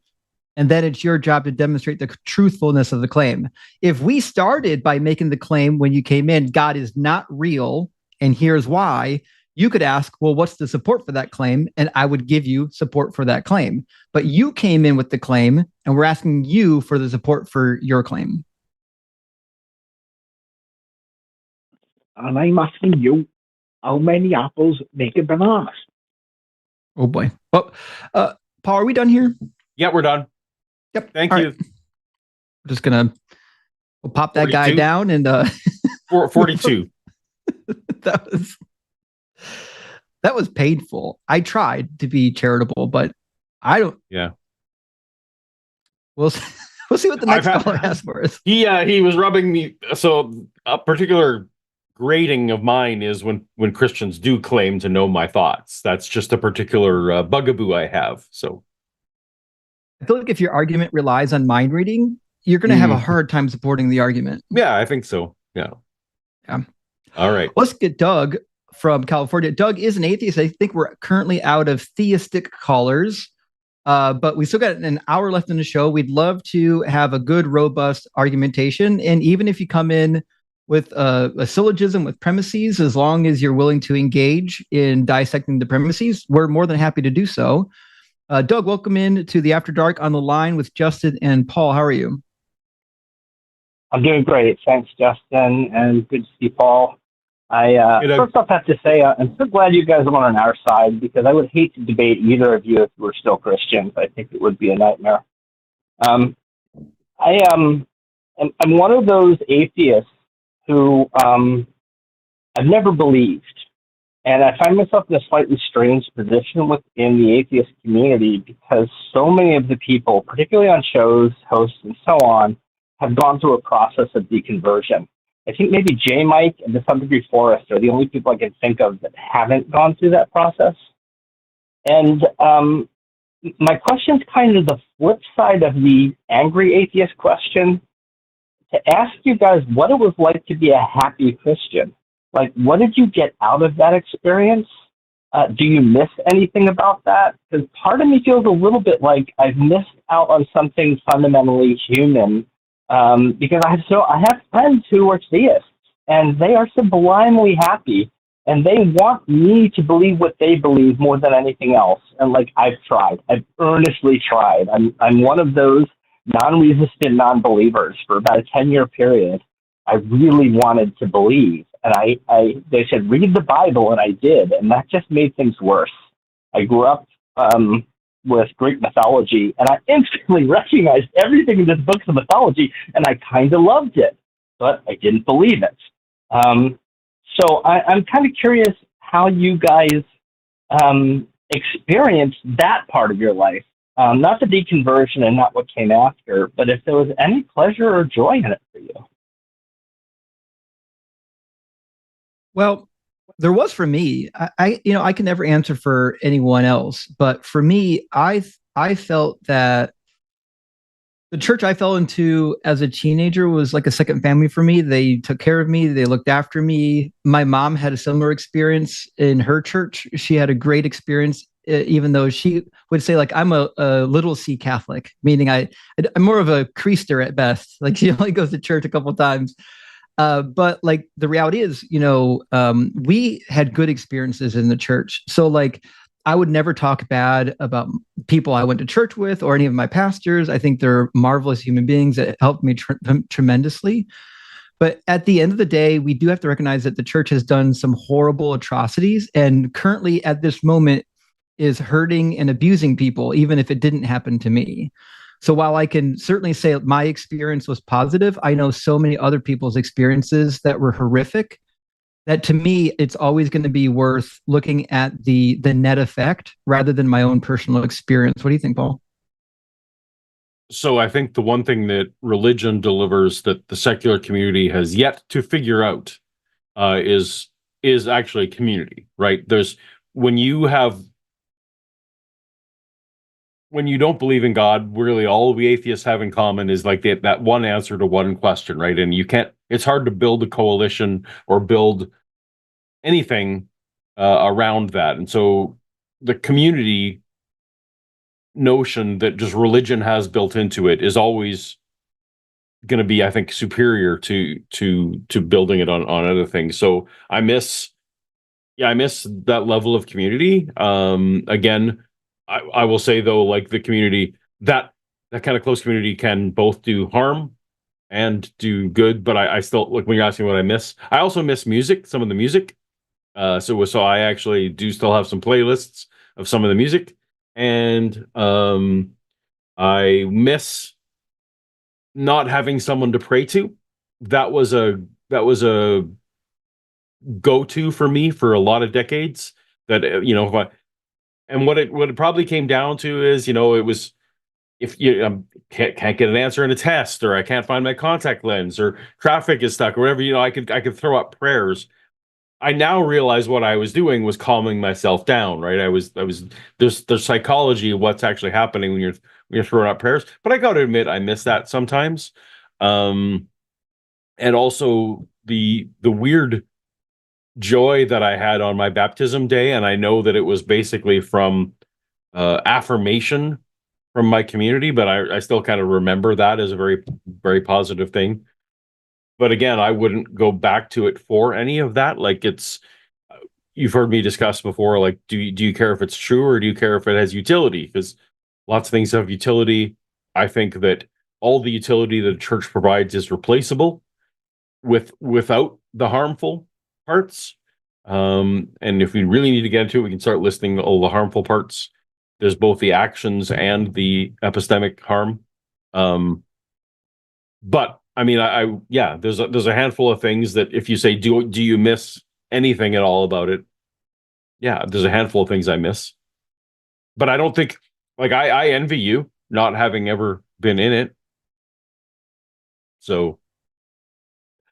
And then it's your job to demonstrate the truthfulness of the claim. If we started by making the claim when you came in, God is not real, and here's why, you could ask, well, what's the support for that claim? And I would give you support for that claim. But you came in with the claim, and we're asking you for the support for your claim. And I'm asking you, how many apples make a banana? Oh boy. Well, Paul, are we done here? Yeah, we're done. Yep. Thank All you. right. We're just gonna pop that 42? guy down and 42. that was painful. I tried to be charitable, but I don't. Yeah. We'll see what the next caller has for us. He was rubbing me. So a particular grading of mine is when Christians do claim to know my thoughts. That's just a particular bugaboo I have. So I feel like if your argument relies on mind reading, you're going to have a hard time supporting the argument. Yeah, I think so. Yeah. All right. Let's get Doug from California. Doug is an atheist. I think we're currently out of theistic callers, but we still got an hour left in the show. We'd love to have a good, robust argumentation. And even if you come in with a syllogism with premises, as long as you're willing to engage in dissecting the premises, we're more than happy to do so. Doug, welcome in to the After Dark on the line with Justin and Paul. How are you? I'm doing great. Thanks, Justin, and good to see Paul. I first off have to say I'm so glad you guys are on our side, because I would hate to debate either of you if you were still Christians. I think it would be a nightmare. I'm one of those atheists who I've never believed. And I find myself in a slightly strange position within the atheist community, because so many of the people, particularly on shows, hosts, and so on, have gone through a process of deconversion. I think maybe J. Mike and to some degree Forrest are the only people I can think of that haven't gone through that process. And my question is kind of the flip side of the angry atheist question, to ask you guys what it was like to be a happy Christian. Like, what did you get out of that experience? Do you miss anything about that? Because part of me feels a little bit like I've missed out on something fundamentally human, because I have friends who are theists, and they are sublimely happy, and they want me to believe what they believe more than anything else. And like, I've earnestly tried. I'm one of those non-resistant non-believers for about a 10-year period. I really wanted to believe. And they said, read the Bible, and I did, and that just made things worse. I grew up with Greek mythology, and I instantly recognized everything in this book of mythology, and I kind of loved it, but I didn't believe it. So I'm kind of curious how you guys experienced that part of your life, not the deconversion and not what came after, but if there was any pleasure or joy in it for you. Well, there was for me. I can never answer for anyone else, but for me, I felt that the church I fell into as a teenager was like a second family for me. They took care of me. They looked after me. My mom had a similar experience in her church. She had a great experience, even though she would say, like, I'm a little C Catholic, meaning I'm more of a creaster at best. Like, she only goes to church a couple of times. But like, the reality is, we had good experiences in the church. So like, I would never talk bad about people I went to church with or any of my pastors. I think they're marvelous human beings that helped me tremendously. But at the end of the day, we do have to recognize that the church has done some horrible atrocities, and currently at this moment is hurting and abusing people, even if it didn't happen to me. So while I can certainly say my experience was positive, I know so many other people's experiences that were horrific, that to me, it's always going to be worth looking at the net effect rather than my own personal experience. What do you think, Paul? So I think the one thing that religion delivers that the secular community has yet to figure out is actually community, right? When you when you don't believe in God, really all we atheists have in common is like that one answer to one question, right? And you can't, it's hard to build a coalition or build anything around that. And so the community notion that just religion has built into it is always going to be, I think, superior to building it on other things. So I miss that level of community. Again, I will say though, like the community, that kind of close community can both do harm and do good. But I still, like, when you're asking what I miss, I also miss music, some of the music. So I actually do still have some playlists of some of the music, and I miss not having someone to pray to. That was a go-to for me for a lot of decades. That what it probably came down to is, it was, if you can't get an answer in a test, or I can't find my contact lens, or traffic is stuck, or whatever, I could throw up prayers. I now realize what I was doing was calming myself down, right? There's psychology of what's actually happening when you're throwing out prayers. But I got to admit, I miss that sometimes. And also the weird joy that I had on my baptism day, and I know that it was basically from affirmation from my community, but I still kind of remember that as a very, very positive thing. But again, I wouldn't go back to it for any of that. Like, you've heard me discuss before, like, do you care if it's true, or do you care if it has utility? Because lots of things have utility. I think that all the utility that a church provides is replaceable without the harmful parts. And if we really need to get into it, we can start listing all the harmful parts. There's both the actions and the epistemic harm. But I mean, there's a handful of things that if you say, do you miss anything at all about it? Yeah, there's a handful of things I miss. But I don't think, like, I envy you not having ever been in it. So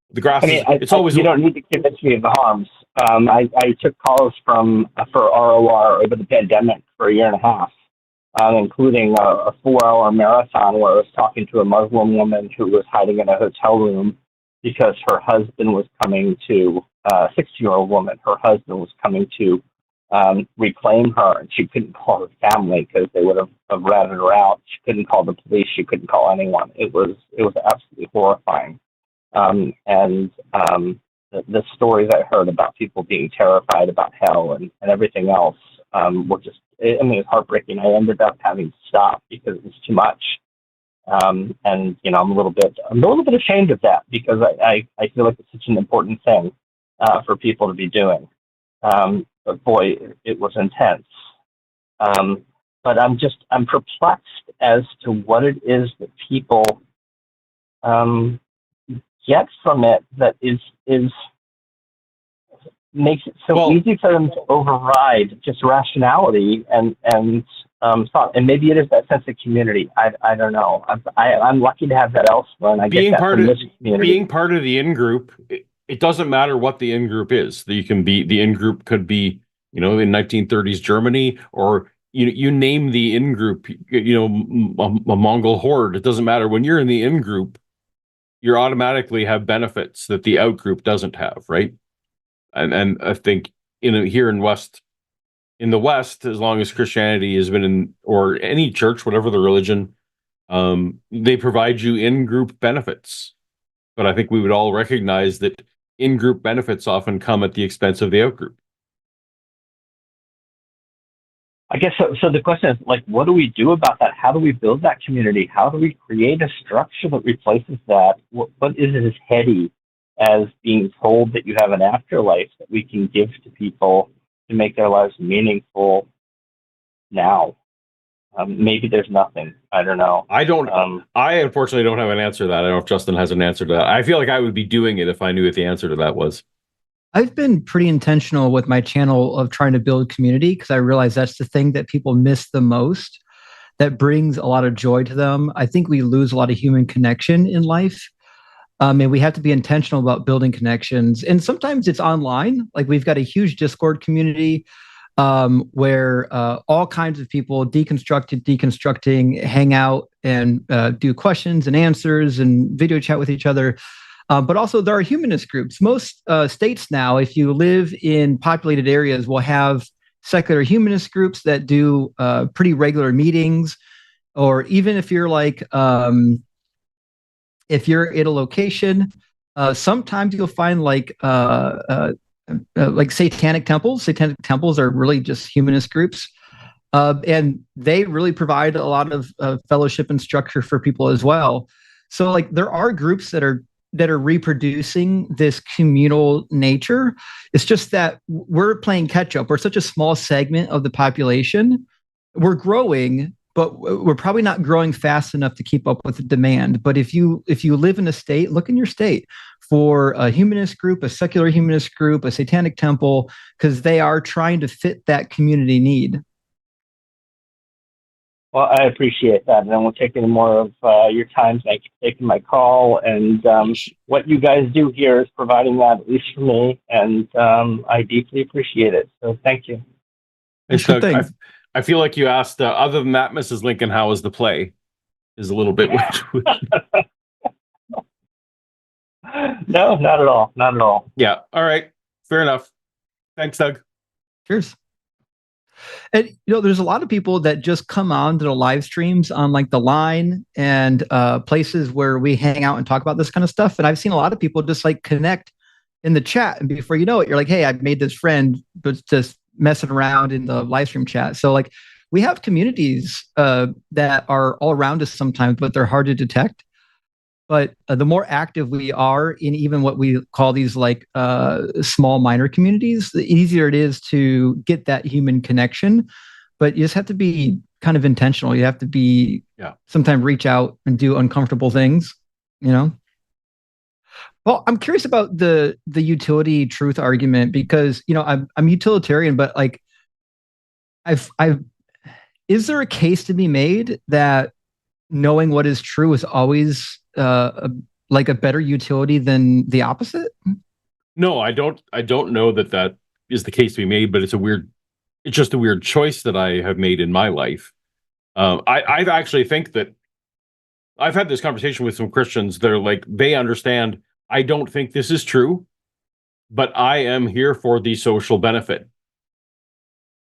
the grass it's always... You don't need to convince me of the harms. I took calls for ROR over the pandemic for a year and a half. Including a 4-hour marathon where I was talking to a Muslim woman who was hiding in a hotel room because her husband was coming to, a 60-year-old woman, her husband was coming to reclaim her, and she couldn't call her family because they would have ratted her out. She couldn't call the police. She couldn't call anyone. It was absolutely horrifying. The stories I heard about people being terrified about hell and everything else were just, it was heartbreaking. I ended up having to stop because it was too much. And I'm a little bit ashamed of that, because I feel like it's such an important thing for people to be doing. But boy, it was intense. But I'm perplexed as to what it is that people get from it that makes it so easy for them to override just rationality and thought. And maybe it is that sense of community. I don't know. I'm lucky to have that elsewhere, and I get that from this community. Being part of the in-group, it doesn't matter what the in-group is. The in-group could be, in 1930s Germany, or you name the in-group, a Mongol horde. It doesn't matter. When you're in the in-group, you automatically have benefits that the out-group doesn't have, right? And I think here in the West, as long as Christianity has been in, or any church, whatever the religion, they provide you in-group benefits. But I think we would all recognize that in-group benefits often come at the expense of the out-group. I guess so. The question is, like, what do we do about that? How do we build that community? How do we create a structure that replaces that? What is as heady as being told that you have an afterlife that we can give to people to make their lives meaningful now? Maybe there's nothing. I don't know. I unfortunately don't have an answer to that. I don't know if Justin has an answer to that. I feel like I would be doing it if I knew what the answer to that was. I've been pretty intentional with my channel of trying to build community, because I realize that's the thing that people miss the most, that brings a lot of joy to them. I think we lose a lot of human connection in life. And we have to be intentional about building connections. And sometimes it's online. Like, we've got a huge Discord community. where all kinds of people deconstructing, hang out and do questions and answers and video chat with each other. But also there are humanist groups. Most states now, if you live in populated areas, will have secular humanist groups that do pretty regular meetings. Or even if you're like, if you're in a location, sometimes you'll find like satanic temples. Satanic temples are really just humanist groups. And they really provide a lot of fellowship and structure for people as well. So like there are groups that are reproducing this communal nature. It's just that we're playing catch up. We're such a small segment of the population. We're growing, but we're probably not growing fast enough to keep up with the demand. But if you live in a state, look in your state for a humanist group, a secular humanist group, a satanic temple, because they are trying to fit that community need. Well, I appreciate that, and I won't take any more of your time. Thank you for taking my call, and what you guys do here is providing that, at least for me, and I deeply appreciate it. So thank you. Hey, Doug, I feel like you asked, other than that, Mrs. Lincoln, how was the play? Is a little bit... No, not at all. Not at all. Yeah, all right. Fair enough. Thanks, Doug. Cheers. And there's a lot of people that just come on to the live streams on like the line and places where we hang out and talk about this kind of stuff. And I've seen a lot of people just like connect in the chat, and before you know it, you're like, hey, I've made this friend, but just messing around in the live stream chat. So like we have communities that are all around us sometimes, but they're hard to detect. But the more active we are in even what we call these like small minor communities, the easier it is to get that human connection. But you just have to be kind of intentional. You have to be sometimes reach out and do uncomfortable things, Well, I'm curious about the utility truth argument because I'm utilitarian, but like is there a case to be made that knowing what is true is always like a better utility than the opposite? No, I don't know that is the case to be made, but it's just a weird choice that I have made in my life. I actually think that I've had this conversation with some Christians that are like, they understand, I don't think this is true, but I am here for the social benefit.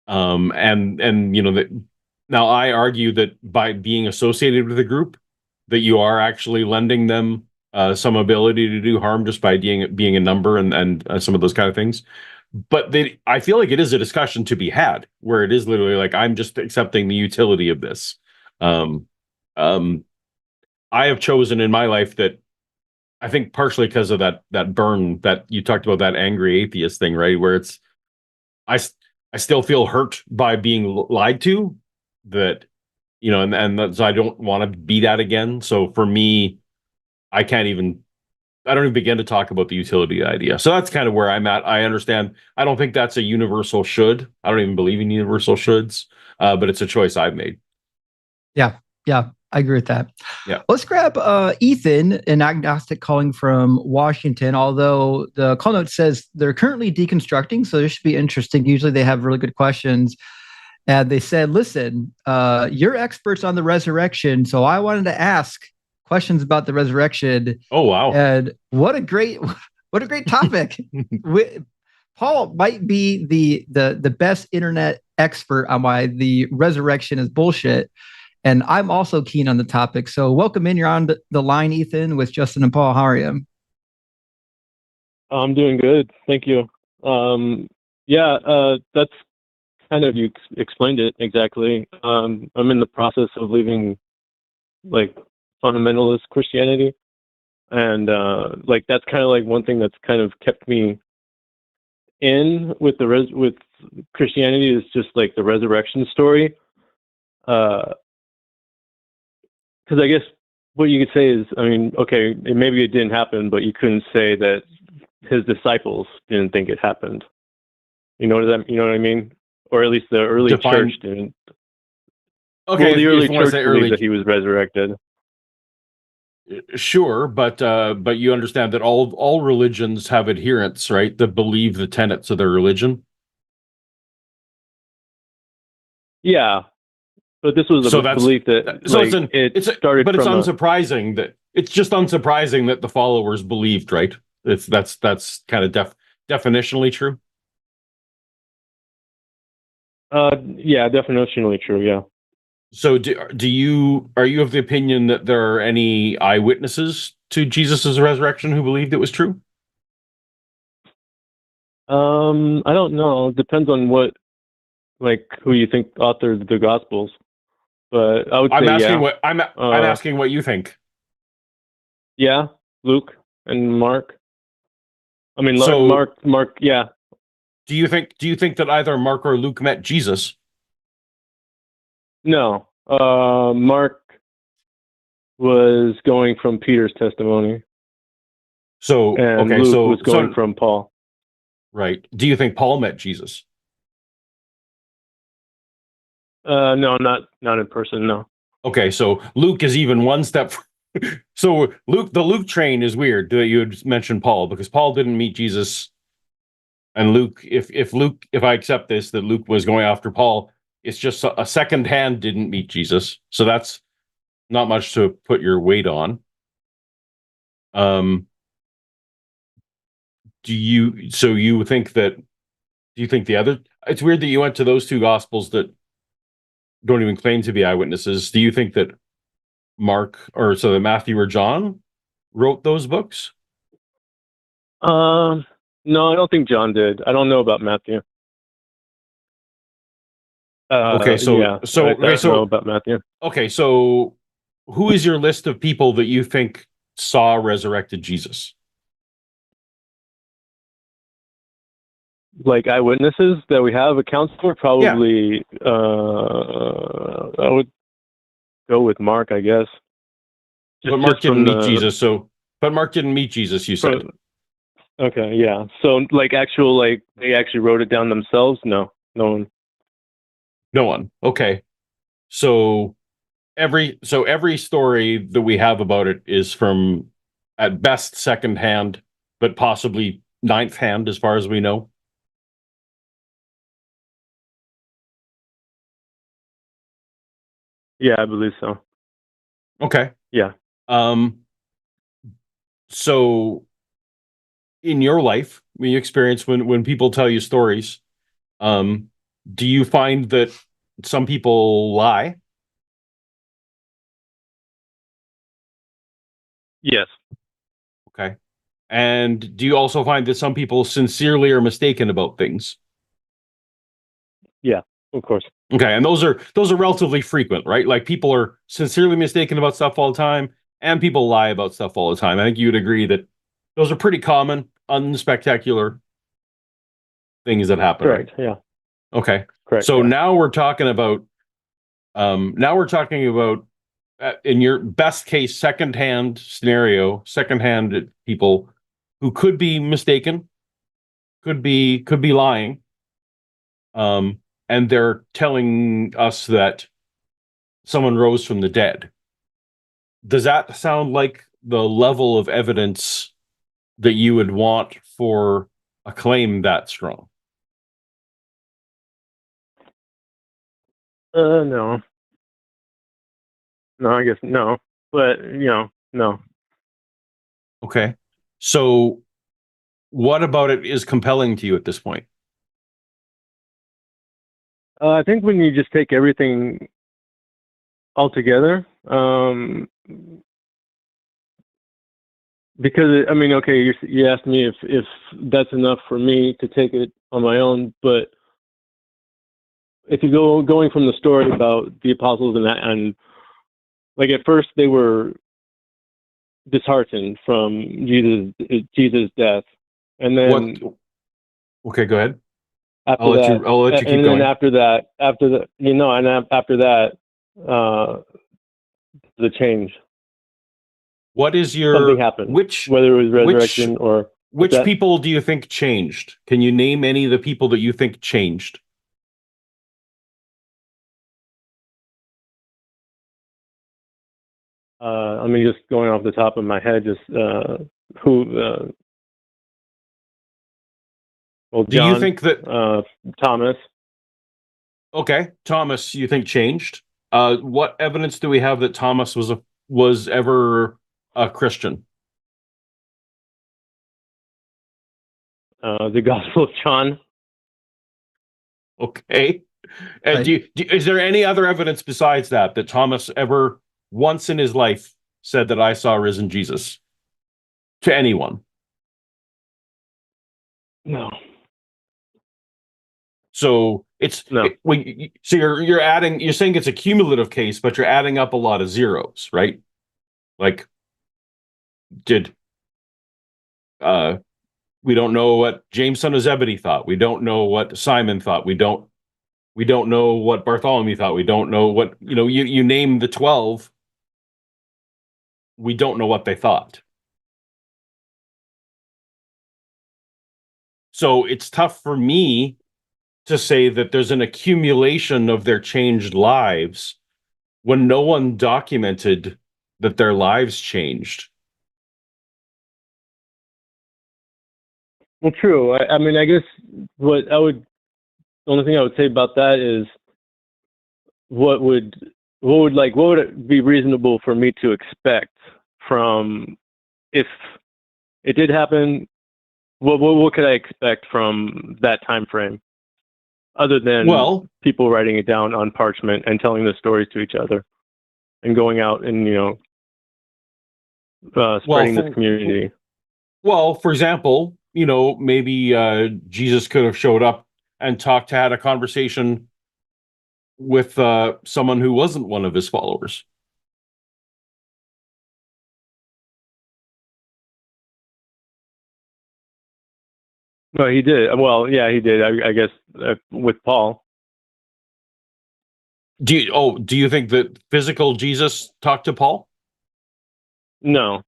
That now I argue that by being associated with a group, that you are actually lending them some ability to do harm just by being a number and some of those kind of things. But I feel like it is a discussion to be had where it is literally like, I'm just accepting the utility of this. I have chosen in my life that I think partially because of that burn that you talked about, that angry atheist thing, right? Where it's, I still feel hurt by being lied to, that, so I don't want to be that again. So for me, I don't even begin to talk about the utility idea. So that's kind of where I'm at. I understand. I don't think that's a universal should. I don't even believe in universal shoulds, but it's a choice I've made. Yeah. I agree with that. Yeah. Let's grab Ethan, an agnostic calling from Washington, although the call note says they're currently deconstructing, so this should be interesting. Usually they have really good questions. And they said, listen, you're experts on the resurrection, so I wanted to ask questions about the resurrection. Oh, wow. And what a great topic. Paul might be the best internet expert on why the resurrection is bullshit. And I'm also keen on the topic. So welcome in. You're on the line, Ethan, with Justin and Paul. How are you? I'm doing good. Thank you. That's kind of, you explained it exactly. I'm in the process of leaving like fundamentalist Christianity. And that's kind of like one thing that's kind of kept me in with with Christianity is just like the resurrection story. Because I guess what you could say is, okay, maybe it didn't happen, but you couldn't say that his disciples didn't think it happened. You know what I mean? Or at least the early church didn't. Okay, well, the early church believed that he was resurrected. Sure, but you understand that all religions have adherents, right? That believe the tenets of their religion. Yeah, but this was a belief that it's started but it's from unsurprising that it's just unsurprising that the followers believed, right? That's kind of definitionally true. Yeah, definitionally true. Yeah. So are you of the opinion that there are any eyewitnesses to Jesus's resurrection who believed it was true? I don't know. It depends on who you think authored the Gospels. But I would say I'm asking what you think. Yeah, Luke and Mark. I mean, So, Mark. Yeah. Do you think that either Mark or Luke met Jesus? No. Mark was going from Peter's testimony. So and Luke was going from Paul. Right. Do you think Paul met Jesus? No, not in person. No. Okay, so Luke is even one step. So the Luke train is weird that you had mentioned Paul, because Paul didn't meet Jesus, and Luke. If I accept this, that Luke was going after Paul, it's just a second hand didn't meet Jesus. So that's not much to put your weight on. Do you think the other? It's weird that you went to those two gospels that don't even claim to be eyewitnesses. Do you think that that Matthew or John wrote those books? No, I don't think John did. I don't know about Matthew. Okay, so I don't know about Matthew. Okay, so who is your list of people that you think saw resurrected Jesus? Like eyewitnesses that we have accounts for? Probably, I would go with Mark, I guess. But Mark didn't meet Jesus, but Mark didn't meet Jesus, you said. Okay, yeah. So, they actually wrote it down themselves? No one. No one. Okay. So every story that we have about it is from, at best, second hand, but possibly ninth hand, as far as we know. Yeah, I believe so. Okay. Yeah. So in your life, when you experience when people tell you stories, do you find that some people lie? Yes. Okay. And do you also find that some people sincerely are mistaken about things? Yeah, of course. Okay, and those are relatively frequent, right? Like, people are sincerely mistaken about stuff all the time, and people lie about stuff all the time. I think you would agree that those are pretty common, unspectacular things that happen. Correct. Right? Yeah. Okay. Correct. So yeah. now we're talking about in your best case secondhand scenario, secondhand people who could be mistaken, could be lying, and they're telling us that someone rose from the dead. Does that sound like the level of evidence that you would want for a claim that strong? No. No, I guess no. But, no. Okay. So what about it is compelling to you at this point? I think when you just take everything all together, because okay, you asked me if that's enough for me to take it on my own, but if you going from the story about the apostles and at first they were disheartened from Jesus' death, and then okay, go ahead. I'll let you keep going. And then after that, the change. What is your something happened? Whether it was resurrection or which people do you think changed? Can you name any of the people that you think changed? Just going off the top of my head, just who? Well, John, do you think that Thomas? Okay, Thomas, you think changed? What evidence do we have that Thomas was ever a Christian? The Gospel of John. Okay. And is there any other evidence besides that Thomas ever once in his life said that I saw a risen Jesus to anyone? No. So No. so you're saying it's a cumulative case, but you're adding up a lot of zeros, right? Like, we don't know what James son of Zebedee thought. We don't know what Simon thought. We don't know what Bartholomew thought. We don't know what, you name the 12. We don't know what they thought. So it's tough for me to say that there's an accumulation of their changed lives when no one documented that their lives changed. Well, true. I mean, I guess the only thing I would say about that is what would it be reasonable for me to expect from, if it did happen, what could I expect from that time frame other than people writing it down on parchment and telling the stories to each other and going out and spreading this community? Well, for example, maybe Jesus could have showed up and had a conversation with someone who wasn't one of his followers. No, he did. Well, yeah, he did. I guess with Paul. Do you think that physical Jesus talked to Paul? No,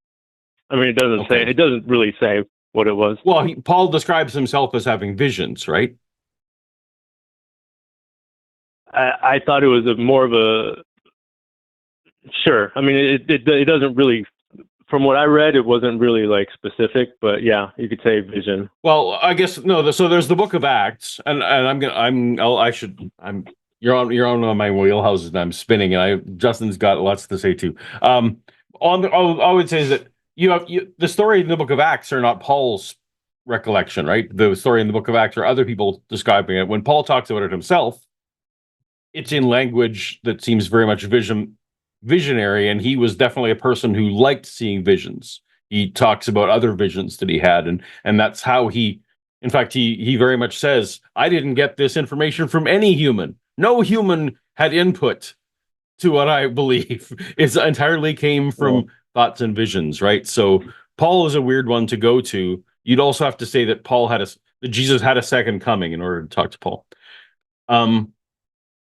I mean, it doesn't say. It doesn't really say what it was. Well, Paul describes himself as having visions, right? I thought it was more of a. Sure. I mean, it doesn't really. From what I read, it wasn't really like specific, but yeah, you could say vision. Well, I guess no. So there's the Book of Acts, and you're on my wheelhouses, and I'm spinning, and Justin's got lots to say too. I would say is that the story in the Book of Acts are not Paul's recollection, right? The story in the Book of Acts are other people describing it. When Paul talks about it himself, it's in language that seems very much visionary, and he was definitely a person who liked seeing visions. He talks about other visions that he had, and that's how he very much says, I didn't get this information from any human. No human had input to what I believe. It entirely came from thoughts and visions, right? So Paul is a weird one to go to. You'd also have to say that that Jesus had a second coming in order to talk to Paul.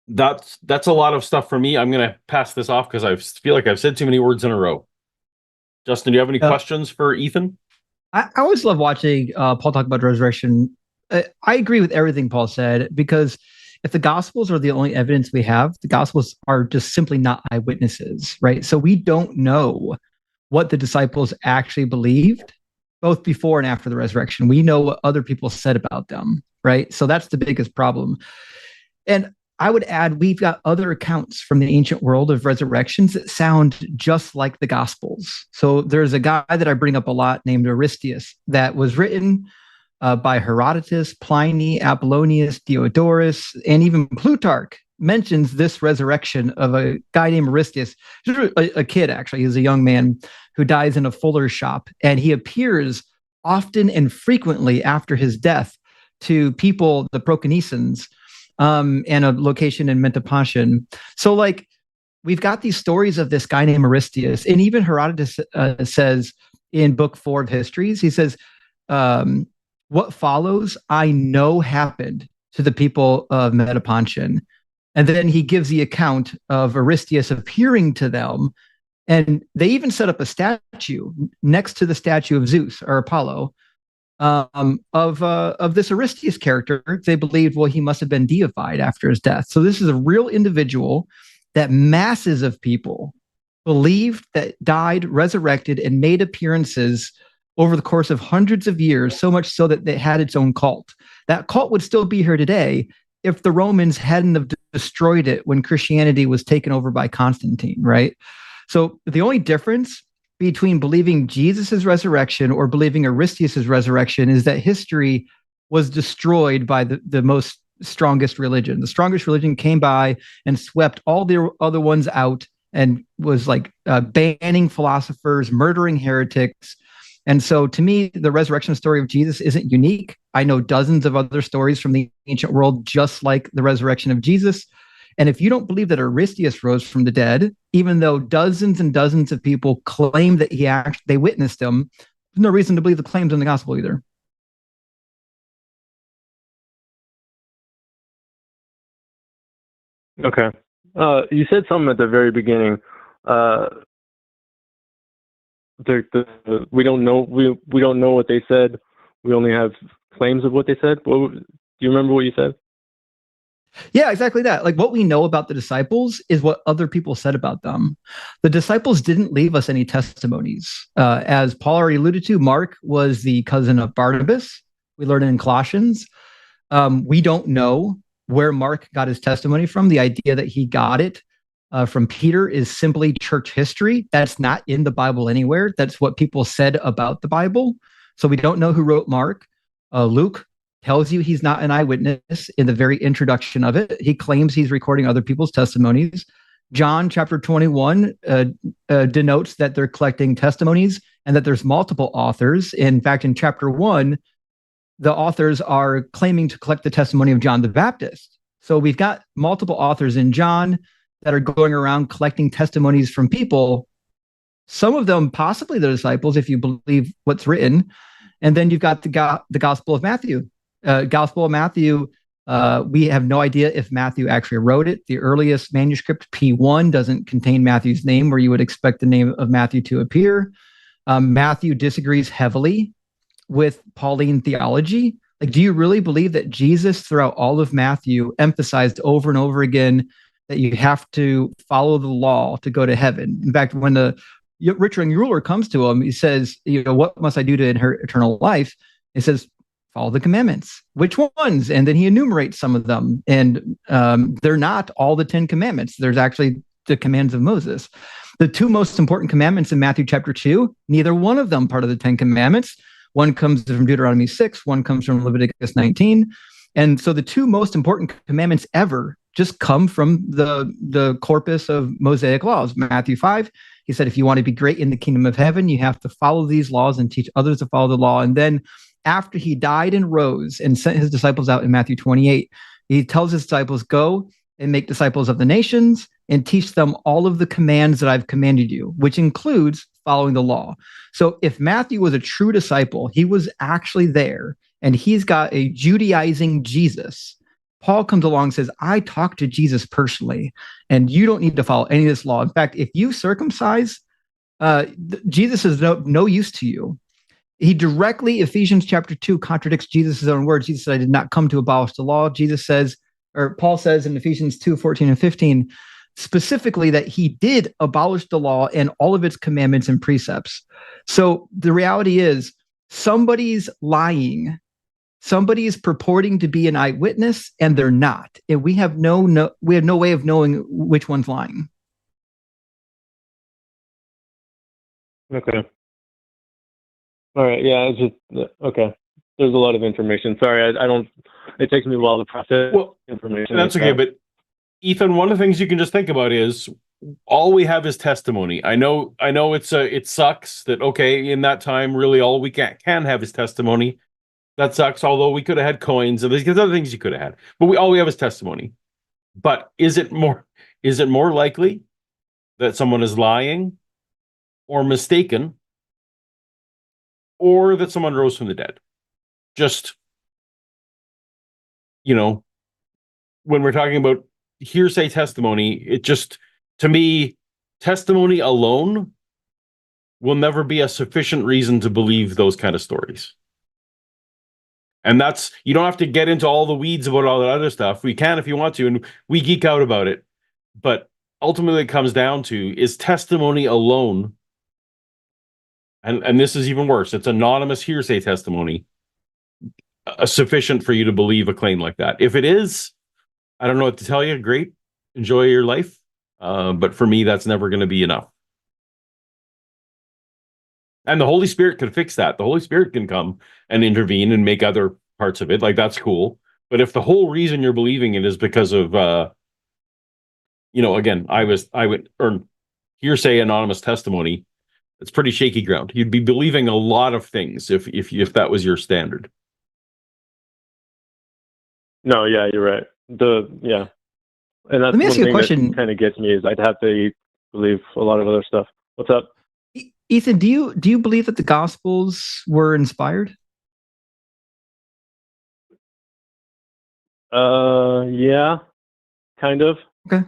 That's a lot of stuff for me. I'm going to pass this off because I feel like I've said too many words in a row. Justin, do you have any questions for Ethan? I always love watching Paul talk about resurrection. I agree with everything Paul said, because if the Gospels are the only evidence we have, the Gospels are just simply not eyewitnesses, right? So we don't know what the disciples actually believed, both before and after the resurrection. We know what other people said about them, right? So that's the biggest problem. And I would add, we've got other accounts from the ancient world of resurrections that sound just like the Gospels. So there's a guy that I bring up a lot named Aristeas that was written by Herodotus, Pliny, Apollonius, Diodorus, and even Plutarch mentions this resurrection of a guy named Aristeas, a kid actually. He's a young man who dies in a fuller's shop, and he appears often and frequently after his death to people, the Proconesians, and a location in Metapontion. So we've got these stories of this guy named Aristeas, and even Herodotus says in Book 4 of Histories, he says, what follows, I know happened to the people of Metapontion. And then he gives the account of Aristeas appearing to them. And they even set up a statue next to the statue of Zeus or Apollo of this Aristeas character. They believed, well, he must have been deified after his death. So this is a real individual that masses of people believed, that died, resurrected, and made appearances over the course of hundreds of years, so much so that it had its own cult. That cult would still be here today if the Romans hadn't have destroyed it when Christianity was taken over by Constantine, right? So the only difference between believing Jesus's resurrection or believing Aristeas's resurrection is that history was destroyed by the most strongest religion. The strongest religion came by and swept all the other ones out and was like banning philosophers, murdering heretics. And so to me, the resurrection story of Jesus isn't unique. I know dozens of other stories from the ancient world, just like the resurrection of Jesus. And if you don't believe that Aristeas rose from the dead, even though dozens and dozens of people claim that they witnessed him, there's no reason to believe the claims in the gospel either. Okay. You said something at the very beginning. We don't know. We don't know what they said. We only have claims of what they said. Do you remember what you said? Yeah, exactly that. Like what we know about the disciples is what other people said about them. The disciples didn't leave us any testimonies. As Paul already alluded to, Mark was the cousin of Barnabas. We learned it in Colossians. We don't know where Mark got his testimony from. The idea that he got it from Peter is simply church history. That's not in the Bible anywhere. That's what people said about the Bible. So we don't know who wrote Mark. Luke tells you he's not an eyewitness in the very introduction of it. He claims he's recording other people's testimonies. John chapter 21 denotes that they're collecting testimonies and that there's multiple authors. In fact, in chapter 1, the authors are claiming to collect the testimony of John the Baptist. So we've got multiple authors in John that are going around collecting testimonies from people, some of them possibly the disciples, if you believe what's written. And then you've got the Gospel of Matthew. Gospel of Matthew, we have no idea if Matthew actually wrote it. The earliest manuscript, P1, doesn't contain Matthew's name where you would expect the name of Matthew to appear. Matthew disagrees heavily with Pauline theology. Like, do you really believe that Jesus, throughout all of Matthew, emphasized over and over again that you have to follow the law to go to heaven? In fact, when the rich young ruler comes to him, he says, what must I do to inherit eternal life? He says, follow the commandments. Which ones? And then he enumerates some of them. And they're not all the 10 commandments. There's actually the commands of Moses. The two most important commandments in Matthew chapter 2, neither one of them part of the 10 commandments. One comes from Deuteronomy 6, one comes from Leviticus 19. And so the two most important commandments ever just come from the corpus of Mosaic laws. Matthew 5, he said, if you want to be great in the kingdom of heaven, you have to follow these laws and teach others to follow the law. And then after he died and rose and sent his disciples out in Matthew 28, he tells his disciples, go and make disciples of the nations and teach them all of the commands that I've commanded you, which includes following the law. So if Matthew was a true disciple, he was actually there and he's got a Judaizing Jesus. Paul comes along and says, I talked to Jesus personally, and you don't need to follow any of this law. In fact, if you circumcise, Jesus is no use to you. He directly, Ephesians chapter 2, contradicts Jesus' own words. Jesus said, I did not come to abolish the law. Jesus says, or Paul says in Ephesians 2, 14 and 15, specifically that he did abolish the law and all of its commandments and precepts. So the reality is somebody's lying. Somebody is purporting to be an eyewitness and they're not. And we have no way of knowing which one's lying. Okay. All right. Yeah. It's just okay. There's a lot of information. Sorry, I don't. It takes me a while to process information. That's okay. But Ethan, one of the things you can just think about is all we have is testimony. I know. It sucks that in that time, really all we can have is testimony. That sucks. Although we could have had coins and there's other things you could have had, but all we have is testimony. But is it more likely that someone is lying or mistaken, or that someone rose from the dead? Just, when we're talking about hearsay testimony, it just, to me, testimony alone will never be a sufficient reason to believe those kind of stories. And that's, you don't have to get into all the weeds about all that other stuff. We can if you want to, and we geek out about it. But ultimately it comes down to, is testimony alone, and this is even worse, it's anonymous hearsay testimony, sufficient for you to believe a claim like that? If it is, I don't know what to tell you. Great. Enjoy your life. But for me, that's never going to be enough. And the Holy Spirit can fix that. The Holy Spirit can come and intervene and make other parts of it. Like, that's cool. But if the whole reason you're believing it is because of, again, I would earn hearsay anonymous testimony, it's pretty shaky ground. You'd be believing a lot of things if that was your standard. No, yeah, you're right. And that's Let me ask you a question. Kind of gets me is I'd have to believe a lot of other stuff. What's up? Ethan, do you believe that the Gospels were inspired? Yeah, kind of. Okay.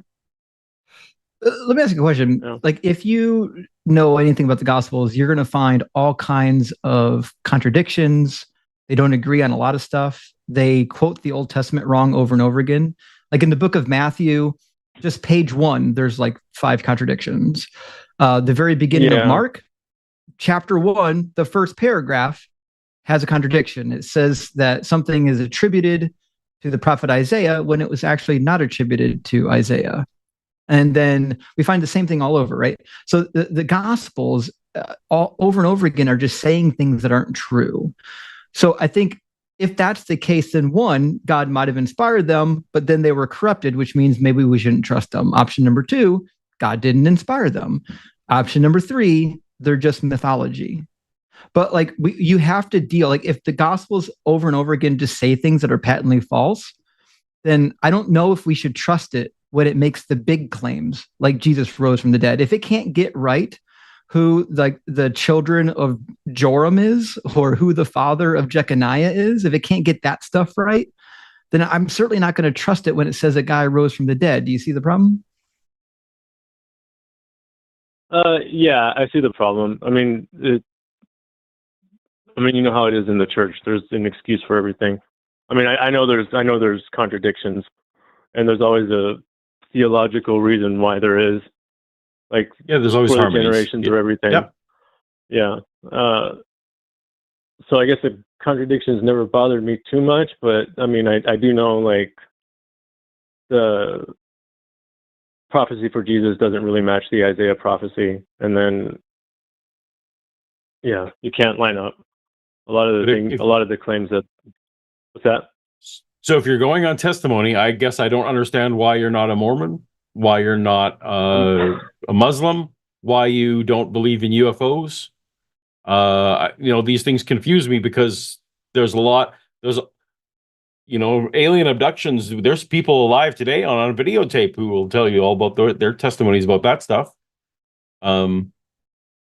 Let me ask you a question. Yeah. Like, if you know anything about the Gospels, you're going to find all kinds of contradictions. They don't agree on a lot of stuff. They quote the Old Testament wrong over and over again. Like in the book of Matthew, just page 1, there's like 5 contradictions. The very beginning of Mark, chapter 1, the first paragraph has a contradiction. It says that something is attributed to the prophet Isaiah when it was actually not attributed to Isaiah. And then we find the same thing all over, right? So the Gospels all over and over again are just saying things that aren't true. So I think if that's the case, then one, God might have inspired them, but then they were corrupted, which means maybe we shouldn't trust them. Option number 2, God didn't inspire them. Option number 3, they're just mythology. But like you have to deal, like if the Gospels over and over again just say things that are patently false, then I don't know if we should trust it when it makes the big claims, like Jesus rose from the dead. If it can't get right who like the children of Joram is, or who the father of Jeconiah is, if it can't get that stuff right, then I'm certainly not going to trust it when it says a guy rose from the dead. Do you see the problem? Yeah, I see the problem. I mean, you know how it is in the church. There's an excuse for everything. I mean, I know there's contradictions, and there's always a theological reason why there is. Like, there's always for the harmonies. generations of everything. Yep. Yeah. So I guess the contradictions never bothered me too much, but I mean, I do know like the prophecy for Jesus doesn't really match the Isaiah prophecy, and then you can't line up a lot of a lot of the claims that. What's that? So if you're going on testimony, I guess I don't understand why you're not a Mormon, why you're not a Muslim, why you don't believe in UFOs. These things confuse me because there's alien abductions. There's people alive today on videotape who will tell you all about their testimonies about that stuff.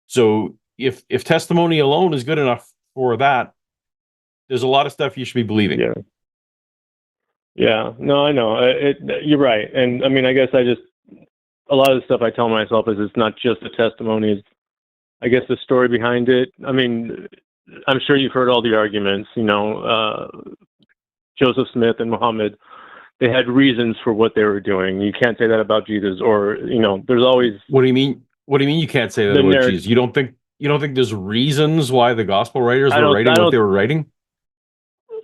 So if testimony alone is good enough for that, there's a lot of stuff you should be believing. Yeah. No, I know. You're right. And I mean, I guess a lot of the stuff I tell myself is it's not just the testimonies. I guess the story behind it. I mean, I'm sure you've heard all the arguments, Joseph Smith and Muhammad, they had reasons for what they were doing. You can't say that about Jesus, or, there's always. What do you mean? What do you mean you can't say that about Jesus? You don't think there's reasons why the gospel writers were writing what they were writing?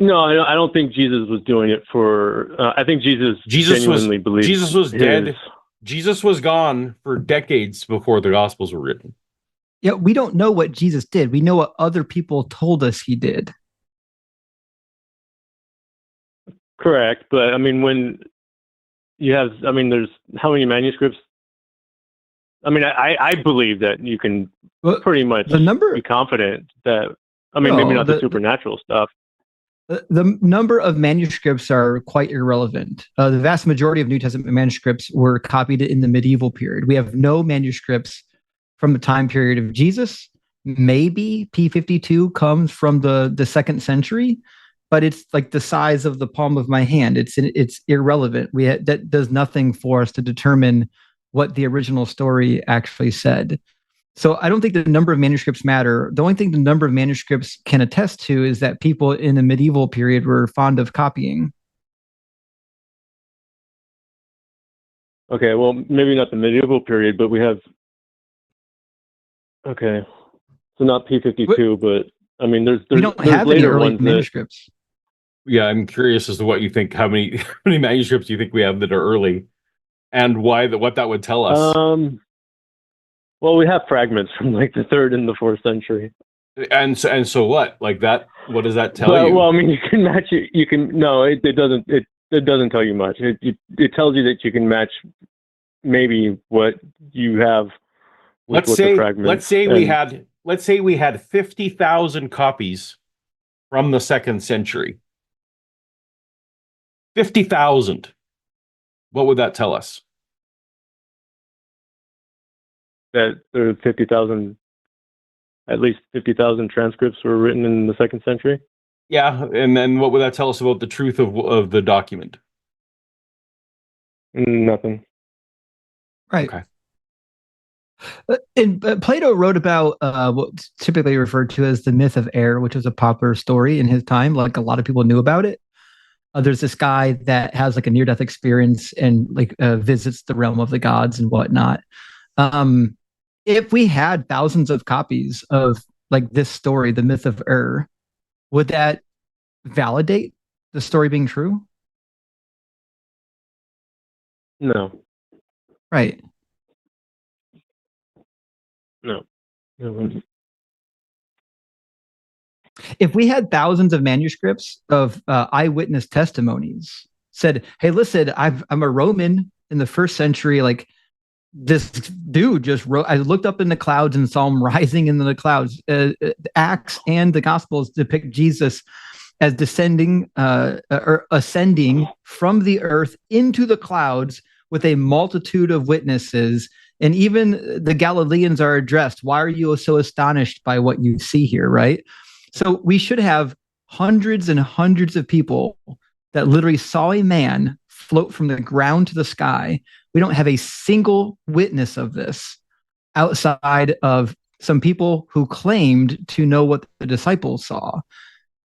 No, I don't think Jesus was doing it for. I think Jesus genuinely believed Jesus was dead. Jesus was gone for decades before the Gospels were written. Yeah, we don't know what Jesus did. We know what other people told us he did. Correct, but I mean, when you have, there's how many manuscripts? I mean, I believe that you can pretty much be confident that. Maybe not the supernatural stuff. The number of manuscripts are quite irrelevant. The vast majority of New Testament manuscripts were copied in the medieval period. We have no manuscripts from the time period of Jesus. Maybe P52 comes from the 2nd century, but it's like the size of the palm of my hand. It's irrelevant. That does nothing for us to determine what the original story actually said. So I don't think the number of manuscripts matter. The only thing the number of manuscripts can attest to is that people in the medieval period were fond of copying. Okay, well, maybe not the medieval period, but we have. Okay, so not P52, but I mean, there's we don't have any early manuscripts. Yeah, I'm curious as to what you think. How many how many manuscripts do you think we have that are early, and why? What that would tell us? Well, we have fragments from like the 3rd and the 4th century. And so what? Like that? What does that tell you? Well, I mean, you can match it. You can no, it doesn't. It doesn't tell you much. It tells you that you can match maybe what you have. With Let's say and, let's say we had 50,000 copies from the 2nd century. 50,000. What would that tell us? That there are 50,000, at least 50,000 transcripts were written in the 2nd century. Yeah, and then what would that tell us about the truth of the document? Nothing. Right. Okay. And Plato wrote about what's typically referred to as the myth of air, which was a popular story in his time. Like a lot of people knew about it. There's this guy that has like a near-death experience and like visits the realm of the gods and whatnot. If we had thousands of copies of like this story, the myth of Ur, would that validate the story being true? No. Right. No. If we had thousands of manuscripts of eyewitness testimonies, said, "Hey, listen, I'm a Roman in the 1st century. Like this dude just wrote. I looked up in the clouds and saw him rising into the clouds." Acts and the Gospels depict Jesus as descending or ascending from the earth into the clouds with a multitude of witnesses. And even the Galileans are addressed. Why are you so astonished by what you see here, right? So we should have hundreds and hundreds of people that literally saw a man float from the ground to the sky. We don't have a single witness of this outside of some people who claimed to know what the disciples saw.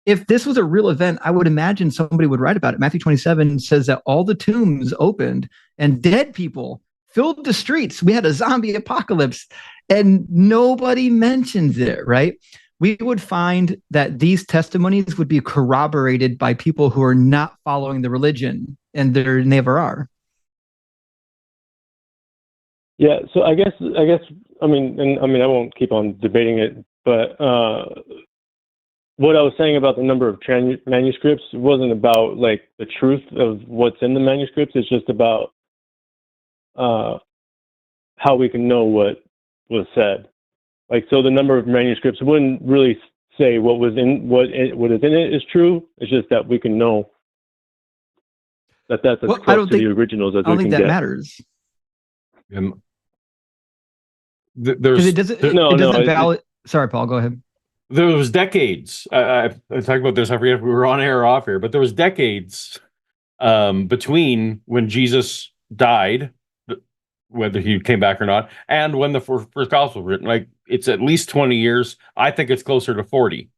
If this was a real event, I would imagine somebody would write about it. Matthew 27 says that all the tombs opened and dead people filled the streets. We had a zombie apocalypse and nobody mentions it, right? We would find that these testimonies would be corroborated by people who are not following the religion, and there never are. Yeah, so I guess I mean I won't keep on debating it, but what I was saying about the number of manuscripts wasn't about like the truth of what's in the manuscripts. It's just about how we can know what was said. Like, so the number of manuscripts wouldn't really say what is in it is true. It's just that we can know that that's as close to the originals as we can get. I don't think that matters. There's it doesn't valid. Sorry, Paul, go ahead. There was decades. I talked about this. I forget if we were on air or off air, but there was decades between when Jesus died, whether he came back or not, and when the first gospel was written. Like, it's at least 20 years. I think it's closer to 40.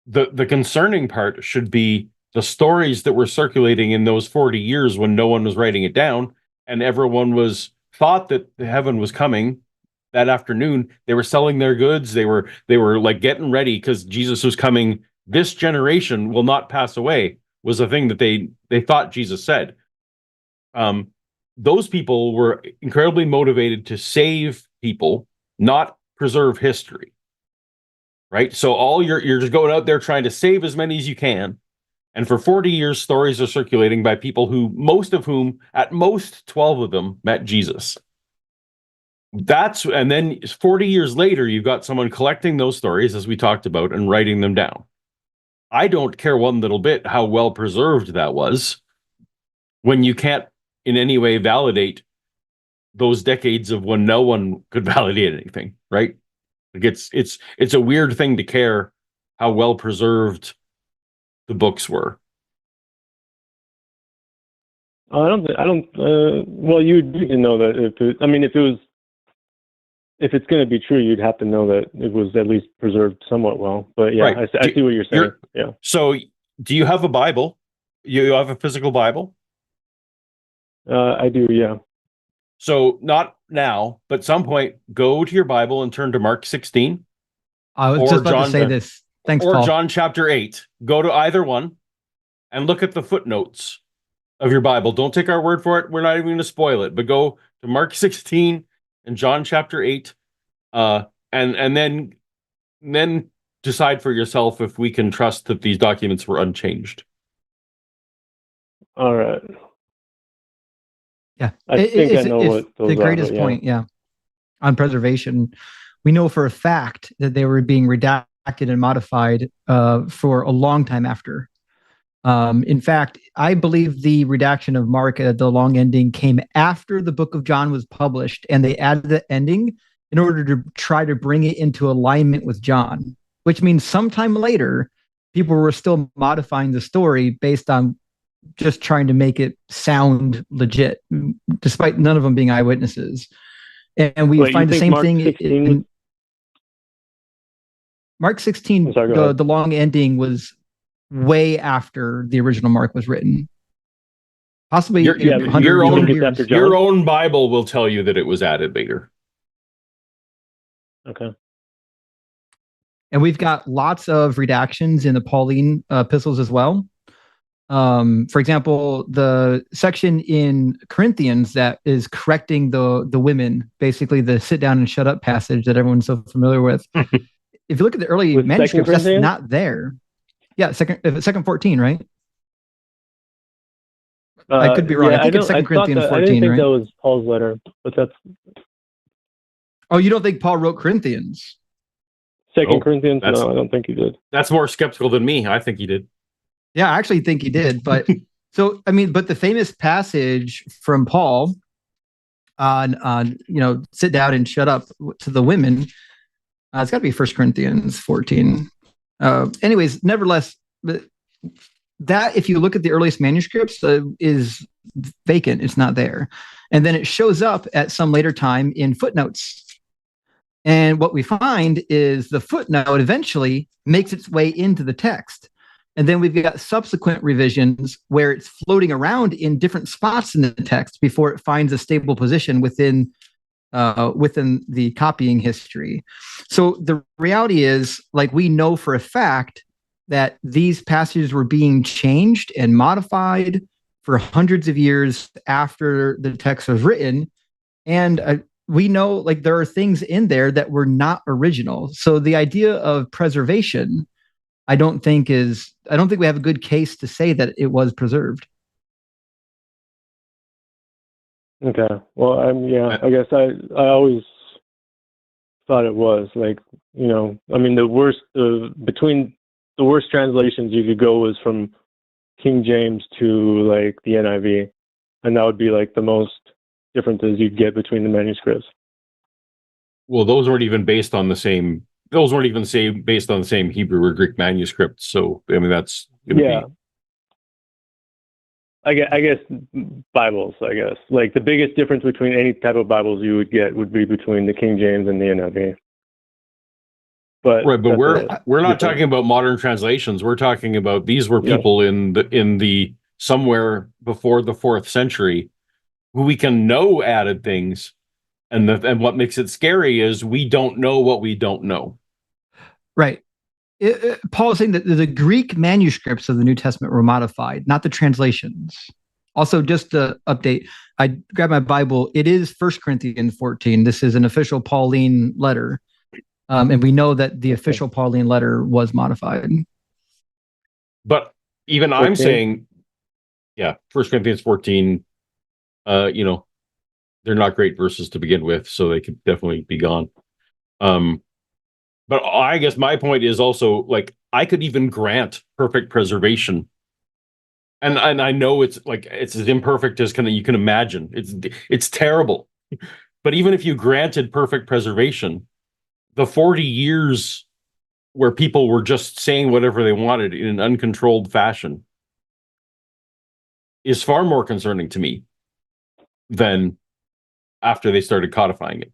The concerning part should be the stories that were circulating in those 40 years when no one was writing it down and everyone thought that heaven was coming that afternoon. They were selling their goods. They were like getting ready because Jesus was coming. This generation will not pass away was a thing that they thought Jesus said. Those people were incredibly motivated to save people, not preserve history. Right? So all you're just going out there trying to save as many as you can. And for 40 years, stories are circulating by people who, most of whom, at most 12 of them, met Jesus. And then 40 years later, you've got someone collecting those stories, as we talked about, and writing them down. I don't care one little bit how well preserved that was when you can't in any way validate those decades of when no one could validate anything, right? Like it's a weird thing to care how well preserved the books were. Well, you need to know that if it's going to be true, you'd have to know that it was at least preserved somewhat well. But yeah, right. I see what you're saying. Yeah. So, do you have a Bible? You have a physical Bible? I do, yeah. So, not now, but at some point, go to your Bible and turn to Mark 16. I was just about to say this. Thanks, or Paul. John chapter 8. Go to either one and look at the footnotes of your Bible. Don't take our word for it. We're not even going to spoil it, but go to Mark 16 and John chapter 8, and then decide for yourself if we can trust that these documents were unchanged. All right. Yeah, I think I know what those the greatest are, but point. Yeah, on preservation, we know for a fact that they were being redacted and modified for a long time after. In fact, I believe the redaction of Mark at the long ending came after the book of John was published, and they added the ending in order to try to bring it into alignment with John, which means sometime later, people were still modifying the story based on just trying to make it sound legit, despite none of them being eyewitnesses. And we find the same thing in Mark 16. The long ending was way after the original Mark was written. Possibly your own Bible will tell you that it was added later. Okay. And we've got lots of redactions in the Pauline epistles as well. For example, the section in Corinthians that is correcting the women, basically the sit down and shut up passage that everyone's so familiar with. If you look at the early manuscripts, that's not there. Yeah, second 14, right? I could be wrong. Yeah, I think it's 2 Corinthians 14, I didn't think right? that was Paul's letter, but that's... Oh, you don't think Paul wrote Corinthians? Second Corinthians? No, I don't think he did. That's more skeptical than me. I think he did. Yeah, I actually think he did. But but the famous passage from Paul on sit down and shut up to the women, it's got to be 1 Corinthians 14. Anyways, nevertheless, that if you look at the earliest manuscripts is vacant. It's not there. And then it shows up at some later time in footnotes. And what we find is the footnote eventually makes its way into the text. And then we've got subsequent revisions where it's floating around in different spots in the text before it finds a stable position within the copying history. So the reality is, like, we know for a fact that these passages were being changed and modified for hundreds of years after the text was written. And we know, like, there are things in there that were not original. So the idea of preservation, I don't think we have a good case to say that it was preserved. Okay. Well, I guess I always thought it was, like, I mean, between the worst translations you could go was from King James to, like, the NIV, and that would be, like, the most differences you'd get between the manuscripts. Well, those weren't even based on the same. Those weren't even based on the same Hebrew or Greek manuscripts. So, I mean, that's going to be. I guess Bibles, like the biggest difference between any type of Bibles you would get would be between the King James and the NIV. But we're not talking about modern translations. We're talking about these were people in the somewhere before the 4th century who we can know added things, and what makes it scary is we don't know what we don't know. Right. Paul is saying that the Greek manuscripts of the New Testament were modified, not the translations. Also, just to update, I grabbed my Bible. It is 1 Corinthians 14. This is an official Pauline letter. And we know that the official Pauline letter was modified. But even I'm saying, 1 Corinthians 14, they're not great verses to begin with, so they could definitely be gone. But I guess my point is also, like, I could even grant perfect preservation. And I know it's as imperfect as you can imagine. It's terrible. But even if you granted perfect preservation, the 40 years where people were just saying whatever they wanted in an uncontrolled fashion is far more concerning to me than after they started codifying it.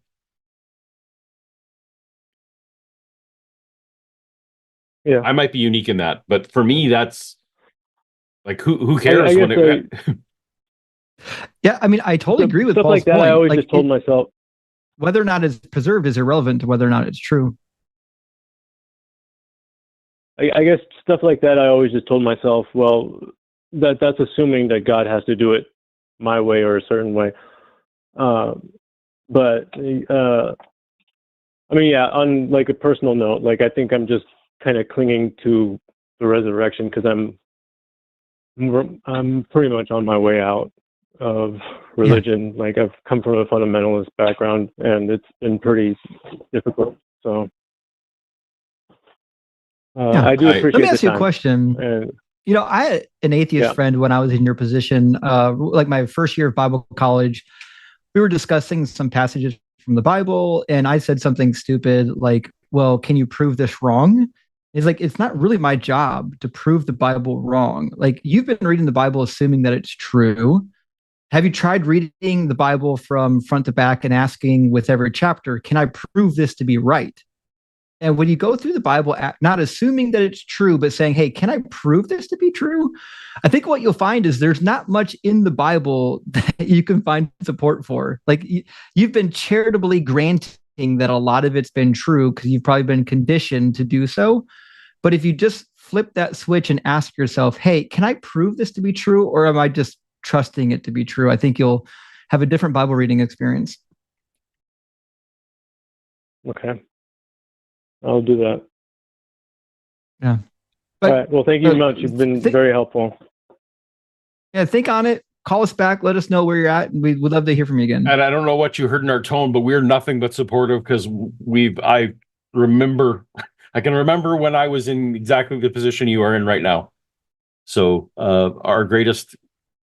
Yeah, I might be unique in that, but for me, that's like, who cares when it? Yeah, I mean, I totally agree with stuff Paul's like that. point. I always just told myself whether or not it's preserved is irrelevant to whether or not it's true. I guess stuff like that, I always just told myself, well, that's assuming that God has to do it my way or a certain way. But I mean, yeah, on like a personal note, like I think I'm just kind of clinging to the resurrection because I'm pretty much on my way out of religion. Yeah. Like I've come from a fundamentalist background, and it's been pretty difficult. So I do appreciate. Let me ask you a question. And, you know, I had an atheist friend when I was in your position, like my first year of Bible college. We were discussing some passages from the Bible, and I said something stupid like, well, can you prove this wrong? It's like, it's not really my job to prove the Bible wrong. Like, you've been reading the Bible assuming that it's true. Have you tried reading the Bible from front to back and asking with every chapter, can I prove this to be right? And when you go through the Bible, not assuming that it's true, but saying, hey, can I prove this to be true? I think what you'll find is there's not much in the Bible that you can find support for. Like, you've been charitably granting that a lot of it's been true because you've probably been conditioned to do so. But if you just flip that switch and ask yourself, hey, can I prove this to be true? Or am I just trusting it to be true? I think you'll have a different Bible reading experience. Okay. I'll do that. Yeah. But, all right. Well, thank you much. You've been very helpful. Yeah, think on it. Call us back. Let us know where you're at. And we would love to hear from you again. And I don't know what you heard in our tone, but we're nothing but supportive because I can remember when I was in exactly the position you are in right now. So our greatest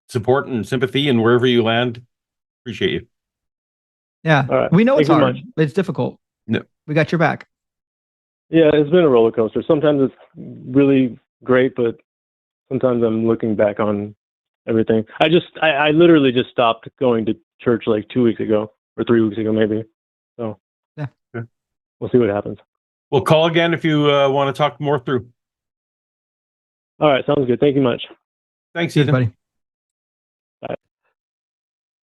support and sympathy, and wherever you land, appreciate you. Yeah. Right. We know Thank it's hard. Much. It's difficult. No. We got your back. Yeah, it's been a roller coaster. Sometimes it's really great, but sometimes I'm looking back on everything. I literally just stopped going to church like 2 weeks ago or 3 weeks ago, maybe. So yeah, we'll see what happens. We'll call again if you want to talk more through. All right, sounds good. Thank you much. Thanks, Ethan. Buddy. Bye.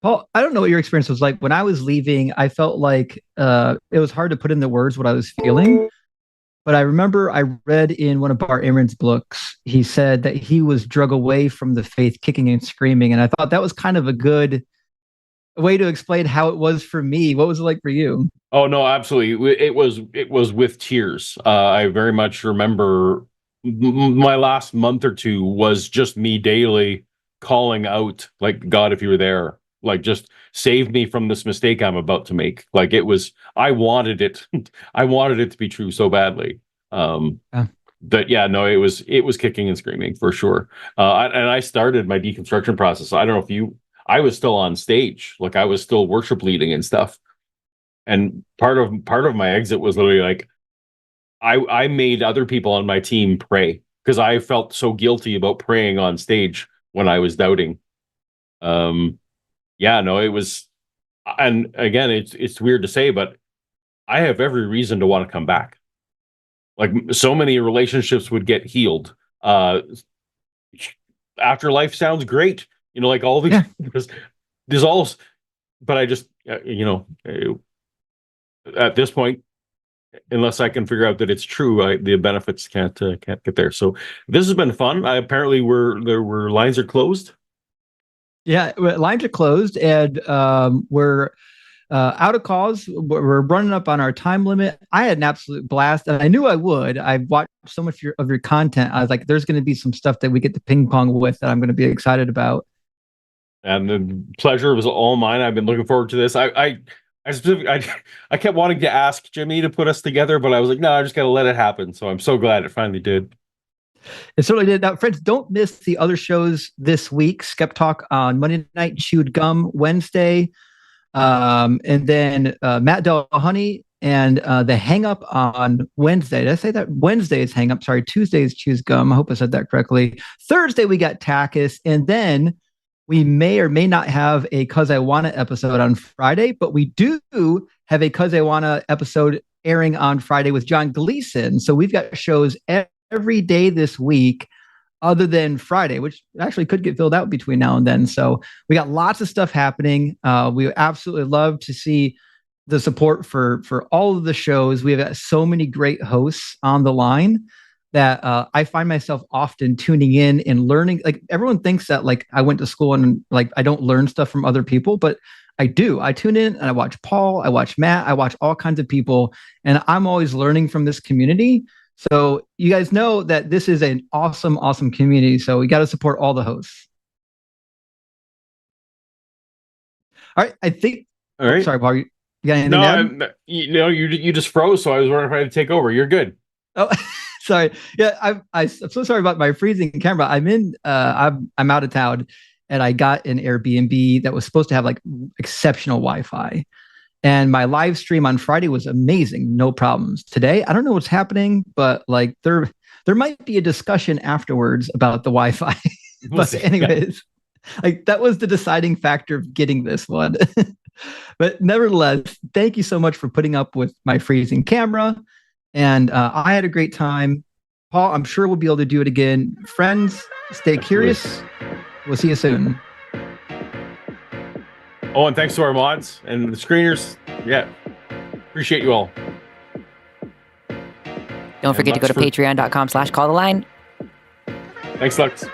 Paul, I don't know what your experience was like. When I was leaving, I felt like it was hard to put in the words what I was feeling. But I remember I read in one of Bart Ehrman's books, he said that he was drug away from the faith, kicking and screaming. And I thought that was kind of a good way to explain how it was for me. What was it like for you? Oh, no, absolutely. It was with tears. I very much remember my last month or two was just me daily calling out, like, God, if you were there, like, just save me from this mistake I'm about to make. Like, it was, I wanted it. I wanted it to be true so badly. But yeah, no, it was kicking and screaming for sure. And I started my deconstruction process. I don't know if I was still on stage, like I was still worship leading and stuff. And part of my exit was literally like, I made other people on my team pray because I felt so guilty about praying on stage when I was doubting. Yeah, no, it was, and again, it's weird to say, but I have every reason to want to come back. Like, so many relationships would get healed. Afterlife sounds great, you know, like all these, there's all, but I just, you know, at this point, unless I can figure out that it's true, the benefits can't get there. So this has been fun. Apparently lines are closed. Yeah, lines are closed, and we're out of calls. We're running up on our time limit. I had an absolute blast, and I knew I would. I've watched so much of your content. I was like, there's going to be some stuff that we get to ping pong with that I'm going to be excited about. And the pleasure was all mine. I've been looking forward to this. I kept wanting to ask Jimmy to put us together, but I was like, no, I just got to let it happen. So I'm so glad it finally did. It certainly did. Now, friends, don't miss the other shows this week. Skeptalk on Monday night, Chewed Gum Wednesday, and then Matt Delhoney and the Hang Up on Wednesday. Did I say that? Wednesday is Hang Up. Sorry, Tuesday is Chewed Gum. I hope I said that correctly. Thursday, we got TACIS, and then we may or may not have a Cus I Wanna episode on Friday, but we do have a Cus I Wanna episode airing on Friday with John Gleason. So we've got shows every day this week other than Friday, which actually could get filled out between now and then. So we got lots of stuff happening. We absolutely love to see the support for all of the shows. We have got so many great hosts on the line that I find myself often tuning in and learning. Like everyone thinks that like I went to school and like I don't learn stuff from other people, but I do. I tune in and I watch Paul, I watch Matt, I watch all kinds of people, and I'm always learning from this community. So you guys know that this is an awesome, awesome community. So we got to support all the hosts. All right, I think. All right. Sorry, Paul. You got anything to add? You just froze, so I was wondering if I had to take over. You're good. Oh, sorry. Yeah, I'm so sorry about my freezing camera. I'm out of town, and I got an Airbnb that was supposed to have like exceptional Wi-Fi. And my live stream on Friday was amazing, no problems. Today, I don't know what's happening, but like there might be a discussion afterwards about the Wi-Fi. But anyways, like that was the deciding factor of getting this one. But nevertheless, thank you so much for putting up with my freezing camera. And I had a great time. Paul, I'm sure we'll be able to do it again. Friends, stay curious. We'll see you soon. Oh, and thanks to our mods and the screeners. Yeah. Appreciate you all. Don't forget to go to patreon.com/calltheline. Thanks, Lux.